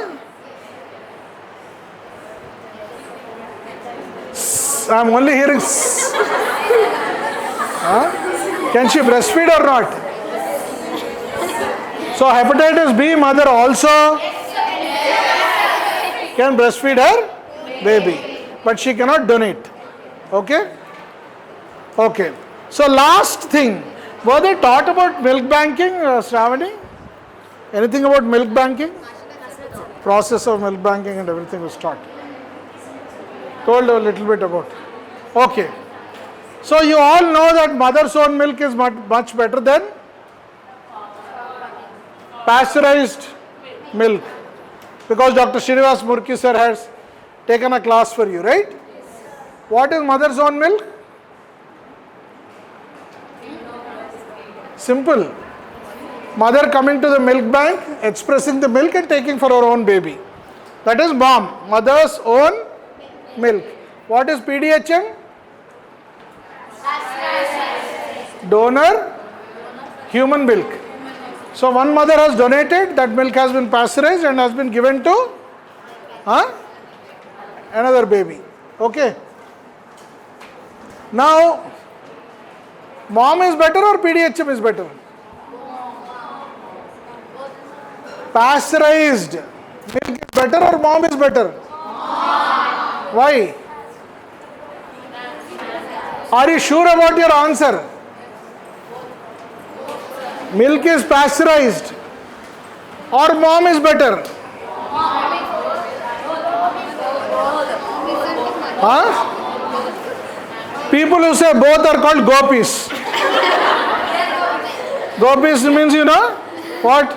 I'm only hearing Can she breastfeed or not? So hepatitis B mother also can breastfeed her baby, but she cannot donate. Okay? Okay. So last thing, were they taught about milk banking, Shravani? Anything about milk banking? Process of milk banking and everything was taught. Told a little bit about. Okay. So you all know that mother's own milk is much better than pasteurized milk, because Dr. Srinivas Murki sir has taken a class for you, right? What is mother's own milk? Simple. Mother coming to the milk bank, expressing the milk and taking for her own baby. That is mom, mother's own milk. What is PDHM? Donor, human milk. So one mother has donated, that milk has been pasteurized and has been given to another baby. Okay. Now, mom is better or PDHM is better? Pasteurized milk is better or mom is better? Why? Are you sure about your answer? Milk is pasteurized or mom is better? Huh? People who say both are called gopis. Gopis means, you know what?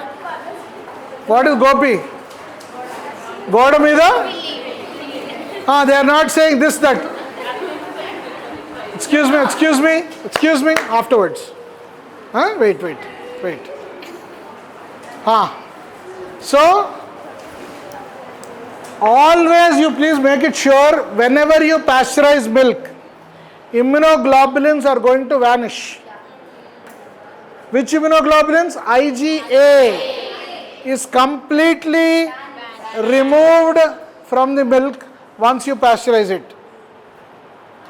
What is gopi? Goda mida? They are not saying this, that. Excuse me, afterwards. Wait. So, always you please make it sure whenever you pasteurize milk, immunoglobulins are going to vanish. Which immunoglobulins? IgA is completely removed from the milk once you pasteurize it.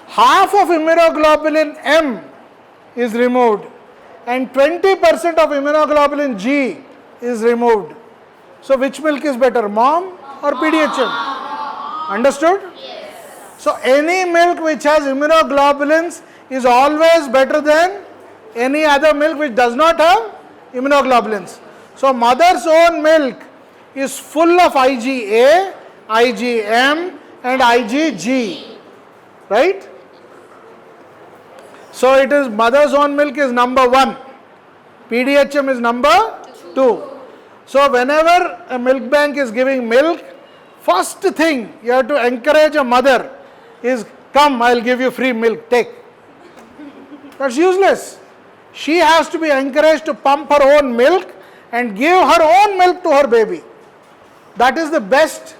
Half of immunoglobulin M is removed and 20% of immunoglobulin G is removed. So which milk is better, mom or PDHM? Understood? Yes. So any milk which has immunoglobulins is always better than any other milk which does not have immunoglobulins. So mother's own milk is full of IgA, IgM and IgG, right? So it is mother's own milk is number 1, PDHM is number 2. So whenever a milk bank is giving milk, first thing you have to encourage a mother is, come, I'll give you free milk, take. That's useless. She has to be encouraged to pump her own milk and give her own milk to her baby. That is the best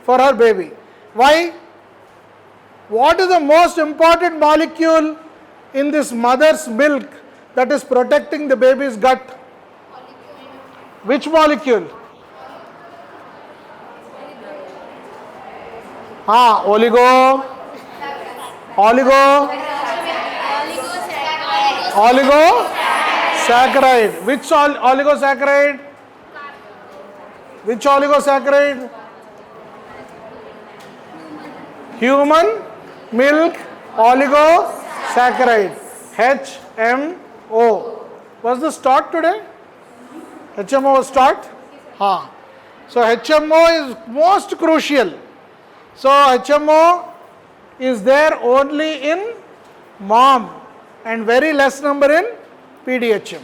for her baby. Why? What is the most important molecule in this mother's milk that is protecting the baby's gut? Which molecule? Oligosaccharide. Which oligosaccharide? Which oligosaccharide? Human milk oligosaccharide. HMO. Was this taught today? HMO was taught? So HMO is most crucial. So HMO is there only in mom and very less number in PDHM.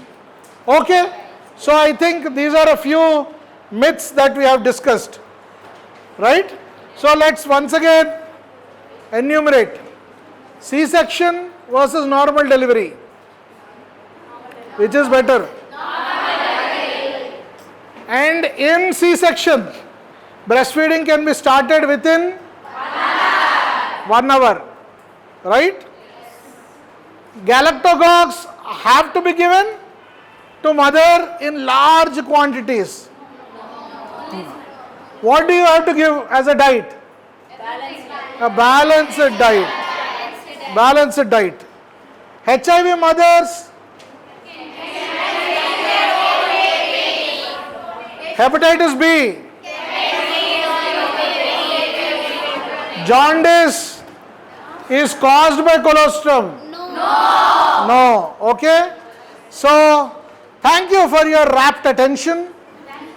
Okay, so I think these are a few myths that we have discussed, right? So let's once again enumerate. C-section versus normal delivery. Which is better? And in C-section, breastfeeding can be started within 1 hour, right? Galactogogues have to be given to mother in large quantities. What do you have to give as a diet? A balanced diet. Balanced diet. HIV mothers, hepatitis B, jaundice is caused by colostrum. No. Okay. So thank you for your rapt attention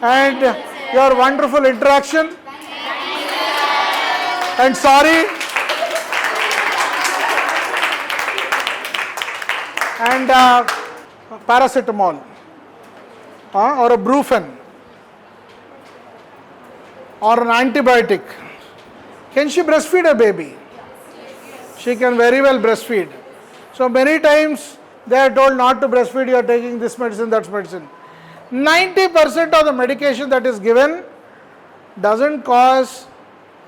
and your wonderful interaction. And sorry. And paracetamol or a Brufen or an antibiotic. Can she breastfeed a baby? She can very well breastfeed. So many times they are told not to breastfeed, you are taking this medicine, that medicine. 90% of the medication that is given doesn't cause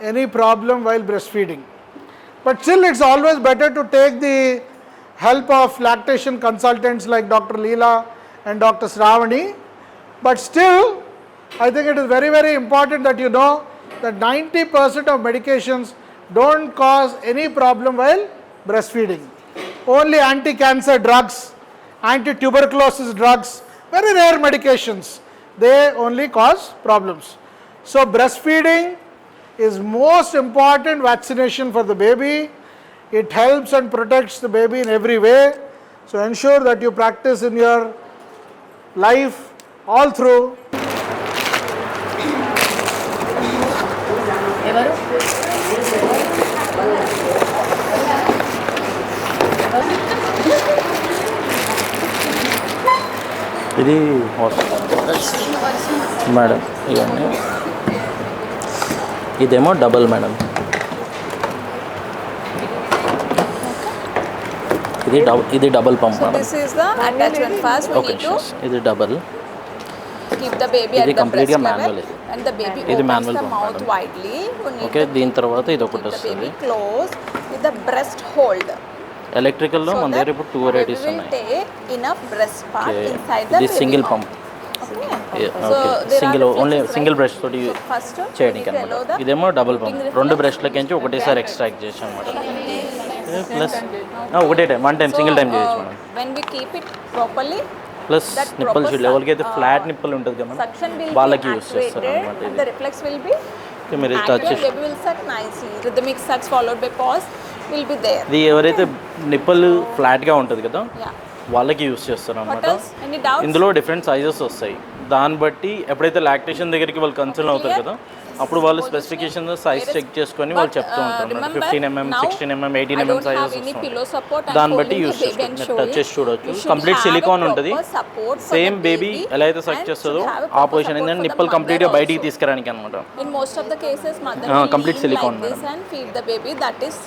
any problem while breastfeeding. But still it's always better to take the help of lactation consultants like Dr. Leela and Dr. Sravani. But still, I think it is very, very important that you know that 90% of medications don't cause any problem while breastfeeding. Only anti-cancer drugs, anti-tuberculosis drugs, very rare medications, they only cause problems. So breastfeeding is most important vaccination for the baby. It helps and protects the baby in every way. So ensure that you practice in your life all through. ఇది madam ఇవన్నీ ఇదేమో double madam ఇది double pump madam This is the attachment first. We okay need to ఇది double keep the baby ఇది at the breast కంప్లీట్గా level, manual and the baby ఇది opens manual the pump mouth madam widely. We need okay to దీని తర్వాత ఇది ఒకటి keep the వస్తుంది baby close with the breast hold. ఎలక్ట్రికల్లో So మన that దగ్గర ఇప్పుడు 2 baby వెరైటీస్ will ఉన్నాయి take enough breast part Okay. inside the ఇది baby single mouth. Pump Okay. Okay there single are only reflexes, single right? Brush తోటి So first we చేయడానికి need to allow అనమాట the ఇదేమో double eating pump reflex. రెండు బ్రష్లకించి ఒకటేసారి extract చేసి అనమాట plus ఒకటే time one time single time చేయొచ్చు మనం When we keep it properly, plus that nipple proper చూడలే ఎవరికి అయితే ఫ్లాట్ నిప్పల్ ఉంటుంది కదా suction will వాళ్ళకి be యూస్ చేస్తారు activated అనమాట and the reflex will be ఇది మీరు touch active. Baby will suck nicely. Rhythmic sucks followed by pause will be there. ఇది ఎవరైతే నిప్పల్ ఫ్లాట్గా ఉంటుంది కదా Yeah. వాళ్ళకి యూస్ చేస్తారు What అనమాట else? Any doubts? ఇందులో డిఫరెంట్ సైజెస్ వస్తాయి దాన్ని బట్టి ఎప్పుడైతే లాక్టేషన్ దగ్గరికి వాళ్ళు కన్సర్న్ అవుతారు కదా అప్పుడు వాళ్ళు స్పెసిఫికేషన్ సైజ్ చెక్ చేసుకొని వాళ్ళు చెప్తూ ఉంటారు remember, 15mm, now 16mm, I 18mm don't have sizes any వస్తాయి pillow support. I'm దాన్ని బట్టి holding use the baby and చేసుకోవచ్చు టచ్ చేసి showing. చూడొచ్చు You should complete have a silicon ఉంటుంది proper support for same the baby baby ఎలా అయితే సక్ and చేస్తుందో should have a ఆ proper పొజిషన్ support ఏంటంటే for the నిప్పల్ mother కంప్లీట్గా బయటికి also. తీసుకురానికి అనమాట In most of the cases, mother Ah, will complete lean silicone, like this madam. and feed the baby. That is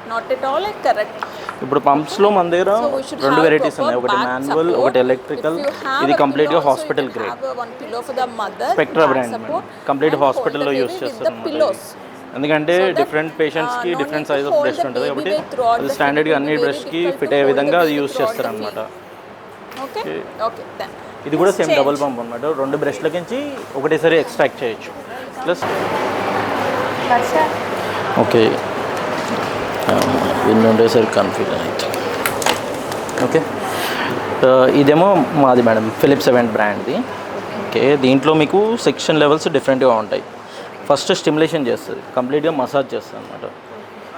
not at all correct. ఇప్పుడు పంప్స్లో మన దగ్గర So we should రెండు have varieties proper ఉన్నాయి ఒకటి back manual support. ఒకటి electrical If you have ఇది a కంప్లీట్గా pillow also, hospital you can grade have one pillow for the mother, spectra back brand support, complete and hold హాస్పిటల్లో the use baby with చేస్తారు the pillows. ఎందుకంటే So that, different పేషెంట్స్కి no different need to size of hold breast the ఉంటుంది baby కాబట్టి weight throughout అది the స్టాండర్డ్గా feed. అన్ని It will be బ్రెస్ట్కి difficult fit to అయ్యే hold the విధంగా అది baby యూస్ throughout చేస్తారు the అనమాట Okay? Okay, then. ఇది కూడా Let's same change. Double pump అనమాట రెండు బ్రెస్ట్లకించి ఒకటేసారి ఎక్స్ట్రాక్ట్ చేయొచ్చు ప్లస్ ఓకే ఇన్ని ఉండేసరికి కన్ఫ్యూజ్ అయితే ఓకే ఇదేమో మాది మేడం ఫిలిప్స్ ఎవెంట్ బ్రాండ్ది ఓకే దీంట్లో మీకు సెక్షన్ లెవెల్స్ డిఫరెంట్గా ఉంటాయి ఫస్ట్ స్టిమ్యులేషన్ చేస్తుంది కంప్లీట్గా మసాజ్ చేస్తుంది అనమాట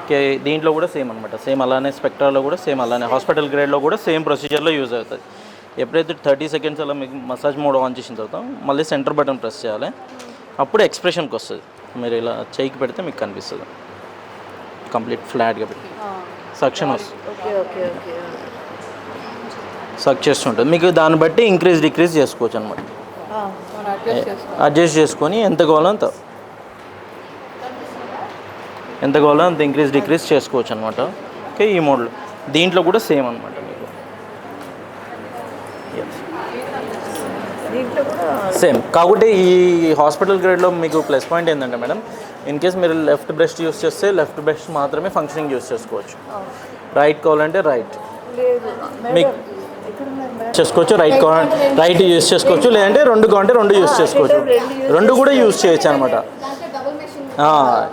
ఓకే దీంట్లో కూడా సేమ్ అనమాట సేమ్ అలానే స్పెక్ట్రాలో కూడా సేమ్ అలానే హాస్పిటల్ గ్రేడ్లో కూడా సేమ్ ప్రొసీజర్లో యూజ్ అవుతుంది ఎప్పుడైతే 30 సెకండ్స్ అలా మీకు మసాజ్ మోడ్ ఆన్ చేసిన తర్వాత మళ్ళీ సెంటర్ బటన్ ప్రెస్ చేయాలి అప్పుడు ఎక్స్ప్రెషన్కి వస్తుంది మీరు ఇలా చేయికి పెడితే మీకు కనిపిస్తుంది కంప్లీట్ ఫ్లాట్గా పెట్టి సక్షన్ వస్తుంది సక్ చేస్తుంటుంది మీకు దాన్ని బట్టి ఇంక్రీజ్ డిక్రీజ్ చేసుకోవచ్చు అనమాట అడ్జస్ట్ చేసుకొని ఎంత కావాలో అంత ఇంక్రీజ్ డిక్రీజ్ చేసుకోవచ్చు అనమాట ఓకే ఈ మోడ్లో దీంట్లో కూడా సేమ్ అనమాట మీకు సేమ్ కాబట్టి ఈ హాస్పిటల్ గ్రేడ్లో మీకు ప్లస్ పాయింట్ ఏంటంటే మేడం ఇన్ కేస్ మీరు లెఫ్ట్ బ్రెస్ట్ యూస్ చేస్తే లెఫ్ట్ బ్రెస్ట్ మాత్రమే ఫంక్షనింగ్ యూస్ చేసుకోవచ్చు రైట్ కావాలంటే రైట్ మీకు చేసుకోవచ్చు రైట్ యూస్ చేసుకోవచ్చు లేదంటే రెండు కావాలంటే రెండు యూస్ చేసుకోవచ్చు రెండు కూడా యూస్ చేయొచ్చు అనమాట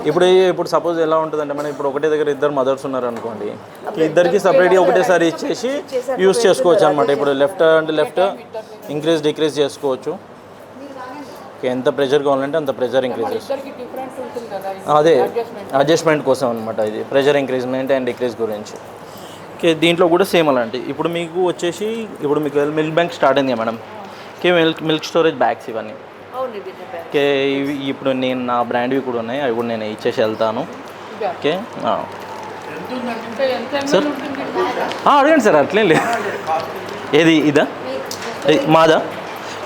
ఇప్పుడు సపోజ్ ఎలా ఉంటుందంటే మనం ఇప్పుడు ఒకటే దగ్గర ఇద్దరు మదర్స్ ఉన్నారు అనుకోండి ఇద్దరికి సపరేట్గా ఒకటేసారి ఇచ్చేసి యూస్ చేసుకోవచ్చు అనమాట ఇప్పుడు లెఫ్ట్ అంటే లెఫ్ట్ ఇంక్రీజ్ డిక్రీజ్ చేసుకోవచ్చు ఎంత ప్రెషర్ కావాలంటే అంత ప్రెషర్ ఇంక్రీజ్ చేసుకోవచ్చు అదే అడ్జస్ట్మెంట్ కోసం అనమాట ఇది ప్రెషర్ ఇంక్రీజ్మెంట్ అండ్ డిక్రీజ్ గురించి ఓకే దీంట్లో కూడా సేమ్ అలాంటి ఇప్పుడు మీకు వచ్చేసి ఇప్పుడు మీకు మిల్క్ బ్యాంక్ స్టార్ట్ అయింది madam okay milk storage bags ఇవన్నీ ఓకే ఇవి ఇప్పుడు నేను నా బ్రాండ్వి కూడా ఉన్నాయి అవి కూడా నేను ఇచ్చేసి వెళ్తాను ఓకే సార్ అడగండి సార్ అట్లేం లేదు ఏది ఇదా మాదా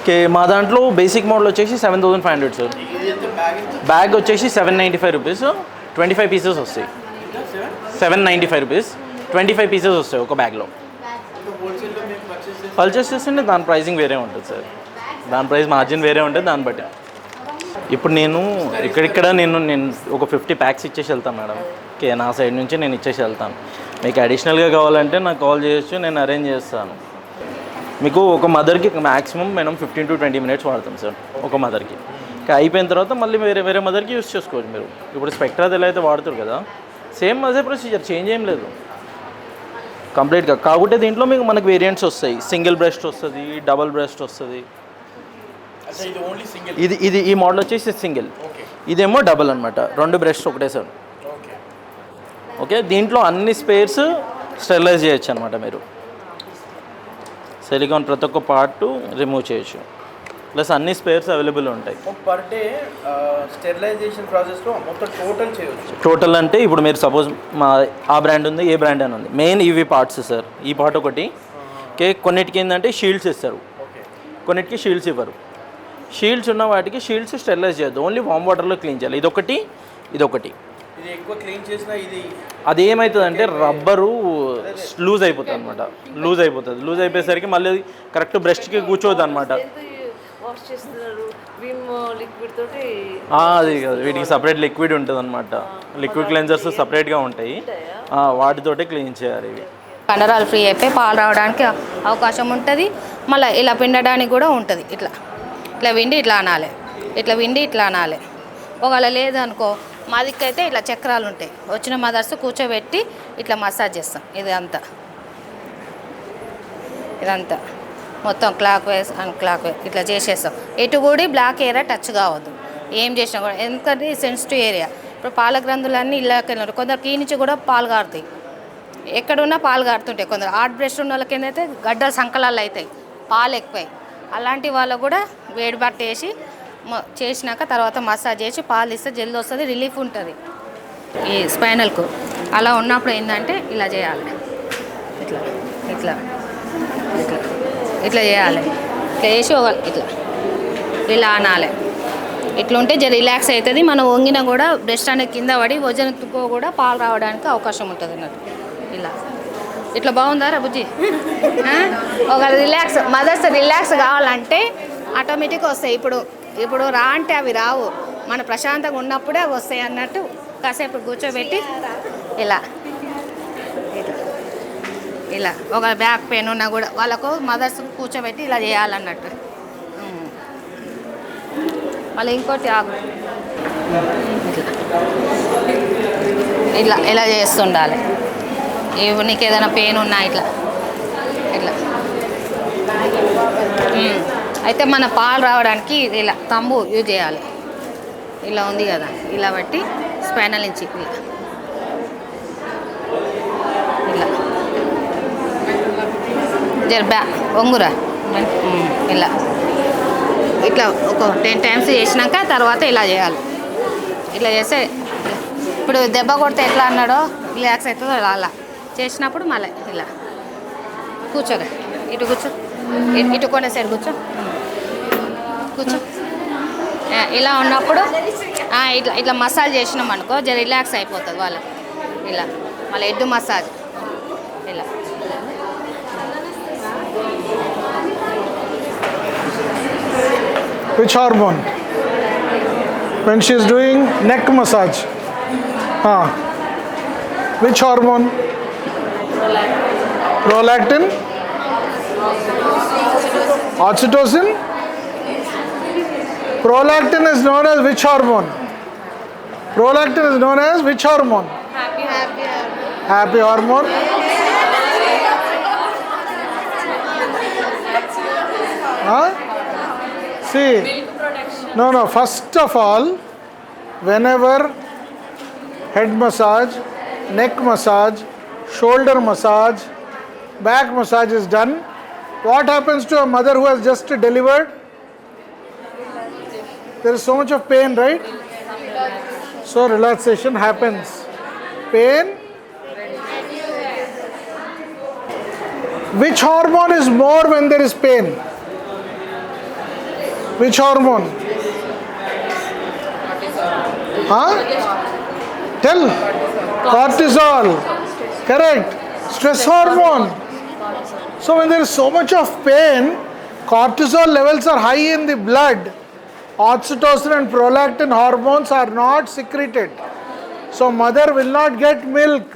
ఓకే మా దాంట్లో బేసిక్ మోడల్ వచ్చేసి 7500 సార్ బ్యాగ్ వచ్చేసి 795 రూపీస్ 25 పీసెస్ వస్తాయి 795 రూపీస్ 25 పీసెస్ వస్తాయి ఒక బ్యాగ్లో పర్చేస్ చేస్తుంటే దాని ప్రైజింగ్ వేరే ఉంటుంది సార్ దాని ప్రైస్ మార్జిన్ వేరే ఉంటుంది దాన్ని బట్టి ఇప్పుడు నేను ఇక్కడిక్కడ నేను ఒక 50 ప్యాక్స్ ఇచ్చేసి వెళ్తాను మేడం ఓకే నా సైడ్ నుంచి నేను ఇచ్చేసి వెళ్తాను మీకు అడిషనల్గా కావాలంటే నాకు కాల్ చేయొచ్చు, నేను అరేంజ్ చేస్తాను. మీకు ఒక మదర్కి మ్యాక్సిమం మనం 15 to 20 minutes వాడతాం సార్ ఒక మదర్కి. అయిపోయిన తర్వాత మళ్ళీ వేరే మదర్కి యూస్ చేసుకోవచ్చు మీరు. ఇప్పుడు స్పెక్ట్రా ఎలా అయితే వాడుతారు కదా, సేమ్ అదే ప్రొసీజర్, చేంజ్ ఏం లేదు కంప్లీట్గా. కాకపోతే దీంట్లో మీకు మనకు వేరియంట్స్ వస్తాయి. సింగిల్ బ్రెస్ట్ వస్తుంది, డబల్ బ్రెస్ట్ వస్తుంది. ఇది ఈ మోడల్ వచ్చేసి సింగిల్, ఇదేమో డబల్ అనమాట, 2 బ్రెస్ట్ ఒకటే సార్. ఓకే, దీంట్లో అన్ని స్పేర్స్ స్టెరిలైజ్ చేయొచ్చు అనమాట. మీరు సిలికాన్ ప్రతి ఒక్క పార్ట్ రిమూవ్ చేయొచ్చు, ప్లస్ అన్ని స్పేర్స్ అవైలబుల్ ఉంటాయి. పర్ డే స్టెరిలైజేషన్ ప్రాసెస్లో మొత్తం టోటల్ చేయవచ్చు. టోటల్ అంటే ఇప్పుడు మీరు సపోజ్ మా ఆ బ్రాండ్ ఉంది, ఏ బ్రాండ్ అని ఉంది, మెయిన్ ఇవి పార్ట్స్ సార్. ఈ పార్ట్ ఒకటి, కొన్నిటికి ఏంటంటే షీల్డ్స్ ఇస్తారు, కొన్నిటికి షీల్డ్స్ ఇవ్వరు. షీల్డ్స్ ఉన్న వాటికి షీల్డ్స్ స్టెరిలైజ్ చేయొద్దు, ఓన్లీ వామ్ వాటర్లో క్లీన్ చేయాలి. ఇదొకటి. ఇది ఎక్కువ క్లీన్ చేసినా ఇది అది ఏమవుతుందంటే రబ్బరు లూజ్ అయిపోతుంది అనమాట. లూజ్ అయిపోయేసరికి మళ్ళీ కరెక్ట్ బ్రెస్ట్కి కూర్చోవద్దు అనమాట. వాష్ చేస్తున్నారు విమ్ లిక్విడ్ తోటి. అది కాదు, వీటికి సపరేట్ లిక్విడ్ ఉంటుంది అనమాట. లిక్విడ్ క్లెన్జర్స్ సపరేట్గా ఉంటాయి, వాటితోటే క్లీన్ చేయాలి. ఇవి కండరాలు ఫ్రీ అయిపోయి పాలు రావడానికి అవకాశం ఉంటుంది. మళ్ళీ ఇలా పిండడానికి కూడా ఉంటుంది. ఇట్లా విండి ఇట్లా అనాలి. ఒకవేళ లేదనుకో, మా దిక్కైతే ఇట్లా చక్రాలు ఉంటాయి. వచ్చిన మదర్స్ కూర్చోబెట్టి ఇట్లా మసాజ్ చేస్తాం. ఇదంతా మొత్తం clock wise and clock wise ఇట్లా చేసేస్తాం. ఎటు కూడా బ్లాక్ ఏరియా టచ్ కావద్దు ఏం చేసినా కూడా, ఎందుకంటే సెన్సిటివ్ ఏరియా. ఇప్పుడు పాల గ్రంథులన్నీ ఇళ్ళకి వెళ్ళినారు, కొందరు కీ నుంచి కూడా పాలు కారుతాయి. ఎక్కడున్నా పాలు కారుతుంటాయి. కొందరు హార్ట్ బ్రెస్ట్ ఉన్న వాళ్ళకి ఏంటంటే గడ్డల సంకలాలు అవుతాయి, పాలు ఎక్కువై. అలాంటి వాళ్ళకు కూడా వేడి బట్ట వేసి చేసినాక తర్వాత మసాజ్ చేసి పాలు ఇస్తే జల్ది వస్తుంది, రిలీఫ్ ఉంటుంది ఈ స్పైనల్కు. అలా ఉన్నప్పుడు ఏంటంటే ఇలా చేయాలి, ఇట్లా చేయాలి. ఇట్లా చేసి ఇలా అనాలి. ఇట్లా ఉంటే రిలాక్స్ అవుతుంది. మనం వంగినా కూడా బ్రెస్ట్ అనేది కింద పడి వజనతో కూడా పాలు రావడానికి అవకాశం ఉంటుంది అన్నట్టు. ఇట్లా బాగుందా బుజ్జి? ఒక మదర్స్ రిలాక్స్ కావాలంటే ఆటోమేటిక్గా వస్తాయి. ఇప్పుడు రా అంటే అవి రావు, మన ప్రశాంతంగా ఉన్నప్పుడే అవి వస్తాయి అన్నట్టు. కాసేపు కూర్చోబెట్టి ఇలా ఒక బ్యాక్ పెయిన్ ఉన్నా కూడా వాళ్ళకు మదర్స్ కూర్చోబెట్టి ఇలా చేయాలన్నట్టు. మళ్ళీ ఇంకోటి ఇలా చేస్తుండాలి. నీకు ఏదైనా పెయిన్ ఉన్నా ఇట్లా అయితే మన పాలు రావడానికి ఇలా తంబు యూజ్ చేయాలి. ఇలా ఉంది కదా, ఇలా బట్టి స్పైనల్ నుంచి ఇలా వంగురా ఇట్లా ఒక 10 times చేసినాక తర్వాత ఇలా చేయాలి. ఇట్లా చేస్తే ఇప్పుడు దెబ్బ కొడితే ఎట్లా అన్నాడో రిలాక్స్ అవుతుందో అలా చేసినప్పుడు మళ్ళీ ఇలా కూర్చోగా, ఇటు కొనే సైడ్ కూర్చో. ఇలా ఉన్నప్పుడు ఇట్లా మసాజ్ చేసినాం అనుకో, రిలాక్స్ అయిపోతుంది వాళ్ళకి. ఇలా మళ్ళీ హెడ్ మసాజ్ ఇలా. Which hormone? When she is doing neck massage. Which hormone? Prolactin? Oxytocin? Prolactin is known as which hormone? Prolactin is known as which hormone? Happy hormone. See, no, first of all, whenever head massage, neck massage, shoulder massage, back massage is done, what happens to a mother who has just delivered? There is so much of pain, right? So relaxation happens. Pain. Which hormone is more when there is pain? Which hormone? Tell. Cortisol. Correct. Stress hormone. So when there is so much of pain, cortisol levels are high in the blood. Oxytocin and prolactin hormones are not secreted. So mother will not get milk.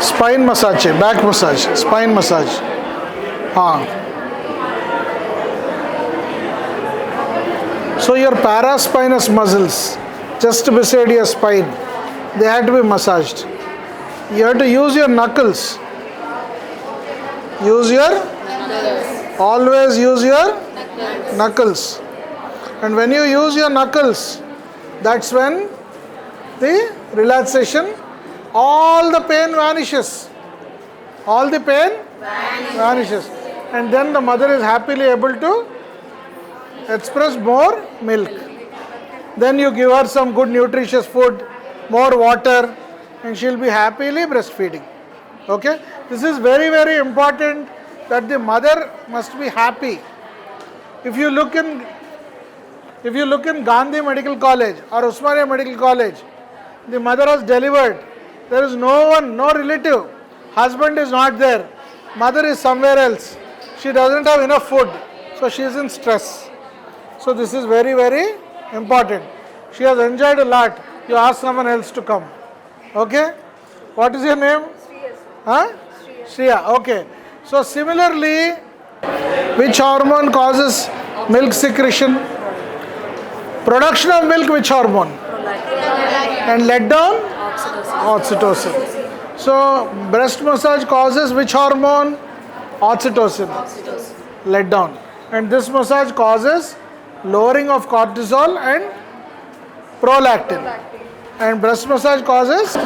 spine massage, back massage, spine massage. So your paraspinous muscles just beside your spine, they have to be massaged. You have to use your knuckles. Always use your knuckles. And when you use your knuckles, that's when the relaxation, all the pain vanishes. All the pain vanishes. And then the mother is happily able to express more milk. Then you give her some good nutritious food, more water, and she'll be happily breastfeeding. Okay? This is very, very important, that the mother must be happy. If you look in Gandhi Medical College or Osmania Medical College, the mother has delivered. There is no one, no relative. Husband is not there. Mother is somewhere else. She doesn't have enough food. So she is in stress. So this is very, very important. She has enjoyed a lot. You ask someone else to come. Okay? What is your name? Shriya. Okay. So similarly, which hormone causes milk secretion? Production of milk, which hormone? And let down? Oxytocin. So breast massage causes which hormone? Oxytocin. Let down. And this massage causes lowering of cortisol and prolactin. And breast massage causes?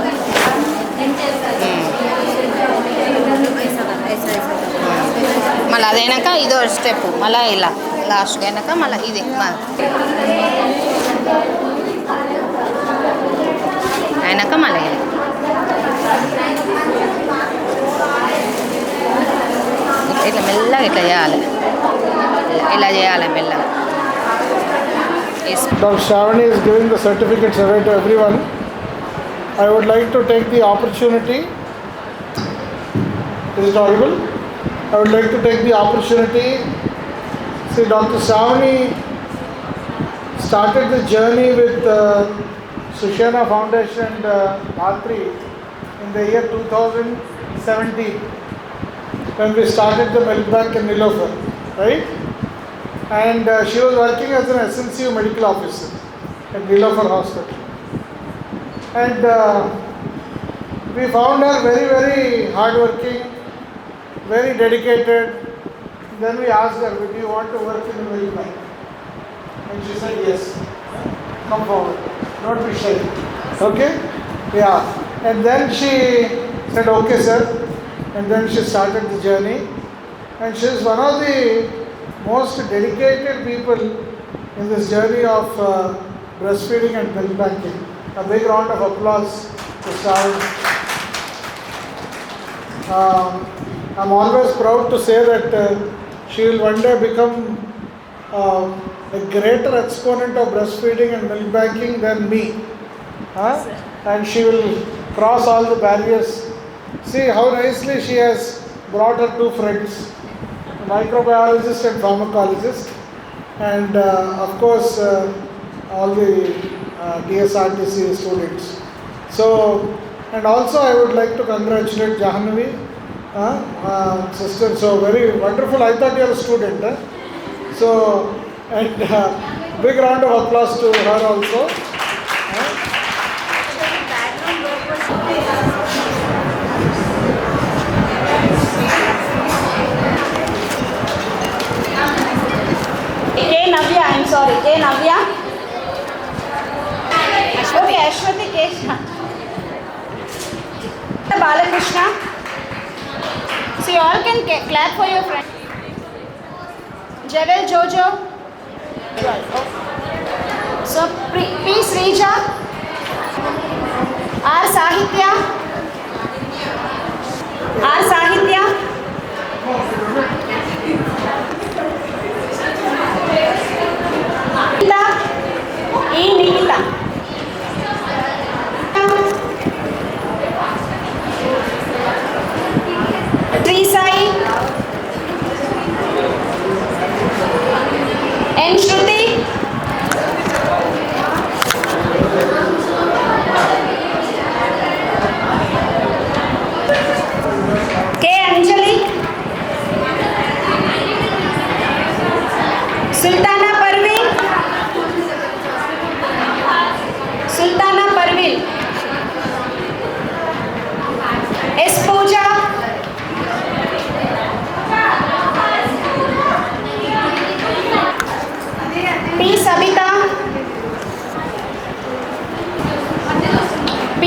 మళ్ళీ అదైనాక ఇదో step, మళ్ళీ ఇలా లాస్ట్కి అయినాక మళ్ళీ ఇది అయినాక మళ్ళీ ఇట్లా మెల్లగా ఇట్లా చేయాలి, ఇలా చేయాలి మెల్లగా. Dr. Shravani is giving the certificates away to everyone. I would like to take the opportunity. Is it audible? I would like to take the opportunity. See, Dr. Shravani started the journey with Sushena Foundation and Bhatri in the year 2017, when we started the milk bank in Nilofer, right? And she was working as an SNCU medical officer at Nilofer Hospital. And we found her very, very hardworking, very dedicated. Then we asked her, "Do you want to work in the milk bank?" And she said, "Yes. Come forward. Don't be shy." Okay? Yeah. And then she said, "Okay, sir." And then she started the journey. And she is one of the most dedicated people in this journey of breastfeeding and milk banking. A big round of applause to Shravani. I'm always proud to say that she will one day become a greater exponent of breastfeeding and milk banking than me. And she will cross all the barriers. See how nicely she has brought her two friends, a microbiologist and pharmacologist, and of course all the DSRTC students. So, and also I would like to congratulate Jahnavi, sister. So very wonderful. I thought you are a student. So, and big round of applause to her also. Navya, I'm sorry. K. Navya. Okay, Ashwati Kesha. Balakrishna. So you all can clap for your friend. Javel Jojo. So P. Srija. R. Sahitya. R. Sahitya. Nikita. E. Nikita. Trisai. N. Shruti.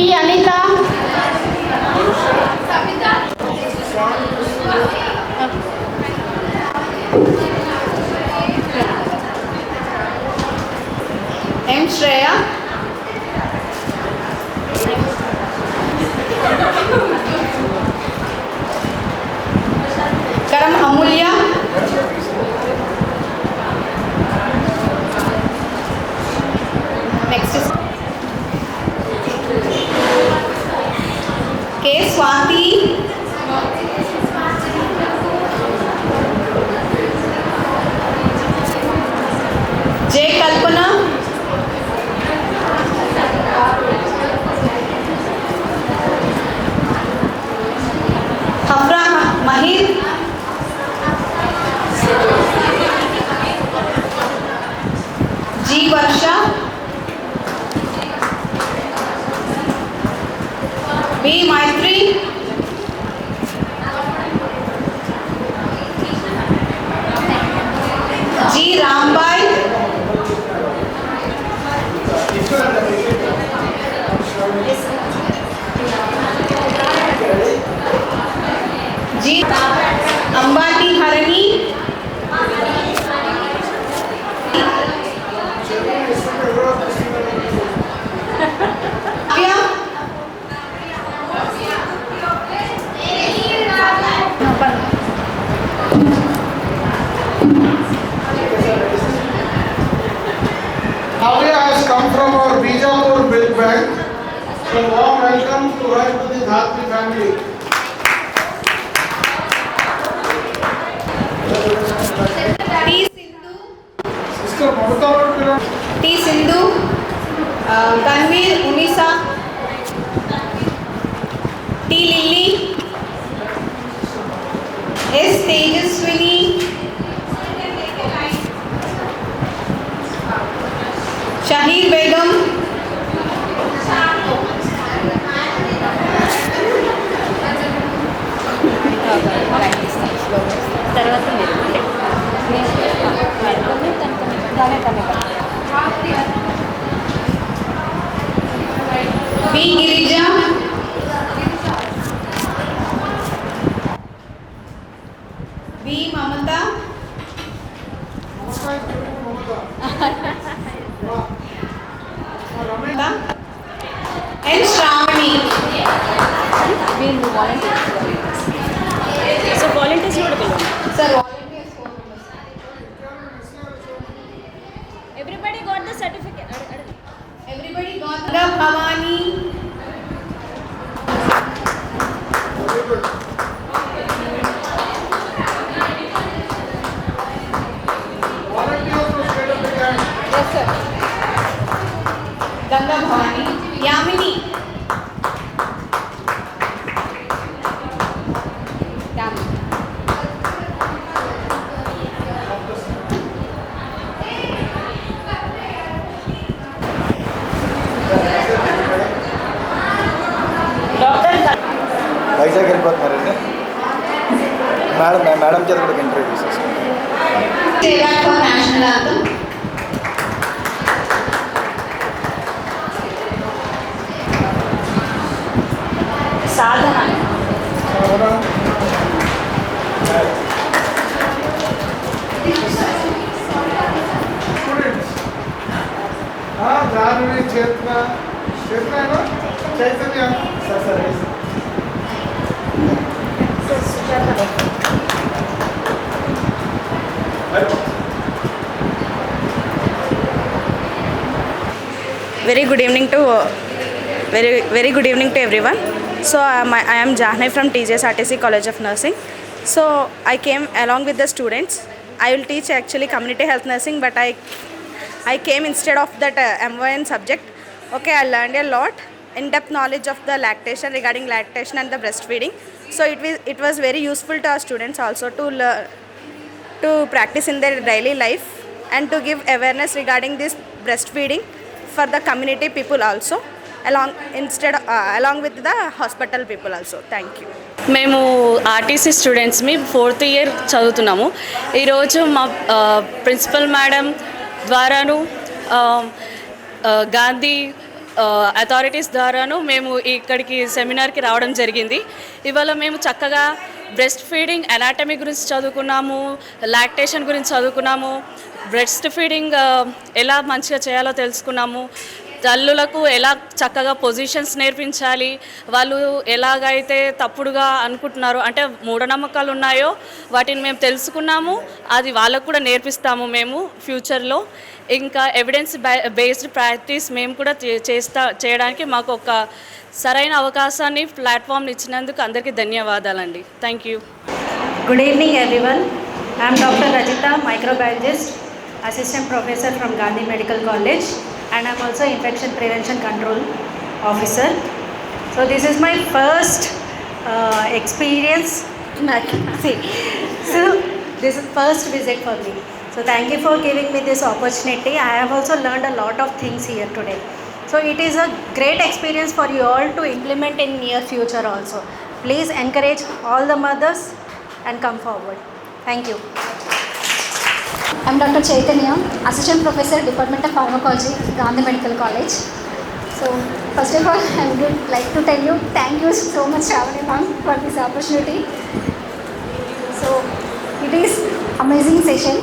P. Anita. M. Shreya. Karam Amulya. Next is K. Swati. J. Kalpana. Hafra Mahir. G. Varsha. B. Maitri. G. Rambai. G. Ambati Harani. Kya? Navya has come from our Bijapur Milk Bank. So warm welcome to her to the Dhatri family. T. Sindhu. Sister Mamata Pura. T. Sindhu. Tanvir Unisa. T. Lily. S. Tejaswini. Shahir Begum. B. Girija. B. Mamata. N. Shravani. So volunteers కూడా పిలవండి. Sir, Everybody got the certificate. everybody got the Bhavani. Volunteers to state of the gang. Yes, sir. Ganga Bhavani. Yamini. Yamini. Vizag వెళ్ళిపోతున్నారండి madam చేత కూడా interview తీసేసుకోండి. Say that for national anthem. Sadhana. Students. Janvi, Chetna. Chetna है ना? Chaitanya. Sir. Very good evening to very good evening to everyone. So I am Jahnavi from TJSRTC College of Nursing. So I came along with the students. I will teach actually community health nursing, but I came instead of that MYN subject. Okay, I learned a lot in-depth knowledge of the lactation, regarding lactation and the breastfeeding. So it was very useful to our students also to learn, to practice in their daily life and to give awareness regarding this breastfeeding for the community people also, along with the hospital people also. Thank you. మేము RTC స్టూడెంట్స్మి 4th year చదువుతున్నాము. ఈరోజు మా principal madam ద్వారాను Gandhi authorities ద్వారాను మేము ఇక్కడికి సెమినార్కి రావడం జరిగింది. ఇవాళ మేము చక్కగా బ్రెస్ట్ ఫీడింగ్ అనాటమీ గురించి చదువుకున్నాము, లాక్టేషన్ గురించి చదువుకున్నాము, బ్రెస్ట్ ఫీడింగ్ ఎలా మంచిగా చేయాలో తెలుసుకున్నాము, తల్లులకు ఎలా చక్కగా పొజిషన్స్ నేర్పించాలి, వాళ్ళు ఎలాగైతే తప్పుడుగా అనుకుంటున్నారో అంటే మూఢనమ్మకాలు ఉన్నాయో వాటిని మేము తెలుసుకున్నాము. అది వాళ్ళకు కూడా నేర్పిస్తాము మేము ఫ్యూచర్లో. ఇంకా ఎవిడెన్స్ బేస్డ్ ప్రాక్టీస్ మేము కూడా చేయడానికి మాకు ఒక సరైన అవకాశాన్ని ప్లాట్ఫామ్ని ఇచ్చినందుకు అందరికీ ధన్యవాదాలండి. Thank you. Good evening everyone. I'm doctor Rajitha, microbiologist, assistant professor from Gandhi medical college, and I'm also infection prevention control officer. So this is my first experience. So this is first visit for me. So thank you for giving me this opportunity. I have also learned a lot of things here today. So it is a great experience for you all to implement in near future also. Please encourage all the mothers and come forward. Thank you. I'm Dr. Chaitanya, Assistant Professor, Department of Pharmacology, Gandhi Medical College. So, first of all, I would like to tell you, thank you so much, Shravani ma'am, for this opportunity. So, it is amazing session.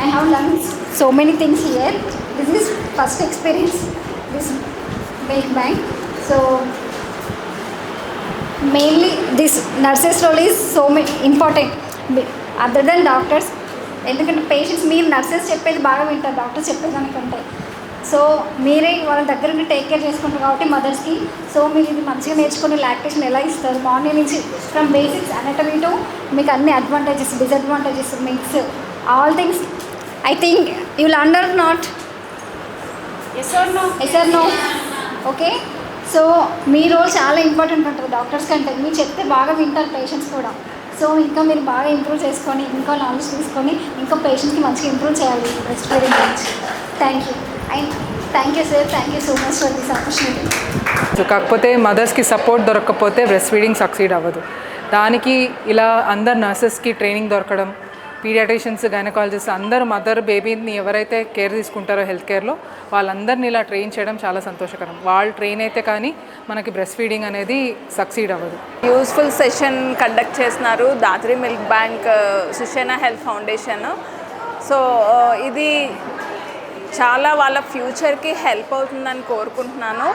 I have learned so many things here. This is first experience, this milk bank. So, mainly this nurses role is so important, other than doctors. ఎందుకంటే patients మీరు nurses చెప్పేది బాగా వింటారు doctors చెప్పేదానికంటే. So మీరే వాళ్ళ దగ్గర నుండి take care చేసుకుంటారు కాబట్టి మదర్స్కి. సో మీరు ఇది మంచిగా నేర్చుకుని లాక్టేషన్ ఎలా ఇస్తారు మార్నింగ్ నుంచి ఫ్రమ్ బేసిక్స్ అనటమీ టు మీకు అన్ని advantages disadvantages mix all things. I think you will under not yes or no okay. So మీ రోల్ చాలా ఇంపార్టెంట్ ఉంటుంది డాక్టర్స్ కంటే. మీరు చెప్తే బాగా వింటారు పేషెంట్స్ కూడా. సో ఇంకా మీరు బాగా ఇంప్రూవ్ చేసుకొని ఇంకా నాలెడ్జ్ తీసుకొని ఇంకా పేషెంట్కి మంచిగా ఇంప్రూవ్ చేయాలి బ్రెస్ట్ ఫీడింగ్ గురించి. Thank you and thank you sir, thank you so much for this opportunity. So కాకపోతే మదర్స్కి సపోర్ట్ దొరకకపోతే బ్రెస్ట్ ఫీడింగ్ సక్సీడ్ అవ్వదు. దానికి ఇలా అందరు నర్సెస్కి ట్రైనింగ్ దొరకడం, పీడియాట్రిషియన్స్, గైనకాలజిస్ట్ అందరూ మదర్ బేబీని ఎవరైతే కేర్ తీసుకుంటారో హెల్త్ కేర్లో వాళ్ళందరినీ ఇలా ట్రైన్ చేయడం చాలా సంతోషకరం. వాళ్ళు ట్రైన్ అయితే కానీ మనకి బ్రెస్ట్ ఫీడింగ్ అనేది సక్సీడ్ అవ్వదు. యూస్ఫుల్ సెషన్ కండక్ట్ చేస్తున్నారు Dhatri milk bank, Sushena health foundation. So ఇది చాలా వాళ్ళ ఫ్యూచర్కి హెల్ప్ అవుతుందని కోరుకుంటున్నాను.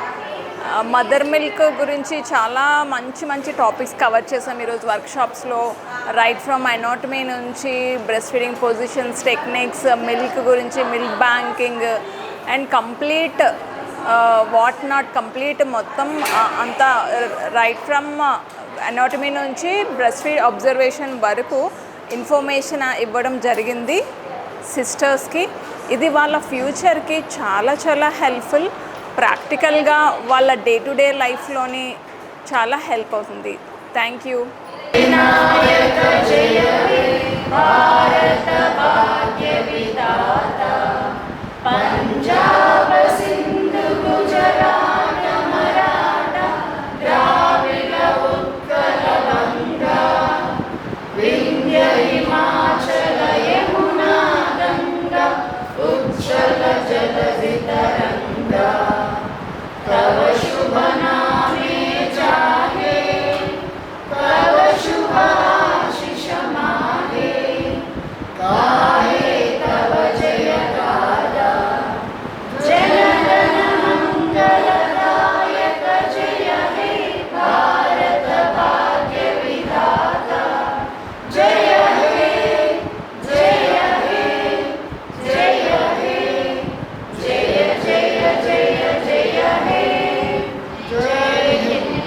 మదర్ మిల్క్ గురించి చాలా మంచి టాపిక్స్ కవర్ చేసాం ఈరోజు వర్క్షాప్స్లో. రైట్ ఫ్రమ్ అనటమీ నుంచి breast feeding positions, techniques, milk గురించి, milk banking and complete what not complete మొత్తం అంతా రైట్ ఫ్రమ్ అనటమీ నుంచి బ్రెస్ట్ ఫీడ్ అబ్జర్వేషన్ వరకు ఇన్ఫర్మేషన్ ఇవ్వడం జరిగింది సిస్టర్స్కి. ఇది వాళ్ళ ఫ్యూచర్కి చాలా హెల్ప్ఫుల్. ప్రాక్టికల్గా వాళ్ళ డే టు డే లైఫ్లోని చాలా హెల్ప్ అవుతుంది. Thank you. భారత భాగ్య విధాత పంజాబ్